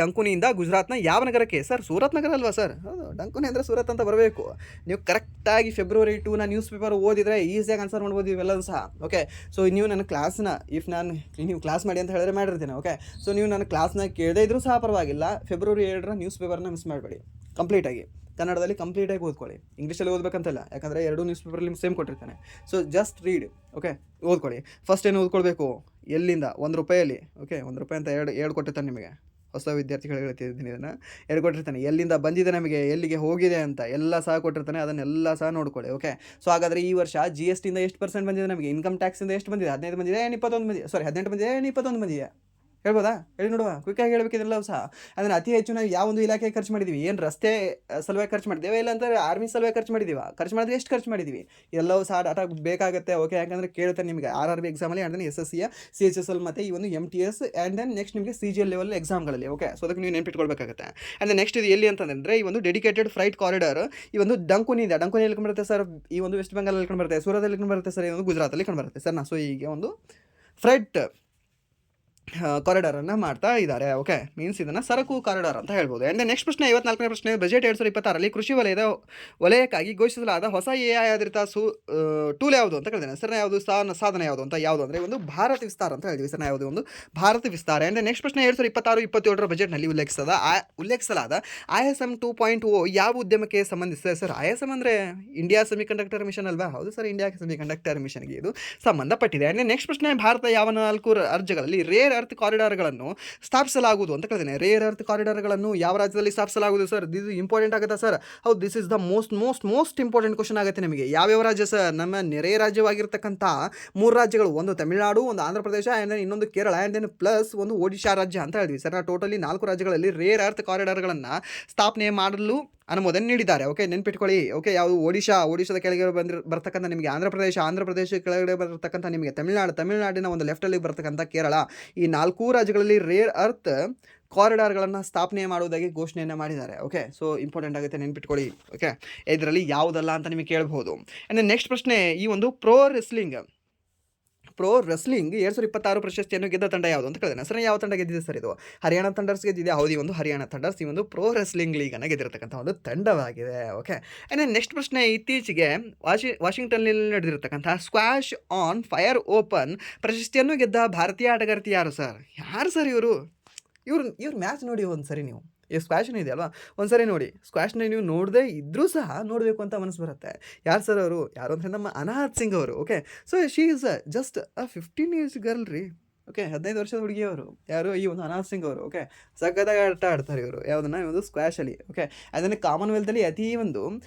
ಡಂಕುನಿಯಿಂದ ಗುಜರಾತ್ನ ಯಾವ ನಗರಕ್ಕೆ? ಸರ್ ಸೂರತ್ ನಗರ ಅಲ್ವಾ ಸರ್? ಹೌದು, ಡಂಕುನಿ ಅಂದರೆ ಸೂರತ್ ಅಂತ ಬರಬೇಕು. ನೀವು ಕರೆಕ್ಟಾಗಿ ಫೆಬ್ರವರಿ 2ನ ನ್ಯೂಸ್ ಪೇಪರ್ ಓದಿದರೆ ಈಸಿಯಾಗಿ ಆನ್ಸರ್ ಮಾಡ್ಬೋದು ಇವೆಲ್ಲವೂ ಸಹ. ಓಕೆ, ಸೊ ನೀವು ನನ್ನ ಕ್ಲಾಸ್ನ ನೀವು ಕ್ಲಾಸ್ ಮಾಡಿ ಅಂತ ಹೇಳಿದ್ರೆ ಮಾಡಿರ್ತೀನಿ. ಓಕೆ, ಸೊ ನೀವು ನನ್ನ ಕ್ಲಾಸ್ನ ಕೇಳದೇ ಇದ್ರೂ ಸಹ ಪರವಾಗಿಲ್ಲ, ಫೆಬ್ರವರಿ 2ರ ನ್ಯೂಸ್ ಪೇಪರ್ನ ಮಿಸ್ ಮಾಡಬೇಡಿ. ಕಂಪ್ಲೀಟಾಗಿ ಕನ್ನಡದಲ್ಲಿ ಕಂಪ್ಲೀಟಾಗಿ ಓದ್ಕೊಳ್ಳಿ, ಇಂಗ್ಲೀಷಲ್ಲಿ ಓದಬೇಕಂತಲ್ಲ, ಯಾಕಂದರೆ ಎರಡೂ ನ್ಯೂಸ್ ಪೇಪರಲ್ಲಿ ಸೇಮ್ ಕೊಟ್ಟಿರ್ತಾನೆ. So just read. ಓಕೆ, ಓದ್ಕೊಳ್ಳಿ. ಫಸ್ಟ್ ಏನು ಓದ್ಕೊಳ್ಬೇಕು? ಎಲ್ಲಿಂದ? ₹1. ಓಕೆ, ₹1 ಅಂತ ಎರಡು ಕೊಟ್ಟಿರ್ತಾನೆ ನಿಮಗೆ. ಹೊಸ ವಿದ್ಯಾರ್ಥಿಗಳಿಗೆ ಹೇಳ್ತಿದ್ದೀನಿ ಇದನ್ನು. ಎರಡು ಕೊಟ್ಟಿರ್ತಾನೆ. ಎಲ್ಲಿಂದ ಬಂದಿದೆ ನಮಗೆ, ಎಲ್ಲಿಗೆ ಹೋಗಿದೆ ಅಂತ ಎಲ್ಲ ಸಹ ಕೊಟ್ಟಿರ್ತಾನೆ. ಅದನ್ನೆಲ್ಲ ಸಹ ನೋಡ್ಕೊಳ್ಳಿ. ಓಕೆ, ಸೊ ಹಾಗಾದರೆ ಈ ವರ್ಷ GST ಇಂದ ಎಷ್ಟು % ಬಂದಿದೆ ನಮಗೆ? ಇನ್ಕಮ್ ಟ್ಯಾಕ್ಸಿಂದ ಎಷ್ಟು ಬಂದಿದೆ? 15 ಬಂದಿದೆ, 21 ಬಂದಿದೆ? ಸಾರಿ, 18 ಬಂದಿದೆ, 21 ಬಂದಿದೆ? ಹೇಳ್ಬೋದಾ? ಹೇಳಿ ನೋಡುವ. ಕ್ವಿಕ್ಕಾಗಿ ಹೇಳಬೇಕಿದ್ರಲ್ಲವು ಸಹ. ಅದನ್ನು ಅತಿ ಹೆಚ್ಚು ನಾವು ಯಾವ ಒಂದು ಇಲಾಖೆಗೆ ಖರ್ಚು ಮಾಡಿದ್ದೀವಿ? ಏನು ರಸ್ತೆ ಸಲುವಾಗಿ ಖರ್ಚು ಮಾಡಿದ್ದೇವೆ, ಇಲ್ಲ ಅಂತಂದರೆ ಆರ್ಮಿ ಸಲುವಾಗಿ ಖರ್ಚು ಮಾಡಿದ್ದೀವಿ? ಖರ್ಚು ಮಾಡಿದ್ರೆ ಎಷ್ಟು ಖರ್ಚು ಮಾಡಿದ್ದೀವಿ? ಎಲ್ಲವೂ ಸಹ ಡಾಟಾ ಬೇಕಾಗುತ್ತೆ. ಓಕೆ, ಯಾಕಂದರೆ ಕೇಳ್ತಾರೆ ನಿಮಗೆ RRB ಎಕ್ಸಾಮಲ್ಲಿ, ಆ್ಯಂಡ್ ದೆನ್ SSCಯ CHSL ಮತ್ತು ಈ ಒಂದು MTS, ಆ್ಯಂಡ್ ದೆನ್ ನೆಕ್ಸ್ಟ್ ನಿಮಗೆ CGL ಲೆವೆಲ್ ಎಕ್ಸಾಮ್ಗಳಲ್ಲಿ. ಓಕೆ, ಸೊ ಅದಕ್ಕೆ ನೀವು ನೆನ್ಪಿಟ್ಕೊಳ್ಬೇಕಾಗುತ್ತೆ. ಆ್ಯಂಡ್ ನೆಕ್ಸ್ಟ್ ಇದು ಎಲ್ಲಿ ಅಂತಂದರೆ ಈ ಒಂದು ಡೆಡಿಕೇಟೆಡ್ ಫ್ರೈಟ್ ಕಾರಿಡಾರ್ ಈ ಒಂದು ಡಂಕುನಿ ಎಲ್ಲಿ ಕಂಡುಬರುತ್ತೆ ಸರ್? ಈ ಒಂದು ವೆಸ್ಟ್ ಬೆಂಗಾಲಲ್ಲಿ ಕಂಡುಬರುತ್ತೆ. ಸೂರತಲ್ಲಿ ಕಂಡುಬರುತ್ತೆ ಸರ್. ಈ ಒಂದು ಗುಜರಾತಲ್ಲಿ ಕಂಡುಬರುತ್ತೆ ಸರ್. ಸೊ ಹೀಗೆ ಒಂದು ಫ್ರೈಟ್ ಕಾರಿಡಾರನ್ನು ಮಾಡ್ತಾ ಇದ್ದಾರೆ. ಓಕೆ, ಮೀನ್ಸ್ ಇದನ್ನು ಸರಕು ಕಾರಿಡಾರ್ ಅಂತ ಹೇಳ್ಬೋದು. ಆ್ಯಂಡ್ ನೆಕ್ಸ್ಟ್ ಪ್ರಶ್ನೆ, 54ನೇ ಪ್ರಶ್ನೆ. ಬಜೆಟ್ 2026ರಲ್ಲಿ ಕೃಷಿ ವಲಯಕ್ಕಾಗಿ ಘೋಷಿಸಲಾದ ಹೊಸ AI ಆಧಾರಿತ ಟೂಲ್ ಯಾವುದು ಅಂತ ಕೇಳಿದ್ದೇನೆ ಸರ್. ಯಾವುದು? ಸಾಧನ ಯಾವುದು ಅಂತ? ಯಾವುದು ಅಂದರೆ ಒಂದು ಭಾರತ ವಿಸ್ತಾರ ಅಂತ ಹೇಳ್ತೀವಿ ಸರ್. ಯಾವುದು? ಒಂದು ಭಾರತ ವಿಸ್ತಾರ. ಆ್ಯಂಡ್ ನೆಕ್ಸ್ಟ್ ಪ್ರಶ್ನೆ, 2026-27ರ ಬಜೆಟ್ನಲ್ಲಿ ಉಲ್ಲೇಖಿಸಲಾದ ISM 2.0 ಯಾವ ಉದ್ಯಮಕ್ಕೆ ಸಂಬಂಧಿಸಿದೆ ಸರ್? ISM ಅಂದರೆ ಇಂಡಿಯಾ ಸೆಮಿಕಂಡಕ್ಟರ್ ಮಿಷನ್ ಅಲ್ವಾ? ಹೌದು ಸರ್, ಇಂಡಿಯಾ ಸೆಮಿಕಂಡಕ್ಟರ್ ಮಿಷನ್ಗೆ ಇದು ಸಂಬಂಧಪಟ್ಟಿದೆ. ಆ್ಯಂಡ್ ನೆಕ್ಸ್ಟ್ ಪ್ರಶ್ನೆ, ಭಾರತ ಯಾವ 4 ರಾಜ್ಯಗಳಲ್ಲಿ ರೇರ್ ಅರ್ತ್ ಕಾರಿಡಾರ್ಗಳನ್ನು ಸ್ಥಾಪಿಸಲಾಗುವುದು ಅಂತ ಕೇಳಿದ್ದೇನೆ. ರೇರ್ ಅರ್ತ್ ಕಾರಿಡಾರ್ಗಳನ್ನು ಯಾವ ರಾಜ್ಯದಲ್ಲಿ ಸ್ಥಾಪಿಸಲಾಗುವುದು ಸರ್? ಇದು ಇಂಪಾರ್ಟೆಂಟ್ ಆಗುತ್ತಾ ಸರ್? ಹೌದು, this is the most important question ಆಗುತ್ತೆ ನಿಮಗೆ. ಯಾವ್ಯಾವ ರಾಜ್ಯ ಸರ್? ನಮ್ಮ ನೆರೆ ರಾಜ್ಯವಾಗಿರ್ತಕ್ಕಂಥ 3 ರಾಜ್ಯಗಳು, ಒಂದು ತಮಿಳುನಾಡು, ಒಂದು ಆಂಧ್ರ ಪ್ರದೇಶ, ಆ್ಯಂಡ್ ದೆನ್ ಇನ್ನೊಂದು ಕೇರಳ, ಆ್ಯಂಡ್ ದೆನ್ ಪ್ಲಸ್ ಒಂದು ಒಡಿಶಾ ರಾಜ್ಯ ಅಂತ ಹೇಳಿದ್ವಿ ಸರ್. ಟೋಟಲಿ 4 ರಾಜ್ಯಗಳಲ್ಲಿ ರೇರ್ ಅರ್ತ್ ಕಾರಿಡಾರ್ಗಳನ್ನು ಸ್ಥಾಪನೆ ಮಾಡಲು ಅನುಮೋದನೆ ನೀಡಿದ್ದಾರೆ. ಓಕೆ, ನೆನ್ಪಿಟ್ಕೊಳ್ಳಿ. ಓಕೆ, ಯಾವುದು? ಒಡಿಶಾದ ಕೆಳಗೆ ಬರ್ತಕ್ಕಂಥ ನಿಮಗೆ ಆಂಧ್ರ ಪ್ರದೇಶ ಕೆಳಗಡೆ ಬರ್ತಕ್ಕಂಥ ನಿಮಗೆ ತಮಿಳುನಾಡಿನ ಒಂದು ಲೆಫ್ಟಲ್ಲಿ ಬರ್ತಕ್ಕಂಥ ಕೇರಳ. ಈ 4 ರಾಜ್ಯಗಳಲ್ಲಿ ರೇರ್ ಅರ್ತ್ ಕಾರಿಡಾರ್ಗಳನ್ನು ಸ್ಥಾಪನೆ ಮಾಡುವುದಾಗಿ ಘೋಷಣೆಯನ್ನು ಮಾಡಿದ್ದಾರೆ. ಓಕೆ, ಸೊ ಇಂಪಾರ್ಟೆಂಟ್ ಆಗುತ್ತೆ, ನೆನ್ಪಿಟ್ಕೊಳ್ಳಿ. ಓಕೆ, ಇದರಲ್ಲಿ ಯಾವುದಲ್ಲ ಅಂತ ನಿಮಗೆ ಕೇಳಬಹುದು. ಆ್ಯಂಡ್ ನೆಕ್ಸ್ಟ್ ಪ್ರಶ್ನೆ, ಈ ಒಂದು ಪ್ರೋ ರೆಸ್ಲಿಂಗ್ 2026 ಪ್ರಶಸ್ತಿಯನ್ನು ಗೆದ್ದ ತಂಡ ಯಾವುದು ಅಂತ ಕೇಳಿದ್ರೆ ಸರ್. ಯಾವ ತಂಡ ಗೆದ್ದಿದೆ ಸರ್? ಇದು ಹರಿಯಾಣ ಥಂಡರ್ಸ್ ಗೆದ್ದಿದೆ. ಹೌದು, ಈ ಒಂದು ಹರಿಯಾಣ ಥಂಡರ್ಸ್ ಈ ಒಂದು ಪ್ರೋ ರೆಸ್ಲಿಂಗ್ ಲೀಗನ್ನು ಗೆದ್ದಿರತಕ್ಕಂಥ ಒಂದು ತಂಡವಾಗಿದೆ. ಓಕೆ, ಆ್ಯಂಡ್ ನೆಕ್ಸ್ಟ್ ಪ್ರಶ್ನೆ, ಇತ್ತೀಚೆಗೆ ವಾಷಿಂಗ್ಟನ್ನಲ್ಲಿ ನಡೆದಿರತಕ್ಕಂಥ ಸ್ಕ್ವಾಶ್ ಆನ್ ಫೈರ್ ಓಪನ್ ಪ್ರಶಸ್ತಿಯನ್ನು ಗೆದ್ದ ಭಾರತೀಯ ಆಟಗಾರ್ತಿ ಯಾರು ಸರ್? ಇವರು ಮ್ಯಾಚ್ ನೋಡಿ ಒಂದು ಸರಿ ನೀವು. ಈ ಸ್ಕ್ವಾಶ್ನ ಇದೆಯಲ್ವಾ, ಒಂದು ಸರಿ ನೋಡಿ. ಸ್ಕ್ವಾಶ್ನ ನೀವು ನೋಡದೇ ಇದ್ದರೂ ಸಹ ನೋಡಬೇಕು ಅಂತ ಮನಸ್ಸು ಬರುತ್ತೆ. ಯಾರು ಸರ್ ಅವರು? ಯಾರು ಅಂದರೆ ನಮ್ಮ ಅನಾಹತ್ ಸಿಂಗ್ ಅವರು. Okay, so she is just 15 years girl ರೀ. ಓಕೆ, 15 ವರ್ಷದ ಹುಡುಗಿಯವರು. ಯಾರು? ಈ ಒಂದು ಅನಾಹತ್ ಸಿಂಗ್ ಅವರು. ಓಕೆ, ಸಖತ್ತಾಗಿ ಆಟ ಆಡ್ತಾರೆ ಇವರು. ಯಾವುದನ್ನು? ಈ ಒಂದು ಸ್ಕ್ವಾಶಲ್ಲಿ. ಓಕೆ, ಅದನ್ನು ಕಾಮನ್ವೆಲ್ತಲ್ಲಿ ಅತಿ ಒಂದು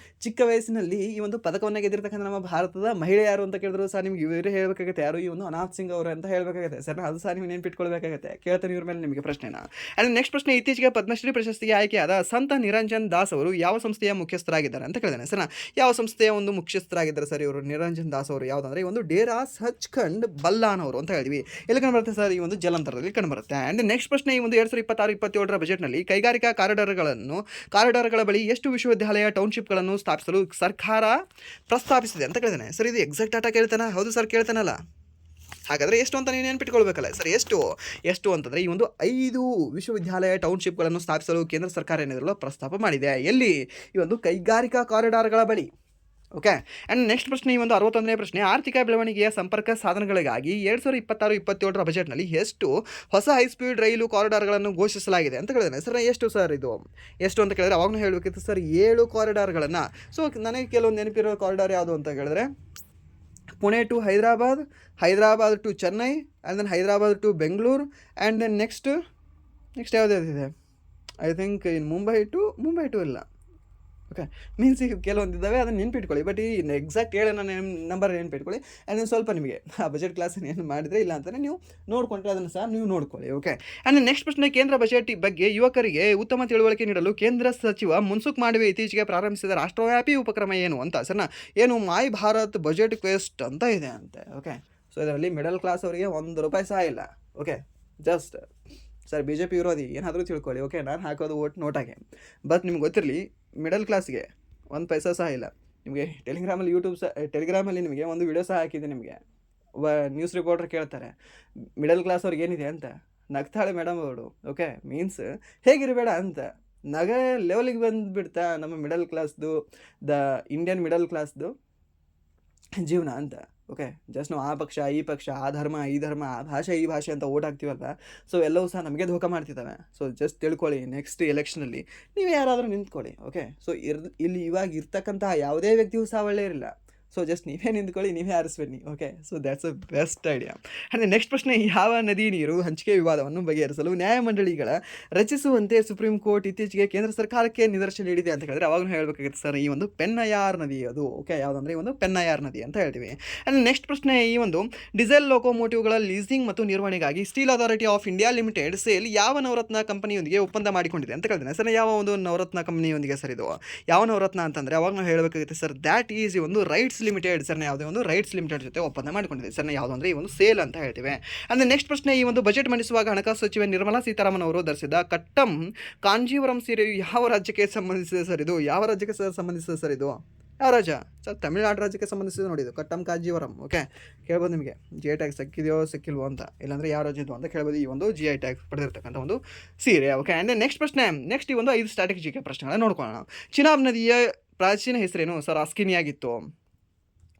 ಚಿಕ್ಕ ವಯಸ್ಸಿನಲ್ಲಿ ಈ ಒಂದು ಪದಕವನ್ನು ಗೆದ್ದಿರ್ತಕ್ಕಂಥ ನಮ್ಮ ಭಾರತದ ಮಹಿಳೆ ಯಾರು ಅಂತ ಕೇಳಿದ್ರು ಸರ್ ನಿಮ್ಗೆ ಇವರೇ ಹೇಳಬೇಕಾಗುತ್ತೆ. ಯಾರು? ಈ ಒಂದು ಅನಾಹತ್ ಸಿಂಗ್ ಅವರು ಅಂತ ಹೇಳಬೇಕಾಗುತ್ತೆ ಸರ್. ಅದು ಸಹ ನೀವು ನೆನ್ಪಿಟ್ಕೊಳ್ಬೇಕಾಗುತ್ತೆ. ಕೇಳ್ತಾನೆ ಇವ್ರ ಮೇಲೆ ನಿಮಗೆ ಪ್ರಶ್ನೆನ. ಆ್ಯಂಡ್ ನೆಕ್ಸ್ಟ್ ಪ್ರಶ್ನೆ, ಇತ್ತೀಚೆಗೆ ಪದ್ಮಶ್ರೀ ಪ್ರಶಸ್ತಿಗೆ ಆಯ್ಕೆಯಾದ ಸಂತ ನಿರಂಜನ್ ದಾಸ್ ಅವರು ಯಾವ ಸಂಸ್ಥೆಯ ಮುಖ್ಯಸ್ಥರಾಗಿದ್ದಾರೆ ಅಂತ ಕೇಳಿದಾನೆ ಸರ್. ಯಾವ ಸಂಸ್ಥೆಯ ಒಂದು ಮುಖ್ಯಸ್ಥರಾಗಿದ್ದಾರೆ ಸರ್ ಇವರು? ನಿರಂಜನ್ ದಾಸ್ ಅವರು. ಯಾವುದಂದ್ರೆ ಈ ಒಂದು ಡೇರಾ ಸಚ್ಖಂಡ್ ಬಲ್ಲಾನ್ ಅವರು ಅಂತ ಹೇಳಿದ್ವಿ. ಎಲ್ಲಿ ಕಂಡುಬರುತ್ತೆ ಸರ್? ಈ ಒಂದು ಜಲಂಧರದಲ್ಲಿ ಕಂಡುಬರುತ್ತೆ. ಆ್ಯಂಡ್ ನೆಕ್ಸ್ಟ್ ಪ್ರಶ್ನೆ, ಈ ಒಂದು 2026-27ರ ಬಜೆಟ್ನಲ್ಲಿ ಕೈಗಾರಿಕಾ ಕಾರಿಡಾರ್ಗಳ ಬಳಿ ಎಷ್ಟು ವಿಶ್ವವಿದ್ಯಾಲಯ ಟೌನ್ಶಿಪ್ಗಳನ್ನು ಸ್ಥಾಪಿಸಲು ಸರ್ಕಾರ ಪ್ರಸ್ತಾಪಿಸಿದೆ ಅಂತ ಕೇಳಿದಾನೆ ಸರ್. ಇದು ಎಕ್ಸಾಕ್ಟ್ ಡಾಟಾ ಕೇಳ್ತಾನೆ? ಹೌದು ಸರ್, ಕೇಳ್ತಾನಲ್ಲ. ಹಾಗಾದರೆ ಎಷ್ಟು ಅಂತ ನೀವು ನೆನ್ಪಿಟ್ಕೊಳ್ಬೇಕಲ್ಲ ಸರ್. ಎಷ್ಟು ಅಂತಂದರೆ ಈ ಒಂದು 5 ವಿಶ್ವವಿದ್ಯಾಲಯ ಟೌನ್ಶಿಪ್ಗಳನ್ನು ಸ್ಥಾಪಿಸಲು ಕೇಂದ್ರ ಸರ್ಕಾರ ಏನಿದ್ರಲ್ಲ ಪ್ರಸ್ತಾಪ ಮಾಡಿದೆ. ಎಲ್ಲಿ? ಈ ಒಂದು ಕೈಗಾರಿಕಾ ಕಾರಿಡಾರ್ಗಳ ಬಳಿ. ಓಕೆ, ಆ್ಯಂಡ್ ನೆಕ್ಸ್ಟ್ ಪ್ರಶ್ನೆ, ಈ ಒಂದು 61ನೇ ಪ್ರಶ್ನೆ, ಆರ್ಥಿಕ ಬೆಳವಣಿಗೆಯ ಸಂಪರ್ಕ ಸಾಧನಗಳಿಗಾಗಿ 2026-27ರ ಬಜೆಟ್ನಲ್ಲಿ ಎಷ್ಟು ಹೊಸ ಹೈಸ್ಪೀಡ್ ರೈಲು ಕಾರಿಡಾರ್ಗಳನ್ನು ಘೋಷಿಸಲಾಗಿದೆ ಅಂತ ಕೇಳಿದಾನೆ ಸರ್. ಎಷ್ಟು ಸರ್ ಇದು? ಎಷ್ಟು ಅಂತ ಕೇಳಿದ್ರೆ ಅವಾಗಲೂ ಹೇಳಬೇಕಿತ್ತು ಸರ್, 7 ಕಾರಿಡಾರ್ಗಳನ್ನು. ಸೊ ನನಗೆ ಕೆಲವೊಂದು ನೆನಪಿರೋ ಕಾರಿಡಾರ್ ಯಾವುದು ಅಂತ ಕೇಳಿದ್ರೆ Pune to Hyderabad to Chennai, and then Hyderabad to Bengaluru, and then next ಯಾವುದಿದೆ? I think in Mumbai to ಇಲ್ಲ. ಓಕೆ, ಮೀನ್ಸ್ ಈಗ ಕೆಲವೊಂದಿದ್ದಾವೆ, ಅದನ್ನು ನೆನ್ಪಿಟ್ಕೊಳ್ಳಿ. ಬಟ್ ಈ ಎಕ್ಸಾಕ್ಟ್ ಹೇಳೋಣ ನಂಬರ್ ನೆನ್ಪಿಟ್ಕೊಳ್ಳಿ. ಆ್ಯಂಡ್ ಸ್ವಲ್ಪ ನಿಮಗೆ ಆ ಬಜೆಟ್ ಕ್ಲಾಸನ್ನು ಏನು ಮಾಡಿದರೆ ಇಲ್ಲ ಅಂತಲೇ ನೀವು ನೋಡಿಕೊಂಡ್ರೆ ಅದನ್ನು ಸಹ ನೀವು ನೋಡ್ಕೊಳ್ಳಿ. ಓಕೆ, ಆ್ಯಂಡ್ ನೆಕ್ಸ್ಟ್ ಪ್ರಶ್ನೆ, ಕೇಂದ್ರ ಬಜೆಟ್ ಬಗ್ಗೆ ಯುವಕರಿಗೆ ಉತ್ತಮ ತಿಳುವಳಿಕೆ ನೀಡಲು ಕೇಂದ್ರ ಸಚಿವ ಮನ್ಸುಖ್ ಮಾಂಡವಿಯಾ ಇತ್ತೀಚೆಗೆ ಪ್ರಾರಂಭಿಸಿದ ರಾಷ್ಟ್ರವ್ಯಾಪಿ ಉಪಕ್ರಮ ಏನು ಅಂತ ಸರ್? ಏನು ಮೈ ಭಾರತ್ ಬಜೆಟ್ ಕ್ವೆಸ್ಟ್ ಅಂತ ಇದೆ ಅಂತೆ. ಓಕೆ, ಸೊ ಇದರಲ್ಲಿ ಮಿಡಲ್ ಕ್ಲಾಸ್ ಅವರಿಗೆ ₹1 ಸಹ ಇಲ್ಲ. ಓಕೆ, ಜಸ್ಟ್ ಸರ್ BJP ವಿರೋಧಿ ಏನಾದರೂ ತಿಳ್ಕೊಳ್ಳಿ. ಓಕೆ, ನಾನು ಹಾಕೋದು ಓಟ್ ನೋಟಾಗೆ. ಬಟ್ ನಿಮ್ಗೆ ಗೊತ್ತಿರಲಿ, ಮಿಡಲ್ ಕ್ಲಾಸ್ಗೆ $1 ಸಹ ಇಲ್ಲ. ನಿಮಗೆ ಟೆಲಿಗ್ರಾಮಲ್ಲಿ ನಿಮಗೆ ಒಂದು ವಿಡಿಯೋ ಸಹ ಹಾಕಿದೆ ನಿಮಗೆ. ನ್ಯೂಸ್ ರಿಪೋರ್ಟರ್ ಕೇಳ್ತಾರೆ, ಮಿಡಲ್ ಕ್ಲಾಸ್ ಅವ್ರಿಗೆ ಏನಿದೆ ಅಂತ. ನಗ್ತಾಳೆ ಮೇಡಮ್ ಅವಳು. ಓಕೆ, ಮೀನ್ಸ್ ಹೇಗಿರಬೇಡ ಅಂತ. ನಗ ಲೆವೆಲಿಗೆ ಬಂದುಬಿಡ್ತಾ ನಮ್ಮ ಮಿಡಲ್ ಕ್ಲಾಸ್ದು, ದ ಇಂಡಿಯನ್ ಮಿಡಲ್ ಕ್ಲಾಸ್ದು ಜೀವನ ಅಂತ. ಓಕೆ, ಜಸ್ಟ್ ನಾವು ಆ ಪಕ್ಷ ಈ ಪಕ್ಷ, ಆ ಧರ್ಮ ಈ ಧರ್ಮ, ಆ ಭಾಷೆ ಈ ಭಾಷೆ ಅಂತ ಓಟ್ ಹಾಕ್ತೀವಲ್ಲ, ಸೊ ಎಲ್ಲವೂ ಸಹ ನಮಗೆ ಧೋಖ ಮಾಡ್ತಿದ್ದಾವೆ. ಸೊ ಜಸ್ಟ್ ತಿಳ್ಕೊಳ್ಳಿ, ನೆಕ್ಸ್ಟ್ ಎಲೆಕ್ಷನಲ್ಲಿ ನೀವು ಯಾರಾದರೂ ನಿಂತ್ಕೊಳ್ಳಿ. ಓಕೆ, ಸೊ ಇಲ್ಲಿ ಇವಾಗ ಇರ್ತಕ್ಕಂತಹ ಯಾವುದೇ ವ್ಯಕ್ತಿಯೂ ಸಹ ಒಳ್ಳೆ ಇರಲಿಲ್ಲ. ಸೊ ಜಸ್ಟ್ ನೀವೇ ನಿಂತ್ಕೊಳ್ಳಿ, ನೀವೇ ಆರಿಸ್ಬನ್ನಿ. Okay, so that's a best idea. And next ಪ್ರಶ್ನೆ, ಯಾವ ನದಿ ನೀರು ಹಂಚಿಕೆ ವಿವಾದವನ್ನು ಬಗೆಹರಿಸಲು ನ್ಯಾಯಮಂಡಳಿಗಳ ರಚಿಸುವಂತೆ ಸುಪ್ರೀಂ ಕೋರ್ಟ್ ಇತ್ತೀಚೆಗೆ ಕೇಂದ್ರ ಸರ್ಕಾರಕ್ಕೆ ನಿದರ್ಶನ ನೀಡಿದೆ ಅಂತ ಹೇಳಿದ್ರೆ ಅವಾಗಲೂ ಹೇಳಬೇಕಾಗಿತ್ತು ಸರ್, ಈ ಒಂದು ಪೆನ್ನಯಾರ್ ನದಿ ಅದು. ಓಕೆ, ಯಾವುದಂದ್ರೆ ಈ ಒಂದು ಪೆನ್ನಯಾರ್ ನದಿ ಅಂತ ಹೇಳ್ತೀವಿ. ಆ್ಯಂಡ್ ನೆಕ್ಸ್ಟ್ ಪ್ರಶ್ನೆ, ಈ ಒಂದು ಡೀಸೆಲ್ ಲೋಕೋಮೋಟಿವ್ಗಳ ಲೀಸಿಂಗ್ ಮತ್ತು ನಿರ್ವಹಣೆಗಾಗಿ steel authority of India limited sale ಯಾವ ನವರತ್ನ ಕಂಪನಿಯೊಂದಿಗೆ ಒಪ್ಪಂದ ಮಾಡಿಕೊಂಡಿದೆ ಅಂತ ಕೇಳಿದ್ದೇನೆ ಸರ್. ಯಾವ ಒಂದು ನವರತ್ನ ಕಂಪನಿಯೊಂದಿಗೆ ಸರ್ ಇದು? ಯಾವ ನವರತ್ನ ಅಂತಂದರೆ ಅವಾಗ ನಾವು ಹೇಳಬೇಕಾಗುತ್ತೆ ಸರ್, ದ್ಯಾಟ್ ಈಸ್ ಈ ಒಂದು ರೈಟ್ಸ್ ಲಿಮಿಟೆಡ್ ಸರ್ನ. ಯಾವುದೇ ಒಂದು ರೈಟ್ಸ್ ಲಿಮಿಟೆಡ್ ಜೊತೆ ಒಪ್ಪಂದ ಮಾಡಿಕೊಂಡಿದೆ ಸರ್ನ. ಯಾವುದು ಅಂದರೆ ಈ ಒಂದು ಸೇಲ್ ಅಂತ ಹೇಳ್ತೀವಿ. ಅಂದರೆ ನೆಕ್ಸ್ಟ್ ಪ್ರಶ್ನೆ, ಈ ಒಂದು ಬಜೆಟ್ ಮಂಡಿಸುವಾಗ ಹಣಕಾಸು ಸಚಿವೆ ನಿರ್ಮಲಾ ಸೀತಾರಾಮನ್ ಅವರು ಧರಿಸಿದ ಕಟ್ಟಂ ಕಾಂಜೀವರಂ ಸೀರೆಯು ಯಾವ ರಾಜ್ಯಕ್ಕೆ ಸಂಬಂಧಿಸಿದೆ ಸರ್ ಇದು? ಯಾವ ರಾಜ್ಯಕ್ಕೆ ಸರ್ ಸಂಬಂಧಿಸಿದೆ ಸರ್ ಇದು? ಯಾವ ರಾಜ್ಯ ಸರ್? ತಮಿಳುನಾಡು ರಾಜ್ಯಕ್ಕೆ ಸಂಬಂಧಿಸಿದೆ ನೋಡಿ ಇದು ಕಟ್ಟಂ ಕಾಂಜೀವರಂ. ಓಕೆ, ಕೇಳ್ಬೋದು ನಿಮಗೆ ಜಿ ಐ ಟ್ಯಾಗ್ ಸಿಕ್ಕಿದೆಯೋ ಸಿಕ್ಕಿಲ್ವೋ ಅಂತ, ಇಲ್ಲಾಂದರೆ ಯಾವ ರಾಜ್ಯದ್ದು ಅಂತ ಕೇಳ್ಬೋದು. ಈ ಒಂದು ಜಿ ಐ ಟ್ಯಾಗ್ ಪಡೆದಿರ್ತಕ್ಕಂಥ ಒಂದು ಸೀರೆ. ಓಕೆ, ಆ್ಯಂಡ್ ನೆಕ್ಸ್ಟ್ ಪ್ರಶ್ನೆ, ನೆಕ್ಸ್ಟ್ ಈ ಒಂದು 5 ಸ್ಟ್ರಾಟಜಿಕ್ ಪ್ರಶ್ನೆಗಳನ್ನ ನೋಡ್ಕೊಳ್ಳೋಣ. ಚಿನಾಬ್ ನದಿಯ ಪ್ರಾಚೀನ ಹೆಸರೇನು ಸರ್? ಅಸ್ಕಿನಿಯಾಗಿತ್ತು.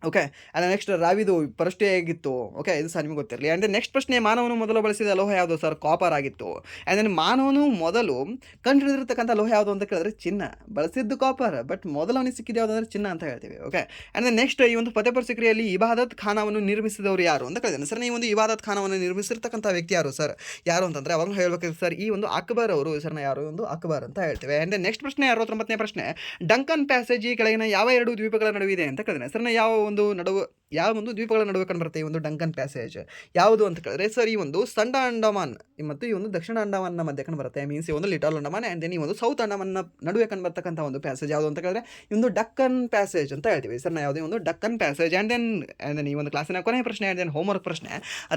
ಓಕೆ, ಆ್ಯಂಡ್ ನೆಕ್ಸ್ಟ್ ರಾವಿದು ಪರಷ್ಟೇಗಿತ್ತು. ಓಕೆ, ಇದು ಸಹ ನಿಮಗೆ ಗೊತ್ತಿರಲಿ. ಆ್ಯಂಡ್ ನೆಕ್ಸ್ಟ್ ಪ್ರಶ್ನೆ, ಮಾನವನು ಮೊದಲು ಬಳಸಿದ ಲೋಹ ಯಾವುದು ಸರ್? ಕಾಪರ್ ಆಗಿತ್ತು. ಆ್ಯಂಡ್ ದೆನ್ ಮಾನವನು ಮೊದಲು ಕಂಡುಹಿಡಿದಿರ್ತಕ್ಕಂಥ ಲೋಹ ಯಾವುದು ಅಂತ ಕೇಳಿದ್ರೆ ಚಿನ್ನ. ಬಳಸಿದ್ದು ಕಾಪರ್, ಬಟ್ ಮೊದಲು ಅವನಿಗೆ ಸಿಕ್ಕಿದ್ದು ಯಾವುದು ಅಂದರೆ ಚಿನ್ನ ಅಂತ ಹೇಳ್ತೀವಿ. ಓಕೆ, ಆ್ಯಂಡ್ ದೆನ್ ನೆಕ್ಸ್ಟ್, ಈ ಒಂದು ಫತೇಪುರ್ ಸಿಕ್ರಿಯಲ್ಲಿ ಇಬಾದತ್ ಖಾನವನ್ನು ನಿರ್ಮಿಸಿದವರು ಯಾರು ಅಂತ ಕೇಳಿದ್ದೇನೆ ಸರ್. ಈ ಒಂದು ಇಬಾದತ್ ಖಾನವನ್ನು ನಿರ್ಮಿಸಿರ್ತಕ್ಕಂಥ ವ್ಯಕ್ತಿ ಯಾರು ಸರ್? ಯಾರು ಅಂತಂದರೆ ಅವಾಗ ಹೇಳಬೇಕು ಸರ್, ಈ ಒಂದು ಅಕ್ಬರ್ ಅವರು ಸರ್ನ. ಯಾರು? ಒಂದು ಅಕ್ಬರ್ ಅಂತ ಹೇಳ್ತೇವೆ. ಆ್ಯಂಡ್ ದೆನ್ ನೆಕ್ಸ್ಟ್ ಪ್ರಶ್ನೆ, 69ನೇ ಪ್ರಶ್ನೆ, ಡಂಕನ್ ಪ್ಯಾಸೇಜ್ ಈ ಕೆಳಗಿನ ಯಾವ 2 ದ್ವೀಪಗಳ ನಡುವಿದೆ ಅಂತ ಕೇಳಿದ್ದೇನೆ ಸರ್. ಯಾವ ಒಂದು ದ್ವೀಪಗಳ ನಡುವೆ ಕಂಡುಬರುತ್ತೆ ಈ ಒಂದು ಡಂಕನ್ ಪ್ಯಾಸೇಜ್? ಯಾವುದು ಅಂತ ಕೇಳಿದ್ರೆ ಸರ್, ಈ ಒಂದು ಸಣ್ಣ ಅಂಡಮಾನ್ ಮತ್ತು ಈ ಒಂದು ದಕ್ಷಿಣ ಅಂಡಮಾನ್ನ ಮಧ್ಯೆ ಕಂಡುಬರುತ್ತೆ. ಮೀನ್ಸ್ ಈ ಒಂದು ಲಿಟಲ್ ಅಂಡಮಾನ್ ಆ್ಯಂಡ್ ದೆನ್ ಈ ಒಂದು ಸೌತ್ ಅಂಡಮಾನ್ನ ನಡುವೆ ಕಂಡುಬರ್ತಕ್ಕಂಥ ಒಂದು ಪ್ಯಾಸೇಜ್ ಯಾವುದು ಅಂತ ಕೇಳಿದ್ರೆ ಈ ಒಂದು ಡಕ್ಕನ್ ಪ್ಯಾಸೇಜ್ ಅಂತ ಹೇಳ್ತೀವಿ ಸರ್. ಯಾವುದೇ ಒಂದು ಡಕ್ಕನ್ ಪ್ಯಾಸೇಜ್. ಆ್ಯಂಡ್ ದೆನ್ ಈ ಒಂದು ಕ್ಲಾಸಿನ ಕೊನೆಯ ಪ್ರಶ್ನೆ, ಆ್ಯಂಡ್ ದೆನ್ ಹೋಮ್ವರ್ಕ್ ಪ್ರಶ್ನೆ,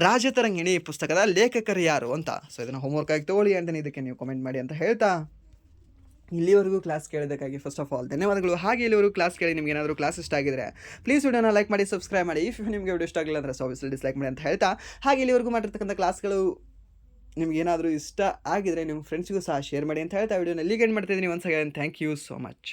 ರಾಜತರಂಗಿಣಿ ಪುಸ್ತಕದ ಲೇಖಕರು ಯಾರು ಅಂತ. ಸೊ ಇದನ್ನು ಹೋಮ್ವರ್ಕ್ ಆಗಿ ತೊಗೊಳ್ಳಿ, ಆ್ಯಂಡ್ ದೆನ್ ಇದಕ್ಕೆ ನೀವು ಕಮೆಂಟ್ ಮಾಡಿ ಅಂತ ಹೇಳ್ತಾ ಇಲ್ಲಿವರೆಗೂ ಕ್ಲಾಸ್ ಕೇಳೋದಕ್ಕಾಗಿ ಫಸ್ಟ್ ಆಫ್ ಆಲ್ ಧನ್ಯವಾದಗಳು. ಹಾಗೆ ಇಲ್ಲಿವರೆಗೂ ಕ್ಲಾಸ್ ಕೇಳಿ ನಿಮಗೆ ಏನಾದರೂ ಕ್ಲಾಸ್ ಇಷ್ಟ ಆಗಿದ್ರೆ ಪ್ಲೀಸ್ ವಿಡಿಯೋನ ಲೈಕ್ ಮಾಡಿ, ಸಬ್ಸ್ಕ್ರೈಬ್ ಮಾಡಿ. ಇಫ್ ನಿಮಗೆ ವಿಡಿಯೋ ಇಷ್ಟ ಆಗಿಲ್ಲ ಅಂದರೆ ಆಬ್ವಿಯಸ್ಲಿ ಡಿಸ್ಲೈಕ್ ಮಾಡಿ ಅಂತ ಹೇಳ್ತಾ, ಹಾಗೆ ಇಲ್ಲಿವರೆಗೂ ಮಾಡಿರ್ತಕ್ಕಂಥ ಕ್ಲಾಸ್ಗಳು ನಿಮ್ಗೆ ಏನಾದರೂ ಇಷ್ಟ ಆಗಿದ್ರೆ ನಿಮ್ಮ ಫ್ರೆಂಡ್ಸ್ಗೂ ಸಹ ಶೇರ್ ಮಾಡಿ ಅಂತ ಹೇಳ್ತಾ ವಿಡಿಯೋನ ಇಲ್ಲಿಗೆ ಎಂಡ್ ಮಾಡ್ತಿದ್ದೀನಿ. Once again thank you so much.